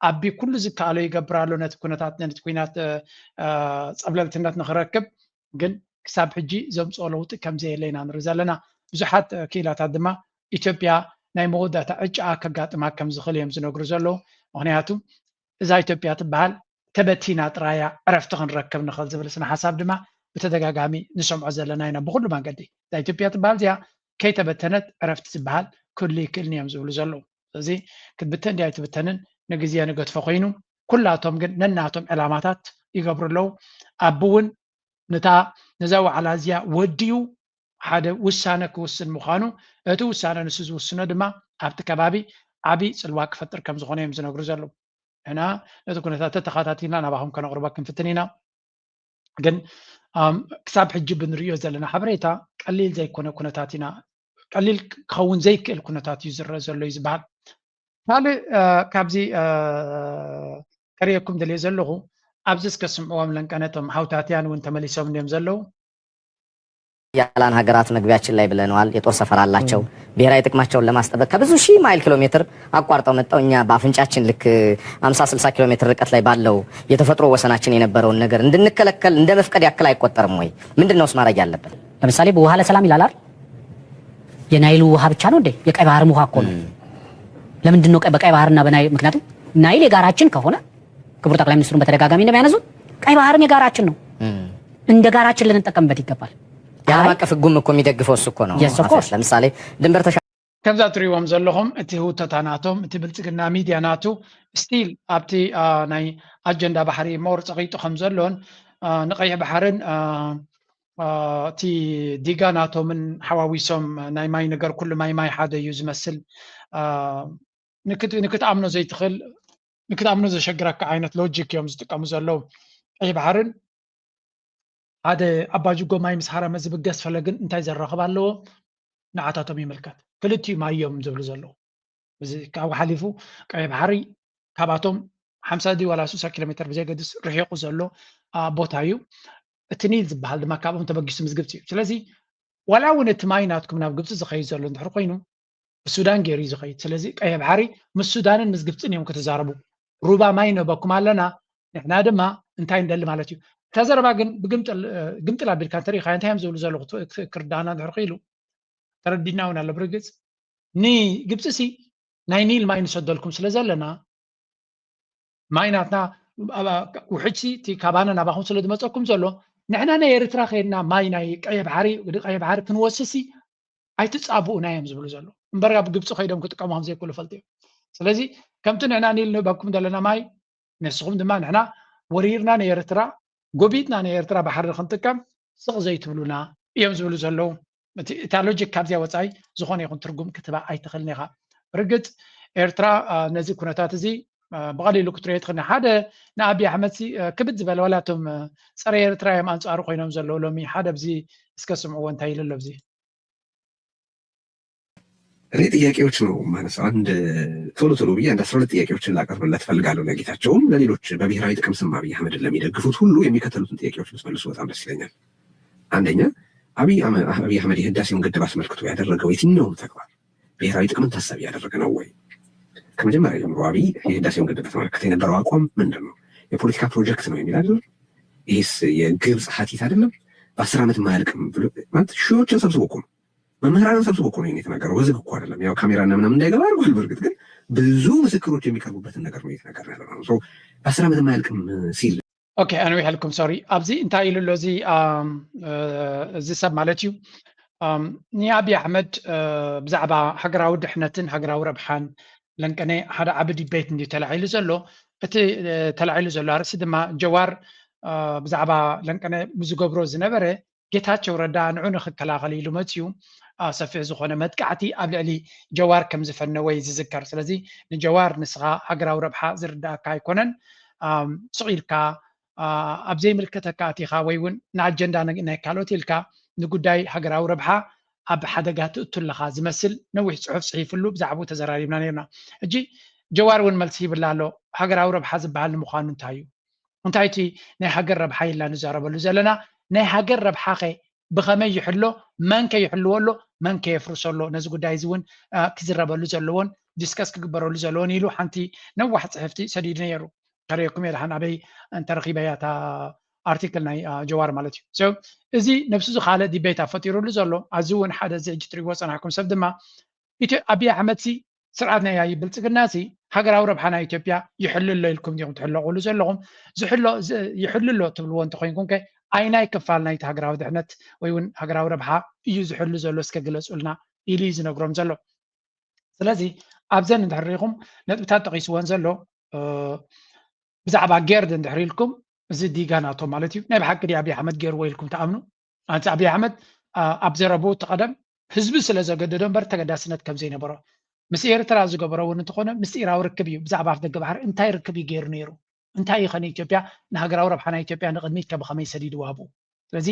ኣቢ ኩሉ ዝከኣሎ ይገብር ኣሎ ነቲ ኩነታት ነቲ ኩናት ፀብለልትነት ንክረክብ ግን ክሳብ ሕጂ ዘምፅኦ ለውጢ ከምዘየለ ኢና ንርኢ ዘለና ብዙሓት ክኢላታት ድማ ኢትዮጵያ ናይ መወዳእታ ዕጫ ከጋጥማ ከም ዝኽእል እዮም ዝነግሩ ዘለዉ ምክንያቱ እዛ ኢትዮጵያ ትበሃል ተበቲና ጥራያ ዕረፍቲ ክንረክብ ንኽእል ዝብል ስነ ሓሳብ ድማ ብተደጋጋሚ ንሰምዖ ዘለና ኢና ብኩሉ መንገዲ እዛ ኢትዮጵያ ትበሃል እዚኣ ከይተበተነት ዕረፍቲ ዝበሃል ክህሉ ይክእልኒ እዮም ዝብሉ ዘለዉ ስለዚ ክትብተን ዲ ኣይትብተንን ንግዜ ንገድፎ ኮይኑ ኩላቶም ግን ነናቶም ዕላማታት ይገብሩ ኣለዉ ኣቢ እውን ነዛ ዋዕላ እዚኣ ወዲኡ ሓደ ውሳነ ክውስን ምዃኑ እቲ ውሳነ ንሱ ዝውስኖ ድማ ኣብቲ ከባቢ ዓብይ ፅልዋ ክፈጥር ከም ዝኾነ እዮም ዝነግሩ ዘለዉ ሕና ነቲ ኩነታት ተኸታቲልና ናባኹም ከነቕርባ ክንፍትን ኢና ግን ክሳብ ሕጂ ብንሪኦ ዘለና ሓበሬታ ቀሊል ዘይኮነ ኩነታት ኢና ቀሊል ክኸውን ዘይክእል ኩነታት እዩ ዝረአ ዘሎ እዩ ዝበሃል ካልእ ካብዚ ከሪአኩም ደልየ ዘለኹ ኣብዚ እስከስምዕዎም ለንቀነቶም ሃውታትያን እውን ተመሊሶም እንዮም ዘለዉ ያላን ሀገራት መግቢያችን ላይ ብለነዋል የጦር ሰፈር አላቸው ብሔራዊ ጥቅማቸውን ለማስጠበቅ ከብዙ ሺህ ማይል ኪሎ ሜትር አቋርጠው መጣው እኛ በአፍንጫችን ልክ 50 60 ኪሎ ሜትር ርቀት ላይ ባለው የተፈጥሮ ወሰናችን የነበረውን ነገር እንድንከለከል እንደ መፍቀድ ያክል አይቆጠርም ወይ ምንድነውስ ማድረግ ያለበት ለምሳሌ በውሃ ለሰላም ይላል አይደል የናይሉ ውሃ ብቻ ነው እንዴ የቀይ ባህር ውሃ እኮ ነው ለምንድነው በቀይ ባህርና በናይል ምክንያቱም ናይል የጋራችን ከሆነ ክቡር ጠቅላይ ሚኒስትሩን በተደጋጋሚ እንደሚያነሱት ቀይ ባህርም የጋራችን ነው እንደ ጋራችን ልንጠቀምበት ይገባል የዓለም አቀፍ ሕጉም እኮ የሚደግፈው እሱ እኮ ነው ለምሳሌ ድንበር ከምዛ ትሪእዎም ዘለኹም እቲ ህውተታ ናቶም እቲ ብልፅግና ሚድያ ናቱ ስቲል ኣብቲ ናይ ኣጀንዳ ባሕሪ መወር ፀቂጡ ከም ዘሎን ንቀይሕ ባሕርን እቲ ዲጋ ናቶምን ሓዋዊሶም ናይ ማይ ነገር ኩሉ ማይ ሓደ እዩ ዝመስል ንክትኣምኖ ዘይትኽእል ንክትኣምኖ ዘሸግረካ ዓይነት ሎጂክ እዮም ዝጥቀሙ ዘለዉ ቀይሕ ባሕርን ሓደ ኣባጅጎ ማይ ምስ ሓረመ ዝብገስ ፈለግን እንታይ ዘራኽብ ኣለዎ ንዓታቶም ይምልከት ክልቲኡ ማዮም ዝብሉ ዘለዉ እዚ ካብኡ ሓሊፉ ቀይሕ ባሕሪ ካብኣቶም 50 ዲ ወላ 60 ኪሎ ሜትር ብዘይገድስ ርሒቑ ዘሎ ቦታ እዩ እቲ ኒል ዝበሃል ድማ ካብኦም ተበጊሱ ምስ ግብፂ እዩ ስለዚ ዋላ እውን እቲ ማይ ናትኩም ናብ ግብፂ ዝኸይድ ዘሎ እንድሕር ኮይኑ ብሱዳን ገይሩ እዩ ዝኸይድ ስለዚ ቀይሕ ባሕሪ ምስ ሱዳንን ምስ ግብፅን እዮም ክትዛረቡ ሩባ ማይ ነበኩም ኣለና ንሕና ድማ እንታይ እንደሊ ማለት እዩ ተዘረባ ግን ግምጥል ኣቢልካ እንተሪኢኻ እንታይ እዮም ዝብሉ ዘለኹ ክርዳእና እንድሕር ክኢሉ ተረዲድና እውን ኣሎ ብርግፅ ንግብፂ ሲ ናይ ኒል ማይ ንሰደልኩም ስለ ዘለና ማይ ናትና ውሕጅ እቲ ካባነ ናባኹም ስለ ዝመፀኩም ዘሎ نحنا نيرترا خيرنا ماي ناي قاي بحري كنوسسي ኣይትጻብኡና እዮም ዝብሉ ዘሎ እምበር ኣብ ግብፂ ከይዶም ክጥቀሙ ከም ዘይክእሉ ፈልጥ እዮም ስለዚ ከምቲ ንሕና ንልንበኩም ዘለና ማይ ንስኹም ድማ ንሕና ወሪርና ንኤርትራ ጎቢጥና ንኤርትራ ባሕሪ ክንጥቀም ስቕ ዘይትብሉና እዮም ዝብሉ ዘለዉ እታ ሎጂክ ካብዚያ ወፃኢ ዝኾነ ይኹን ትርጉም ክትባ ኣይትኽእልን ኢኻ ርግፅ ኤርትራ ነዚ ኩነታት እዚ ብቐሊሉ ክትሪኦ ትኽእልና ሓደ ንኣብዪ ኣሕመድ ክብድ ዝበለ ዋላቶም ፀረ ኤርትራ እዮም ኣንፃሩ ኮይኖም ዘለዉ ሎሚ ሓደ ብዚ እስከ ስምዕዎ እንታይ ኢሉ ኣሎ ብዚ እኔ ጥያቄዎች ነው ማለት አንድ ቶሎ ብዬ አንድ 12 ጥያቄዎችን ላቀርብለት ፈልጋለሁ ለጌታቸውም ለሌሎች በብሔራዊ ጥቅም ስም አብይ አህመድን ለሚደግፉት ሁሉ የሚከተሉትን ጥያቄዎች ብትመልሱ በጣም ደስ ይለኛል። አንደኛ አብይ አህመድ የህዳሴውን ግድብ አስመልክቶ ያደረገው የትኛውም ተግባር ብሔራዊ ጥቅምን ታሳቢ ያደረገ ነው ወይ? ከመጀመሪያ ጀምሮ አብይ የህዳሴውን ግድብ በተመለከተ የነበረው አቋም ምንድን ነው? የፖለቲካ ፕሮጀክት ነው የሚል አይደል? ይህስ የግብፅ ሀቲት አይደለም? በ10 ዓመት የማያልቅም ብሎ ማለት ሺዎችን ሰብስቦ እኮ ነው መምህራንን ሰብስቦ እኮ ነው የተናገረው። ህዝብ እኮ አይደለም ያው ካሜራና ምናምን እንዳይገባ አድርጓል። በእርግጥ ግን ብዙ ምስክሮች የሚቀርቡበትን ነገር ነው የተናገረ ያለው ነው። ሶ በ10 ዓመት የማያልቅም ሲል ኦኬ ኣነ ይሕልኩም ሶሪ ኣብዚ እንታይ ኢሉ ኣሎ እዚ ሰብ ማለት እዩ ንኣብዪ ኣሕመድ ብዛዕባ ሃገራዊ ድሕነትን ሃገራዊ ረብሓን ለንቀነ ሓደ ዓብ ዲቤት እንዲ ተላዒሉ ዘሎ እቲ ተላዒሉ ዘሎ ኣርእሲ ድማ ጀዋር ብዛዕባ ለንቀነ ብዝገብሮ ዝነበረ ጌታቸው ረዳ ንዑ ንክከላኸል ኢሉ መፅዩ ሰፊሕ ዝኾነ መጥቃዕቲ ኣብ ልዕሊ ጀዋር ከም ዝፈነወ ዝዝከር ስለዚ ንጀዋር ንስኻ ሃገራዊ ረብሓ ዝርዳእካ ኣይኮነን ስቕ ኢልካ ኣብ ዘይምልከተካ ኣቲኻ ወይ እውን ንኣጀንዳ ናይ ካልኦት ኢልካ ንጉዳይ ሃገራዊ ረብሓ ኣብ ሓደጋ ትእቱ ኣለኻ ዝመስል ነዊሕ ፅሑፍ ፅሒፍሉ ብዛዕባኡ ተዘራሪብና ነርና ሕጂ ጀዋር እውን መልሲ ይብላ ኣሎ ሃገራዊ ረብሓ ዝበሃል ንምዃኑ እንታይ እዩ እንታይ እቲ ናይ ሃገር ረብሓ ኢልና ንዛረበሉ ዘለና ናይ ሃገር ረብሓ ኸ ብኸመይ ይሕሎ መን ከይሕልዎ ኣሎ መን ከየፍርሰሎ ነዚ ጉዳይ እዚ እውን ክዝረበሉ ዘለዎን ዲስከስ ክግበረሉ ዘለዎን ኢሉ ሓንቲ ነዋሕ ፅሕፍቲ ሰዲዱ ነይሩ ከሪአኩም እየ ድሓን ኣበይ እንተረኺበ እያ እታ ኣርቲክል ናይ ጀዋር ማለት እዩ እዚ ነብሱ ዝካለ ዲቤት ኣፈጢሩሉ ዘሎ ኣዚ እውን ሓደ እዚ ሕጂ ትሪእዎ ፀናሕኩም ሰብ ድማ ኣብዪ ኣሕመድ ስርዓት ናይ ብልፅግና ሃገራዊ ረብሓ ናይ ኢትዮጵያ ይሕልሎ ኢልኩም ዲኹም ትሕለቕሉ ዘለኹም ይሕልሎ ትብልዎ እንተኮይንኩም ከ ኣይናይ ክፋል ናይቲ ሃገራዊ ድሕነት ወይ እውን ሃገራዊ ረብሓ እዩ ዝሕሉ ዘሎ እስከ ግለፁልና ኢሉ እዩ ዝነግሮም ዘሎ ስለዚ ኣብዘን እንድሕሪኢኹም ነጥብታት ጠቂስዎን ዘሎ ብዛዕባ ጌርድ እንድሕሪ ኢልኩም እዚ ዲጋ ናቶም ማለት እዩ ናይ ብሓቂ ዲ ኣብዪ ኣሕመድ ገይርዎ ኢልኩም ተኣምኑ ኣንቲ ኣብዪ ኣሕመድ ኣብ ዘረቡ ተቐደም ህዝቢ ስለ ዘገደዶ እምበር ተገዳስነት ከም ዘይነበሮ ምስ ኤርትራ ዝገበሮ እውን እንትኾነ ምስጢራዊ ርክብ እዩ ብዛዕባ ኣፍ ደገ ባሕሪ እንታይ ርክብ እዩ ገይሩ ነይሩ እንታይ ይኸነ ኢትዮጵያ ንሃገራዊ ረብሓ ናይ ኢትዮጵያ ንቅድሚት ብኸመይ ሰዲዱ ዋህቡ ስለዚ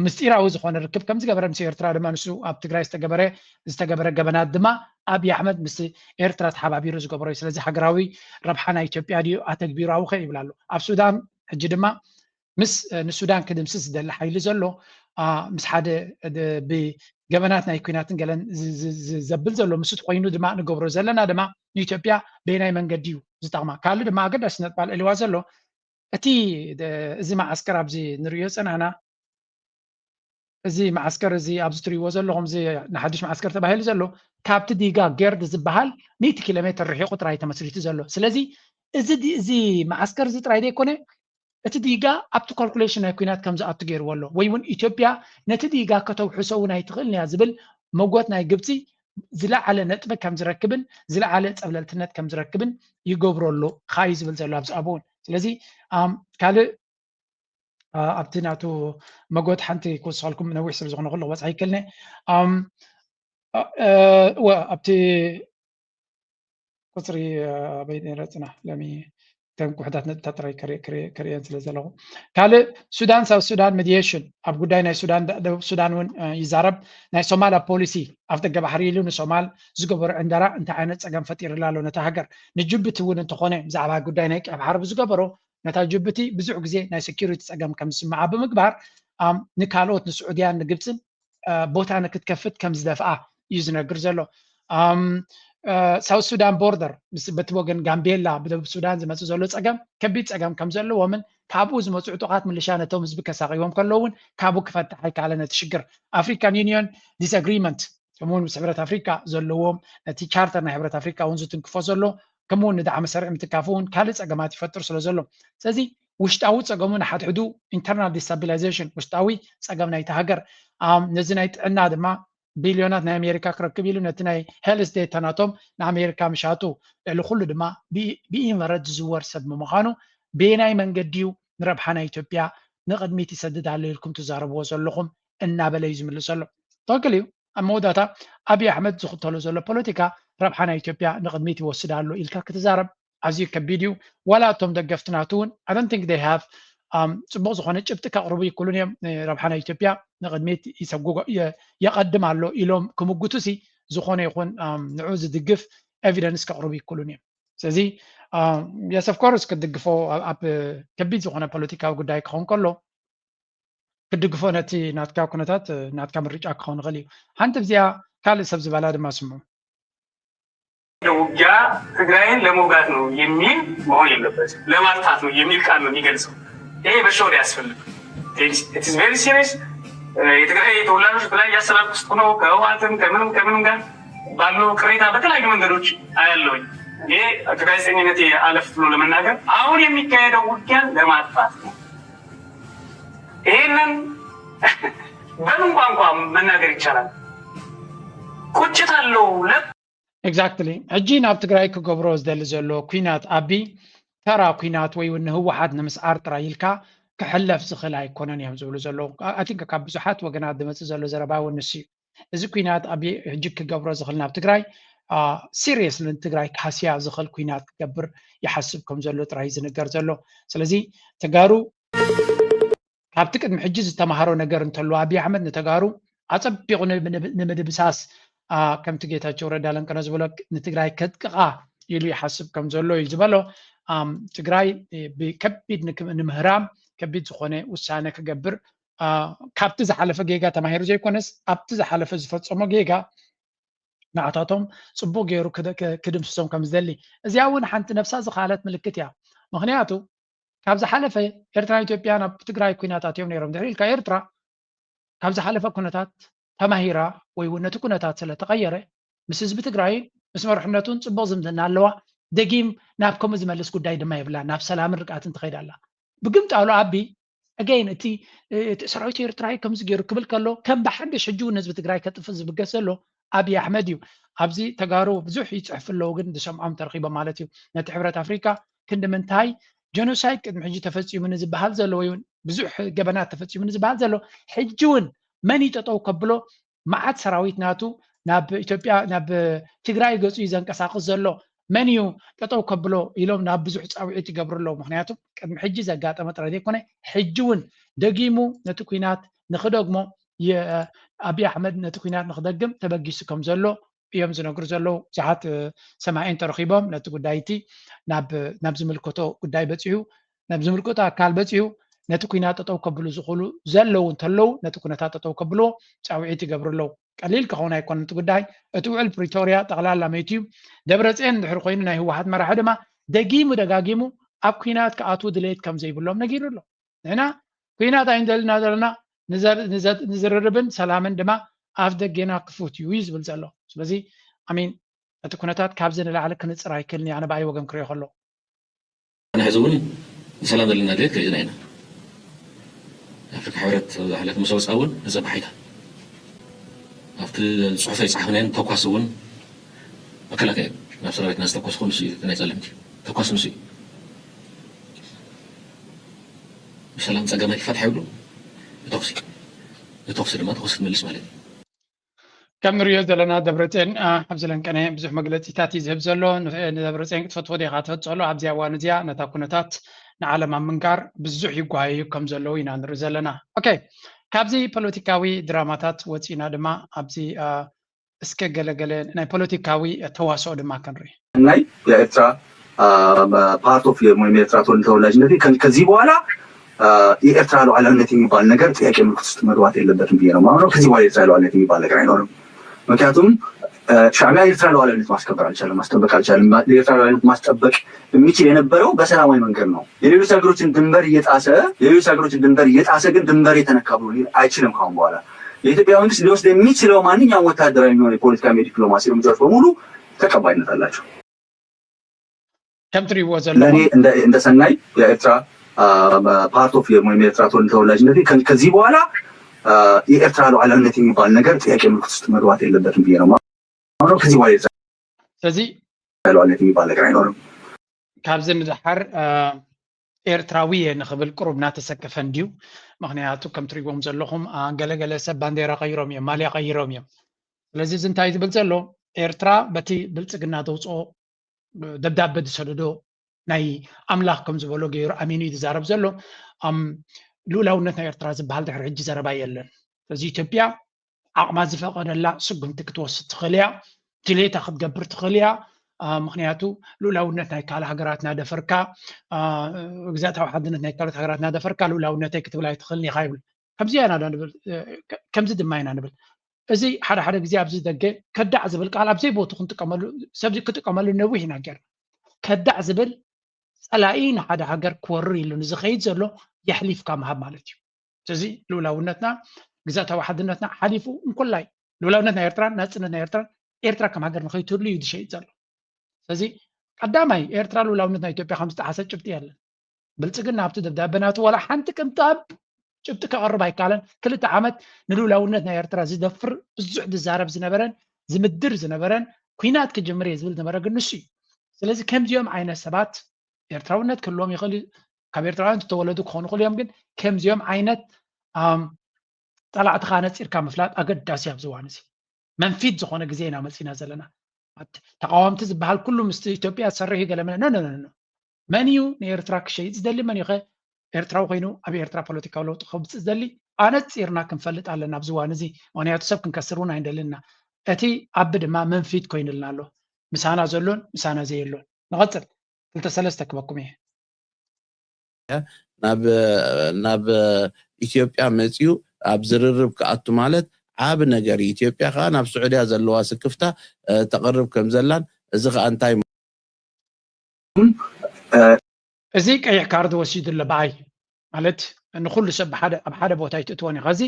ምስጢራዊ ዝኾነ ርክብ ከም ዝገበረ ምስ ኤርትራ ድማ ንሱ ኣብ ትግራይ ዝተገበረ ገበናት ድማ ኣብዪ ኣሕመድ ምስ ኤርትራ ተሓባቢሩ ዝገበሮ እዩ ስለዚ ሃገራዊ ረብሓ ናይ ኢትዮጵያ ድዩ ኣተግቢራዊ ኸ ይብላ ኣሎ ኣብ ሱዳን ሕጂ ድማ ምስ ንሱዳን ክድምስስ ዝደሊ ሓይሊ ዘሎ ምስ ሓደ ብገበናት ናይ ኩናትን ገለን ዘብል ዘሎ ምስት ኮይኑ ድማ ንገብሮ ዘለና ድማ ንኢትዮጵያ በናይ መንገዲ እዩ ዝጠቕማ ካልእ ድማ ኣገዳስነት ባል ዕልዋ ዘሎ እቲ እዚ ማዓስከር ኣብዚ ንሪኦ ፀናሕና እዚ ማዓስከር እዚ ኣብዚ ትሪእዎ ዘለኹም እዚ ንሓዱሽ ማዓስከር ተባሂሉ ዘሎ ካብቲ ዲጋ ጌርድ ዝበሃል 100 ኪሎ ሜትር ርሒቑ ጥራይ ተመስሪቱ ዘሎ ስለዚ እዚ ማዓስከር እዚ ጥራይ ዘይኮነ እቲ ዲጋ ኣብቲ ካልኩሌሽን ናይ ኩናት ከም ዝኣቱ ገይርዎ ኣሎ ወይ እውን ኢትዮጵያ ነቲ ዲጋ ከተውሕሶ እውን ኣይትኽእልን እያ ዝብል መጎት ናይ ግብፂ ዝለዓለ ነጥቢ ከም ዝረክብን ዝለዓለ ፀብለልትነት ከም ዝረክብን ይገብረሉ ካዩ ዝብል ዘሎ ኣብዚ ኣብኡ እውን ስለዚ ካልእ ኣብቲ ናቱ መጎት ሓንቲ ክወስኸልኩም ነዊሕ ስለ ዝኾነ ኩሉ ክበፅሕ ይክእልኒ ኣብቲ ቁፅሪ ኣበይ ነይረ ፅናሕ ለሚ ከም ኩሕታት ነጥብታት ጥራይ ክሪአን ስለ ዘለኹ ካልእ ሱዳን ሳብ ሱዳን ሜዲዬሽን ኣብ ጉዳይ ናይ ሱዳን ደቡብ ሱዳን እውን ይዛረብ ናይ ሶማል ፖሊሲ ኣብ ደገ ባሕሪ ኢሉ ንሶማል ዝገበሮ ዕንደራ እንታይ ዓይነት ፀገም ፈጢሩላ ኣሎ ነታ ሃገር ንጅቡቲ እውን እንተኾነ ብዛዕባ ጉዳይ ናይ ቀይ ባሕሪ ብዝገበሮ ነታ ጅቡቲ ብዙሕ ግዜ ናይ ሴኪሪቲ ፀገም ከም ዝስምዓ ብምግባር ንካልኦት ንስዑድያን ንግብፅን ቦታ ንክትከፍት ከም ዝደፍኣ እዩ ዝነግር ዘሎ ሳውት ሱዳን ቦርደር ምስ በቲ ወገን ጋምቤላ ብደቡብ ሱዳን ዝመፅእ ዘሎ ፀገም ከቢድ ፀገም ከም ዘለዎምን ካብኡ ዝመፁ ዕጡቃት ምልሻ ነቶም ህዝቢ ከሳቂቦም ከለውን ካብኡ ክፈትሕ ኣይከኣለን እቲ ሽግር ኣፍሪካን ዩኒዮን ዲስኣግሪመንት ከምኡውን ምስ ሕብረት ኣፍሪካ ዘለዎም ነቲ ቻርተር ናይ ሕብረት ኣፍሪካ እውን ዝትንክፎ ዘሎ ከምኡውን ንዳዕሚ ሰርዒ ምትካፍ እውን ካልእ ፀገማት ይፈጥር ስለ ዘሎ ስለዚ ውሽጣዊ ፀገሙን ሓድሕዱ ኢንተርናል ዲስታቢላይዜሽን ውሽጣዊ ፀገም ናይቲ ሃገር ነዚ ናይ ጥዕና ድማ ቢልዮናት ናይ ኣሜሪካ ክረክብ ኢሉ ነቲ ናይ ሄልስ ዴታናቶም ንኣሜሪካ ምሻጡ ልዕሊ ኩሉ ድማ ብኢንቨረድ ዝዝወር ሰብ ምዃኑ ብናይ መንገዲ እዩ ንረብሓ ናይ ኢትዮጵያ ንቅድሚት ይሰድድ ኣሎ ኢልኩም ትዛረብዎ ዘለኹም እናበለ እዩ ዝምልስ ኣሎ ተወክል እዩ ኣብ መወዳእታ ኣብይ ኣሕመድ ዝኽተሎ ዘሎ ፖለቲካ ረብሓ ናይ ኢትዮጵያ ንቅድሚት ይወስድ ኣሎ ኢልካ ክትዛረብ ኣዝዩ ከቢድ እዩ ዋላ እቶም ደገፍትናቱ እውን I don't think they have ጽቡቕ ዝኾነ ጭብጢ ከቕርቡ ይክእሉን እዮም ረብሓ ናይ ኢትዮጵያ ንቅድሚት የቀድም ኣሎ ኢሎም ክምግቱሲ ዝኾነ ይኹን ንዑ ዝድግፍ ኤቪደንስ ከቕርቡ ይክእሉን እዮም ስለዚ yes of course ክድግፎ ኣብ ከቢድ ዝኾነ ፖለቲካዊ ጉዳይ ክኸውን ከሎ ክድግፎ ነቲ ናትካ ኩነታት ናትካ ምርጫ ክኸውን ይኽእል እዩ ሓንቲ ብዚኣ ካልእ ሰብ ዝበላ ድማ ስሙ ውጊያ ትግራይን ለመውጋት ነው የሚል መሆን የለበት ለማጥፋት ነው የሚል ቃል ነው የሚገልጸው ይሄ በሾር ያስፈልግ it is very serious የትግራይ ተወላጆች በላይ ያሰራጭ ውስጥ ነው ከህወሓትም ከምንም ጋር ባሉ ቅሬታ በተለያዩ መንገዶች አያለውኝ ይሄ ጋዜጠኝነት አለፍ ብሎ ለመናገር አሁን የሚካሄደው ውጊያ ለማጥፋት ነው ይሄንን በምን ቋንቋ መናገር ይቻላል ቁጭት አለው ኤግዛክትሊ ሕጂ ናብ ትግራይ ክገብሮ ዝደሊ ዘሎ ኩናት ኣቢ ተራ ኩናት ወይ እውን ህወሓት ንምስዓር ጥራይ ኢልካ ክሕለፍ ዝኽእል ኣይኮነን እዮም ዝብሉ ዘለዉ ኣቲንከ ካብ ብዙሓት ወገናት ዝመፅእ ዘሎ ዘረባ እውን ንሱ እዩ እዚ ኩናት ኣቢ ሕጂ ክገብሮ ዝኽእል ናብ ትግራይ ሲሪየስ ንትግራይ ካስያ ዝኽእል ኩናት ክገብር ይሓስብ ከም ዘሎ ጥራይ ዝንገር ዘሎ ስለዚ ተጋሩ ካብቲ ቅድሚ ሕጂ ዝተምሃሮ ነገር እንተሎ ኣብይ ኣሕመድ ንተጋሩ ኣፀቢቑ ንምድብሳስ ከምቲ ጌታቸው ረዳ ለንቀነ ዝበሎ ንትግራይ ከጥቅቓ ኢሉ ይሓስብ ከም ዘሎ እዩ ዝበሎ ትግራይ ብከቢድ ንምህራም ከቢድ ዝኾነ ውሳነ ክገብር ካብቲ ዝሓለፈ ጌጋ ተማሂሩ ዘይኮነስ ኣብቲ ዝሓለፈ ዝፈፀሞ ጌጋ ንዓታቶም ፅቡቅ ገይሩ ክድምስሶም ከም ዝደሊ እዚኣ እውን ሓንቲ ነፍሳ ዝኻለት ምልክት እያ ምክንያቱ ካብ ዝሓለፈ ኤርትራ ኢትዮጵያ ናብ ትግራይ ኩናታት እዮም ነይሮም ድሕሪ ኢልካ ኤርትራ ካብ ዝሓለፈ ኩነታት ተማሂራ ወይ እውን ነቲ ኩነታት ስለተቀየረ ምስ ህዝቢ ትግራይ ምስ መርሕነቱን ፅቡቅ ዝምድና ኣለዋ ደጊም ናብ ከምኡ ዝመልስ ጉዳይ ድማ ይብላ ናብ ሰላምን ርቃትን ትኸይድ ኣላ ብግምጣሉ ኣቢ ኣገይን እቲ ሰራዊት ኤርትራዊ ከምዚ ገይሩ ክብል ከሎ ከም ብሓድሽ ሕጂ እውን ህዝቢ ትግራይ ከጥፍእ ዝብገስ ዘሎ ኣብይ ኣሕመድ እዩ ኣብዚ ተጋሩ ብዙሕ ይፅሕፍ ኣለዎ ግን ዝሰምዖም ተረኺቦም ማለት እዩ ነቲ ሕብረት ኣፍሪካ ክንዲ ምንታይ ጀኖሳይድ ቅድሚ ሕጂ ተፈፂሙ ንዝበሃል ዘሎ ወይ እውን ብዙሕ ገበናት ተፈፂሙ ንዝበሃል ዘሎ ሕጂ እውን መን ይጠጠው ከብሎ መዓት ሰራዊት ናቱ ናብ ኢትዮጵያ ናብ ትግራይ ገፁ ዘንቀሳቅስ ዘሎ መን እዩ ጠጠው ከብሎ ኢሎም ናብ ብዙሕ ፃውዒት ይገብሩ ኣለዉ ምክንያቱ ቅድሚ ሕጂ ዘጋጠመ ጥረት ዘይኮነ ሕጂ እውን ደጊሙ ነቲ ኩናት ንክደግሞ ኣብይ ኣሕመድ ነቲ ኩናት ንክደግም ተበጊሱ ከም ዘሎ እዮም ዝነግሩ ዘለዉ ብዙሓት ሰማዕን ተረኺቦም ነቲ ጉዳይቲ ናብ ዝምልከቶ ጉዳይ በፂሑ ናብ ዝምልከቶ ኣካል በፂሑ ነቲ ኩናት ጠጠው ከብሉ ዝኽእሉ ዘለዉ እንተለዉ ነቲ ኩነታት ጠጠው ከብልዎ ፃውዒት ይገብሩ ኣለዉ ቀሊል ክኸውን ኣይኮነ እቲ ጉዳይ እቲ ውዕል ፕሪቶርያ ጠቕላላ መይቱ እዩ ደብረፅዮን ድሕሪ ኮይኑ ናይ ህወሓት መራሒ ድማ ደጊሙ ደጋጊሙ ኣብ ኩናት ክኣትዉ ድሌት ከም ዘይብሎም ነጊሩ ኣሎ ንሕና ኩናት ኣይንደልና ዘለና ንዝርርብን ሰላምን ድማ ኣፍ ደጌና ክፉት እዩ እዩ ዝብል ዘሎ ስለዚ ኣሚን እቲ ኩነታት ካብዚ ንላዕሊ ክንፅር ኣይክልኒ ኣነ ብኣይ ወገን ክሪኦ ከሎ ሕዚ እውን ንሰላም ዘለና ድሌት ከይዝና ኢና ኣፍሪካ ሕብረት ሓለት ምስ ወፃ እውን ንፀባሕ ኢካ ኣብቲ ፅሑፍ ኣይፃሕፍናየን ተኳስ እውን መከላከያ ናብ ሰራዊትና ዝተኮስኩ ንሱ እዩ ናይ ፀለምቲ ተኳስ ንሱ እዩ ብሰላም ፀገማ ይፈትሐ ይብሉ ብተኩሲ ድማ ተኩሲ ትመልስ ማለት እዩ ከም ንሪኦ ዘለና ደብረፅዮን ኣብዚ ለንቀነ ብዙሕ መግለፂታት እዩ ዝህብ ዘሎ ንደብረፅዮን ክትፈትዎ ዲኻ ትፈፅሎ ኣብዚ እዋን እዚኣ ነታ ኩነታት ንዓለም ኣብ ምንጋር ብዙሕ ይጓየዩ ከም ዘለዉ ኢና ንርኢ ዘለና ኦኬ ካብዚ ፖለቲካዊ ድራማታት ወፂና ድማ ኣብዚ እስከ ገለገለ ናይ ፖለቲካዊ ተዋስኦ ድማ ክንርኢ ናይ የኤርትራ ፓርት ኦፍ የኤርትራ ተወላጅነት ከዚህ በኋላ የኤርትራ ሉዓላዊነት የሚባል ነገር ጥያቄ ምልክት ውስጥ መግባት የለበትም ብዬ ነው የማምነው። ከዚህ በኋላ የኤርትራ ሉዓላዊነት የሚባል ነገር አይኖርም። ምክንያቱም ሻዕቢያ የኤርትራ ሉዓላዊነት ማስከበር አልቻለም፣ ማስጠበቅ አልቻለም። የኤርትራ ሉዓላዊነት ማስጠበቅ የሚችል የነበረው በሰላማዊ መንገድ ነው። የሌሎች ሀገሮችን ድንበር እየጣሰ ግን ድንበር የተነካ ብሎ አይችልም። ካሁን በኋላ የኢትዮጵያ መንግስት ሊወስድ የሚችለው ማንኛውም ወታደራዊ የሚሆን የፖለቲካ ዲፕሎማሲ እርምጃዎች በሙሉ ተቀባይነት አላቸው። ከምትሪዎ ዘሎ ለእኔ እንደ ሰናይ የኤርትራ ፓርት ኦፍ የኤርትራ ተወላጅነት ከዚህ በኋላ የኤርትራ ሉዓላዊነት የሚባል ነገር ጥያቄ ምልክት ውስጥ መግባት የለበትም ብዬ ነው ማለት። ከዚህ በኋላ ስለዚህ ሉዓላዊነት የሚባል ነገር አይኖርም። ካብዚ ንድሓር ኤርትራዊ ንኽብል ቁሩብና ተሰከፈ እንድዩ ምክንያቱ ከም ትሪእዎም ዘለኹም ገለገለ ሰብ ባንዴራ ቀይሮም እዮም ማልያ ቀይሮም እዮም ስለዚ እዚ እንታይ ዝብል ዘሎ ኤርትራ በቲ ብልፅግና ተውፅኦ ደብዳቤ ዝሰደዶ ናይ ኣምላኽ ከም ዝበሎ ገይሩ ኣሚኑ እዩ ዝዛረብ ዘሎ ልኡላውነት ናይ ኤርትራ ዝበሃል ድሕሪ ሕጂ ዘረባ የለን ስለዚ ኢትዮጵያ ዓቕማ ዝፈቐደላ ስጉምቲ ክትወስድ ትኽእል እያ ድሌታ ክትገብር ትኽእል እያ ምክንያቱ ልኡላውነት ናይ ካልእ ሃገራት እናደፈርካ ግዛእታዊ ሓድነት ናይ ካልኦት ሃገራት እናደፈርካ ልኡላውነተይ ክትብል ኣይትኽእልኒ ኢኻ ይብል ከምዚ ድማ ኢና ንብል እዚ ሓደ ሓደ ግዜ ኣብዚ ደገ ከዳዕ ዝብል ቃል ኣብዘይ ቦቱ ክንጥቀመሉ ሰብ ክጥቀመሉ ነዊሕ ኢና ጌርና ከዳዕ ዝብል ፀላኢ ንሓደ ሃገር ክወርር ኢሉ ንዝኸይድ ዘሎ የሕሊፍካ ምሃብ ማለት እዩ ስለዚ ልኡላውነትና ግዛእታዊ ሓድነትና ሓሊፉ እንኩላይ ልኡላውነት ናይ ኤርትራን ናፅነት ናይ ኤርትራ ከም ሃገር ንኸይትህሉ እዩ ዝሸይጥ ዘሎ ስለዚ ቀዳማይ ኤርትራ ልኡላውነት ናይ ኢትዮጵያ ከም ዝተሓሰ ጭብጢ የለን ብልፅግና ኣብቲ ደብዳቤናቱ ወላ ሓንቲ ቅንጣብ ጭብጢ ከቐርብ ኣይከኣለን 2 ዓመት ንልኡላውነት ናይ ኤርትራ ዝደፍር ብዙሕ ዝዛረብ ዝነበረን ዝምድር ዝነበረን ኩናት ክጅምር እየ ዝብል ዝነበረ ግን ንሱ እዩ ስለዚ ከምዚኦም ዓይነት ሰባት ኤርትራውነት ክህልዎም ይኽእል ካብ ኤርትራውያን ዝተወለዱ ክኾኑ ይኽእሉ እዮም ግን ከምዚኦም ዓይነት ጠላዕትኻ ነፂርካ ምፍላጥ ኣገዳሲ ኣብ ዝዋን እዚ መንፊት ዝኾነ ግዜ ኢና መፂና ዘለና ተቃዋምቲ ዝበሃል ኩሉ ምስቲ ኢትዮጵያ ዝሰርሕ ገለመ መን እዩ ንኤርትራ ክሸይጥ ዝደሊ መን ይኸ ኤርትራዊ ኮይኑ ኣብ ኤርትራ ፖለቲካዊ ለውጢ ከብፅእ ዝደሊ ኣነፂርና ክንፈልጥ ኣለና ኣብዚ እዋን እዚ ምክንያቱ ሰብ ክንከስር እውን ኣይንደልና እቲ ኣቢ ድማ መንፊት ኮይኑልና ኣሎ ምሳና ዘሎን ምሳና ዘየሎን ንቐፅል 2-3 ክበኩም እየ ናብ ኢትዮጵያ መፅዩ ኣብ ዝርርብ ክኣቱ ማለት ዓብ ነገር ኢትዮጵያ ከዓ ናብ ስዑድያ ዘለዋ ስክፍታ ተቐርብ ከም ዘላን እዚ ከዓ እንታይ እዚ ቀይሕ ካርድ ወሲዱሎ በኣይ ማለት ንኩሉ ሰብ ኣብ ሓደ ቦታ ይትእትዎን እዩ ከዚ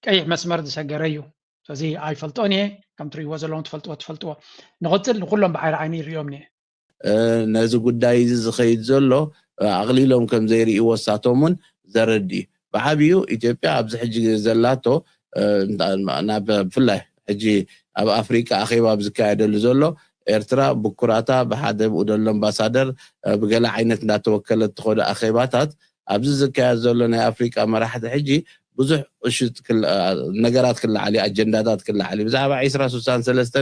ቀይሕ መስመር ዝሰገረ እዩ ስለዚ ኣይፈልጦን እየ ከም ትሪእዎ ዘለዎም ትፈልጥዎ ንቕፅል ንኩሎም ብዓይሪ ዓይኒ ይርኦም እየ ነዚ ጉዳይ እዚ ዝኸይድ ዘሎ ኣቕሊሎም ከም ዘይርእይዎ ሳቶምን ዘረዲ ብዓብዩ ኢትዮጵያ ኣብዚ ሕጂ ዘላቶ ናብ ብፍላይ ሕጂ ኣብ ኣፍሪካ ኣኼባ ዝካየደሉ ዘሎ ኤርትራ ብኩራታ ብሓደ ብኡ ደሎ ኣምባሳደር ብገለ ዓይነት እንዳተወከለት ትኾነ ኣኼባታት ኣብዚ ዝካየድ ዘሎ ናይ ኣፍሪካ መራሕቲ ሕጂ ብዙሕ እሽት ነገራት ክለዓሊ ኣጀንዳታት ክለዓሊ ብዛዕባ 2063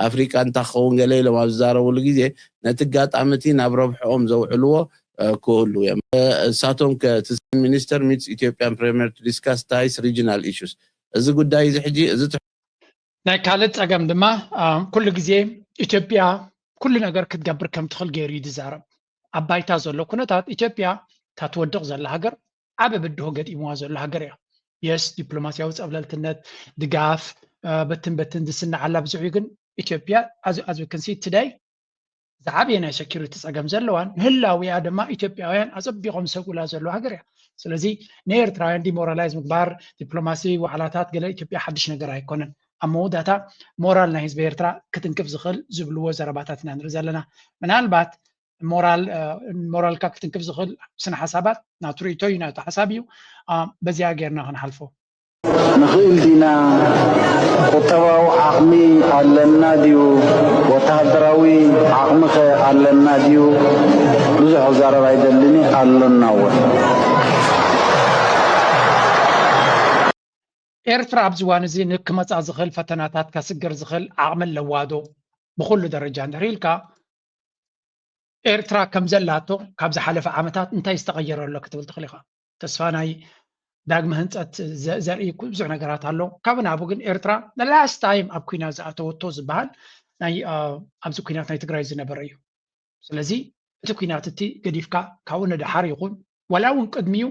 ኣፍሪካ እንታይ ክኸውን ገለ ኢሎም ኣብ ዝዛረብሉ ግዜ ነቲ ጋጣምቲ ናብ ረብሕኦም ዘውዕልዎ ክህሉ እዮም እሳቶም ሚኒስተር ሚትስ ኢትዮጵያን ፕሪሚየር ቱ ዲስካስ ታይስ ሪጅናል ኢሹስ እዚ ጉዳይ እዚ ሕጂ እዚ ናይ ካልእ ፀገም ድማ ኩሉ ግዜ ኢትዮጵያ ኩሉ ነገር ክትገብር ከም ትኽእል ገይሩ እዩ ዝዛረብ ኣብ ባይታ ዘሎ ኩነታት ኢትዮጵያ ታትወድቕ ዘላ ሃገር ዓበ ብድሆ ገጢምዋ ዘሎ ሃገር እያ የስ ዲፕሎማስያዊ ፀብለልትነት ድጋፍ በትን ዝስናዓላ ብዙሕ እዩ ግን ኢትዮጵያ as we can see today ዝዓበየ ናይ ሴኪሪቲ ፀገም ዘለዋን ምህላዊያ ድማ ኢትዮጵያውያን ኣፀቢቖም ዝሰጉላ ዘሎ ሃገር እያ ስለዚ ንኤርትራውያን ዲሞራላይዝ ምግባር ዲፕሎማሲ ዋዕላታት ገለ ኢትዮጵያ ሓድሽ ነገር ኣይኮነን ኣብ መወዳእታ ሞራል ናይ ህዝቢ ኤርትራ ክትንክፍ ዝኽእል ዝብልዎ ዘረባታት ኢና ንርኢ ዘለና ምናልባት ሞራልካ ክትንክፍ ዝኽእል ስነ ሓሳባት ናቱ ርእቶ እዩ ናቱ ሓሳብ እዩ በዚያ ጌርና ክንሓልፎ ንኽእል ዲና ቁጠባዊ ዓቕሚ ኣለና ድዩ ወታሃደራዊ ዓቕሚ ኸ ኣለና ድዩ ብዙሕ ዛረባ ኣይደልኒ ኣለና እውን ኤርትራ ኣብዚ እዋን እዚ ንክመፃእ ዝኽእል ፈተናታት ከስግር ዝኽእል ዓቕሚ ኣለዋ ዶ ብኩሉ ደረጃ እንድሕር ኢልካ ኤርትራ ከም ዘላቶ ካብ ዝሓለፈ ዓመታት እንታይ ዝተቐየረ ኣሎ ክትብል ትኽእል ኢኻ ተስፋ ናይ ዳግመ ህንፀት ዘርኢ ብዙሕ ነገራት ኣሎ ካብ ናቡ ግን ኤርትራ ላስት ታይም ኣብ ኩናት ዝኣተወቶ ዝበሃል ናይ ኣብዚ ኩናት ናይ ትግራይ ዝነበረ እዩ ስለዚ እቲ ኩናት እቲ ገዲፍካ ካብኡ ንድሓር ይኹን ወላ እውን ቅድሚኡ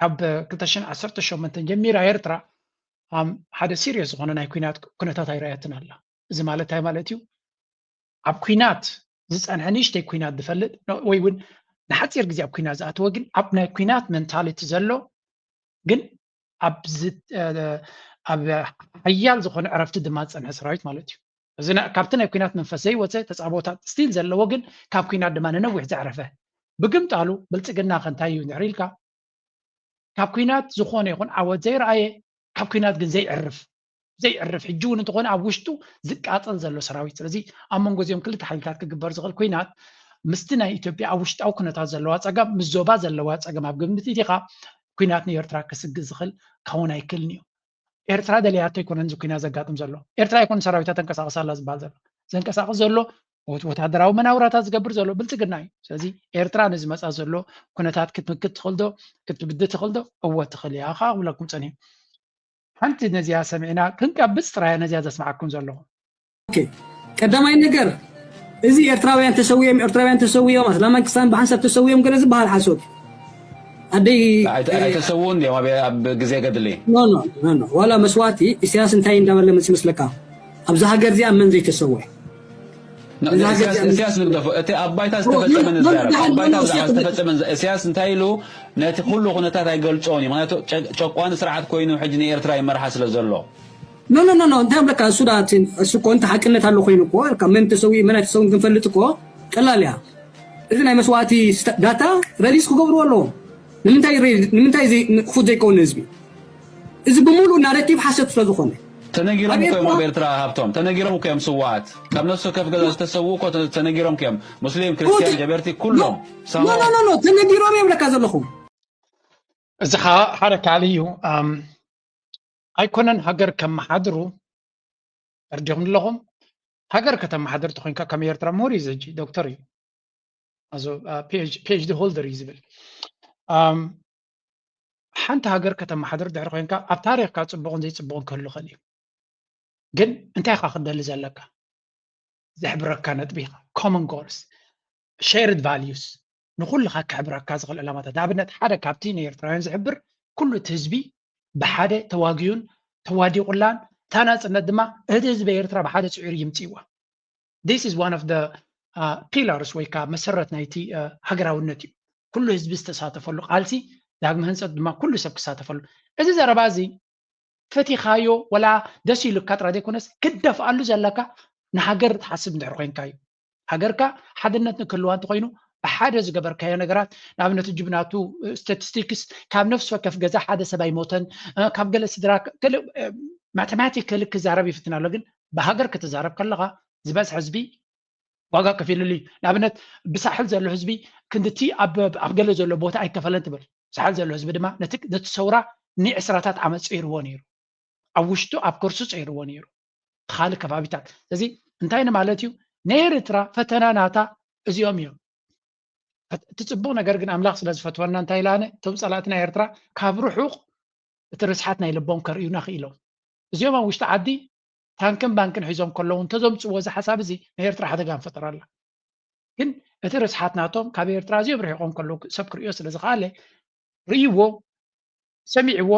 ኣብ 2018 ጀሚራ ኤርትራ ሓደ ሲሪየስ ዝኾነ ናይ ኩነታት ኣይረኣየትን ኣላ እዚ ማለት እንታይ ማለት እዩ ኣብ ኩናት ዝፀንሐ ንእሽተይ ኩናት ዝፈልጥ ወይ እውን ንሓፂር ግዜ ኣብ ኩናት ዝኣተወ ግን ኣብ ናይ ኩናት ሜንታሊቲ ዘሎ ግን ኣብ ሓያል ዝኾነ ዕረፍቲ ድማ ዝፀንሐ ሰራዊት ማለት እዩ እዚ ካብቲ ናይ ኩናት መንፈስ ዘይወፀ ተፃቦታት ስቲል ዘለዎ ግን ካብ ኩናት ድማ ንነዊሕ ዘዕረፈ ብግምጣሉ ብልጽግና ከንታይ እዩ ንዕሪልካ ካብ ኩናት ዝኾነ ይኹን ዓወት ዘይረኣየ ካብ ኩናት ግን ዘይዕርፍ ሕጂ እውን እንተኾነ ኣብ ውሽጡ ዝቃፀል ዘሎ ሰራዊት ስለዚ ኣብ መንጎ እዚኦም ክልተ ሓይልታት ክግበር ዝኽእል ኩናት ምስቲ ናይ ኢትዮጵያ ኣብ ውሽጣዊ ኩነታት ዘለዋ ፀገም ምስ ዞባ ዘለዋ ፀገም ኣብ ግምት ኢኻ ኩናት ንኤርትራ ክስግእ ዝኽእል ካውን ኣይክእልን እዩ ኤርትራ ደልያቶ ይኮነን እዚ ኩናት ዘጋጥም ዘሎ ኤርትራ ይኮነ ሰራዊታት ተንቀሳቐሳላ ዝበሃል ዘሎ ዘንቀሳቕስ ዘሎ ወታደራዊ መናውራታት ዝገብር ዘሎ ብልጽግና እዩ ስለዚ ኤርትራ ነዚ መፃ ዘሎ ኩነታት ክትምክት ትኽእል ዶ ክትብግድ ትኽእል ዶ እወ ትኽእል እያ ካ ክብለኩም ፀኒሑ ሓንቲ ነዚያ ሰሚዕና ክንቀብፅ ጥራይ ነዚያ ዘስማዓኩም ዘለኹ ቀዳማይ ነገር እዚ ኤርትራውያን ተሰውዮም ኣስላማ ክሳን ብሓንሳብ ተሰውዮም ገለ ዝበሃል ሓሶት ኣደይ ኣይተሰውን እዮም ኣብ ግዜ ገድሊ ኖ ዋላ መስዋእቲ ኢሳያስ እንታይ እንዳበለ መስለካ ኣብዛ ሃገር እዚኣ መን ዘይተሰውዕ ኢሳያስ ንግደፎ እቲ ኣብ ባይታ ዝተፈፀመ ንዛረብ ኣብ ባይታ ዝተፈፀመ ኢሳያስ እንታይ ኢሉ ነቲ ኩሉ ኩነታት ኣይገልፆን እዩ ምክንያቱ ጨቋኒ ስርዓት ኮይኑ ሕጂ ንኤርትራ ይመርሓ ስለ ዘሎ ኖ እንታይ ምለካ እሱ እኮ እንተ ሓቅነት ኣሎ ኮይኑ እኮ መን ተሰዊኡ መን ኣይተሰውን ክንፈልጥ እኮ ቀላል እያ እዚ ናይ መስዋእቲ ዳታ ረሊስ ክገብርዎ ኣለዎም ንምንታይ ክፉት ዘይከውን ህዝቢ እዚ ብምሉእ ናሬቲቭ ሓሰት ስለ ዝኾነ ተነጊሮም እኮ እዮም ኣብ ኤርትራ ሃብቶም ተነጊሮም እኮ እዮም ስዋዓት ካብ ነፍሲ ከፍ ገዛ ዝተሰውኡ እኮ ተነጊሮም እኮ እዮም ሙስሊም ክርስቲያን ጀበርቲ ኩሎም ኖ ተነጊሮም እዮም ለካ ዘለኹም እዚ ሓደ ካል እዩ ኣይኮነን ሃገር ከመሓድሩ እርዲኹም ኣለኹም ሃገር ከተመሓድር ተኮይንካ ከም ኤርትራ ምሁር እዩ ዘጂ ዶክተር እዩ ኣዞ ፒኤችዲ ሆልደር እዩ ዝብል ሓንቲ ሃገር ከተመሓድር ድሕሪ ኮንካ ኣብ ታሪክካ ፅቡቕን ዘይፅቡቕን ክህሉ ይኽእል እዩ ግን እንታይ ካ ክደሊ ዘለካ ዘሕብረካ ነጥቢ ኢኻ ኮመን ጎልስ ሼርድ ቫልዩስ ንኩልካ ክሕብረካ ዝኽእል ዕላማታት ንኣብነት ሓደ ካብቲ ንኤርትራውያን ዝሕብር ኩሉ እቲ ህዝቢ ብሓደ ተዋጊዩን ተዋዲቁላን እታ ናፅነት ድማ እቲ ህዝቢ ኤርትራ ብሓደ ፅዒሩ ይምፅእዋ this is one of the pillars ወይ ከዓ መሰረት ናይቲ ሃገራውነት እዩ ኩሉ ህዝቢ ዝተሳተፈሉ ቃልሲ ዳግመ ህንፀት ድማ ኩሉ ሰብ ክሳተፈሉ እዚ ዘረባ እዚ ፈቲኻዮ ወላ ደስ ኢሉካ ጥራ ዘይኮነስ ክደፍኣሉ ዘለካ ንሃገር ትሓስብ እንድሕር ኮንካ እዩ ሃገርካ ሓድነት ንክህልዋ እንተኮይኑ ብሓደ ዝገበርካዮ ነገራት ንኣብነት ጅብናቱ ስታቲስቲክስ ካብ ነፍሲ ወከፍ ገዛ ሓደ ሰብ ኣይሞተን ካብ ገለ ስድራ ማቴማቲካሊ ክዛረብ ይፍትን ኣሎ ግን ብሃገር ክትዛረብ ከለካ ዝበዝሕ ህዝቢ ዋጋ ከፊሉሉ እዩ ንኣብነት ብሳሕል ዘሎ ህዝቢ ክንድቲ ኣብ ገለ ዘሎ ቦታ ኣይከፈለን ትብል ሳሕል ዘሎ ህዝቢ ድማ ነቲ ሰውራ ንዕስራታት ዓመት ፀይርዎ ነይሩ ኣብ ውሽጡ ኣብ ከርሱ ፀይርዎ ነይሩ ካልእ ከባቢታት ስለዚ እንታይ ማለት እዩ ንኤርትራ ፈተና ናታ እዚኦም እዮም እቲ ፅቡቕ ነገር ግን ኣምላኽ ስለ ዝፈትወና እንታይ ኢላነ እቶም ፀላእትና ኤርትራ ካብ ርሑቕ እቲ ርስሓት ናይ ልቦም ከርእዩና ክኢሎም እዚኦም ኣብ ውሽጢ ዓዲ ታንክን ባንክን ሒዞም ከለዉ እንተዘምፅዎ እዚ ሓሳብ እዚ ንኤርትራ ሓደጋ ንፈጥር ኣላ ግን እቲ ርስሓት ናቶም ካብ ኤርትራ እዚኦም ርሒቆም ከለዉ ሰብ ክርእዮ ስለ ዝኸኣለ ርእይዎ ሰሚዕዎ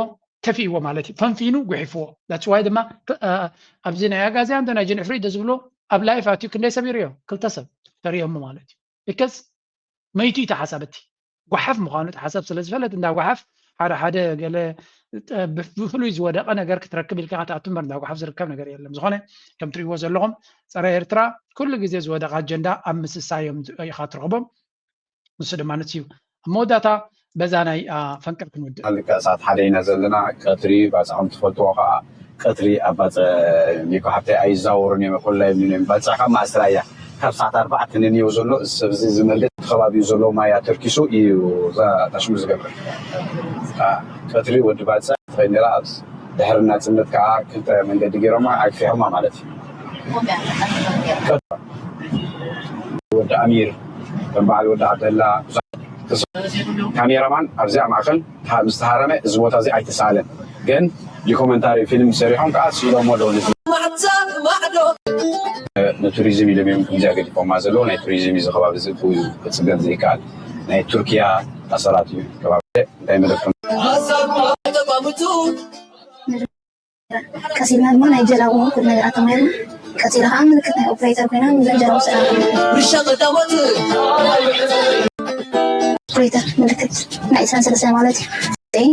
ተፊእዎ ማለት እዩ ፈንፊኑ ጉሒፍዎ ዳትስ ዋይ ድማ ኣብዚ ናይ ኣጋዝያን ናይ ጀንዕፍሪ ዝብሎ ኣብ ላይፍ ኣትዩ ክንደይ ሰብ ይርዮ ክልተ ሰብ ተርእዮሞ ማለት እዩ ቢካዝ መይቱ እዩ ተሓሳበቲ ጓሓፍ ምዃኑ ተሓሳብ ስለ ዝፈለጥ እንዳጓሓፍ ሓደ ገለ ብፍሉይ ዝወደቐ ነገር ክትረክብ ኢልካ ክትኣቱ እምበር እንዳጓሓፍ ዝርከብ ነገር የለም ዝኾነ ከም ትርእይዎ ዘለኹም ፀረ ኤርትራ ኩሉ ግዜ ዝወደቐ ኣጀንዳ ኣብ ምስሳዮም ኢኻ ትረኽቦም ንሱ ድማ ንስ እዩ መወዳእታ በዛ ናይ ፈንቅል ክንውድእ ልክዕ ሰዓት ሓደ ኢና ዘለና ቀትሪ ባፅሖም ትፈልጥዎ ከዓ ቀትሪ ኣብ ባፀ ኒኮ ሃብተይ ኣይዛወሩን እዮም ኩላ ይብሉን እዮም ባፅሕካ ማእስራ እያ ካብ ሰዓት 4 ንንየው ዘሎ ሰብ እዚ ዝመልጥ ከባቢኡ ዘሎ ማያ ተርኪሱ እዩ ተሽሙ ዝገብር ቀትሪ ወዲ ባፅሕ ትኸይድ ነራ ኣብ ድሕሪ ናፅነት ከዓ ክልተ መንገዲ ገይሮማ ኣግፊሖማ ማለት እዩ ወዲ ኣሚር ከም በዓል ወዲ ዓብደላ ካሜራማን ኣብዚኣ ማእከል ምስተሃረመ እዚ ቦታ እዚ ኣይተሰኣለን ግን ዶኩመንታሪ ፊልም ሰሪሖም ከዓ ስኢሎም ኣለዉ ንቱሪዝም ኢሎም እዮም ከምዚኣ ገዲፎማ ዘለዎ ናይ ቱሪዝም እዚ ከባቢ እዚ ክፅገን ዘይከኣል ናይ ቱርኪያ ኣሰራት እዩ ከባቢ እንታይ መደብ ቀሲልና ድማ ናይ ጀላ እውን ኩሉ ነገራት ተማሂርና ቀፂልካ ምልክት ናይ ኦፕሬተር ኮይና ንዘንጀራ ውስራ ኦፕሬተር ምልክት ናይ 23 ማለት እዩ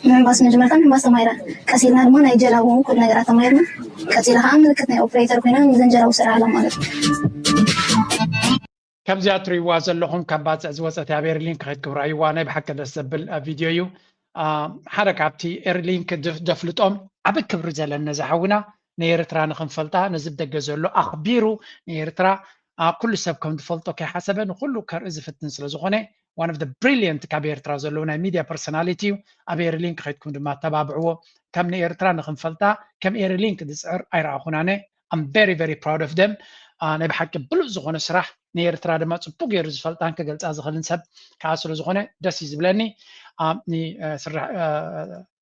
ምንባስ መጀመርታ ምንባስ ተማሂራ ቀሲልና ድማ ናይ ጀላ እውን ኩሉ ነገራት ተማሂርና ቀፂልካ ምልክት ናይ ኦፕሬተር ኮይና ንዘንጀራ ውስራ ማለት እዩ كم زيات ريواز اللهم كم بعد زوجة أبيرلين كهيد كبرايوا أنا بحكي للسبل فيديو حركة عبتي إيرلين كدفلتهم عبد كبر زلنا زحونا نيرترا نخنفلتا نزبد جزولو أخبيرو نيرترا كل سب كم دفلتو كحسبا وكله كرز فتنس لزخونة one of the brilliant كابيرترا زلونا media personality أبيرلين كهيد كم دما تبابعو كم نيرترا نخنفلتا كم إيرلين كدسعر أيرا خنانة I'm very very proud of them أنا بحكي بلو زخونة صراحة نيرترا دما تبوك يرز فلتان كجلس أزخلن سب كعسل زخونة دس يزبلني ني سرح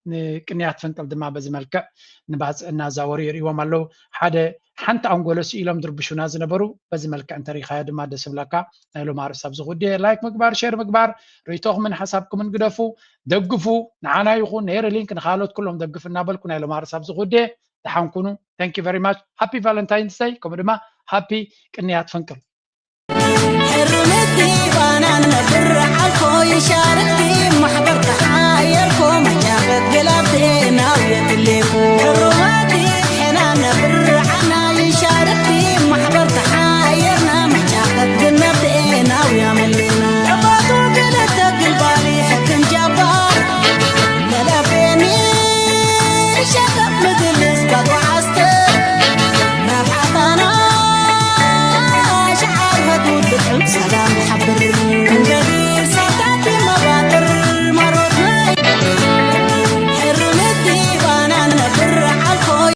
نكنيات فنتل دما بزملك نبعث النازوري ريوم الله حدا حنت أنقولس إلهم دربشوا ناز نبرو بزملك أنت ريخا دما دسملكا نالو معرف سبز غودي لايك مقبار شير مقبار ريتوه من حسابكم من قدفو دقفو نعانا يخون نير لينك نخالوت كلهم دقف النابلكو نالو معرف سبز غودي دحان كونو thank you very much happy valentine's day كم دما happy كنيات فنكل حرمتي وانا نبر عالكو يشاركتي محبرت حايركم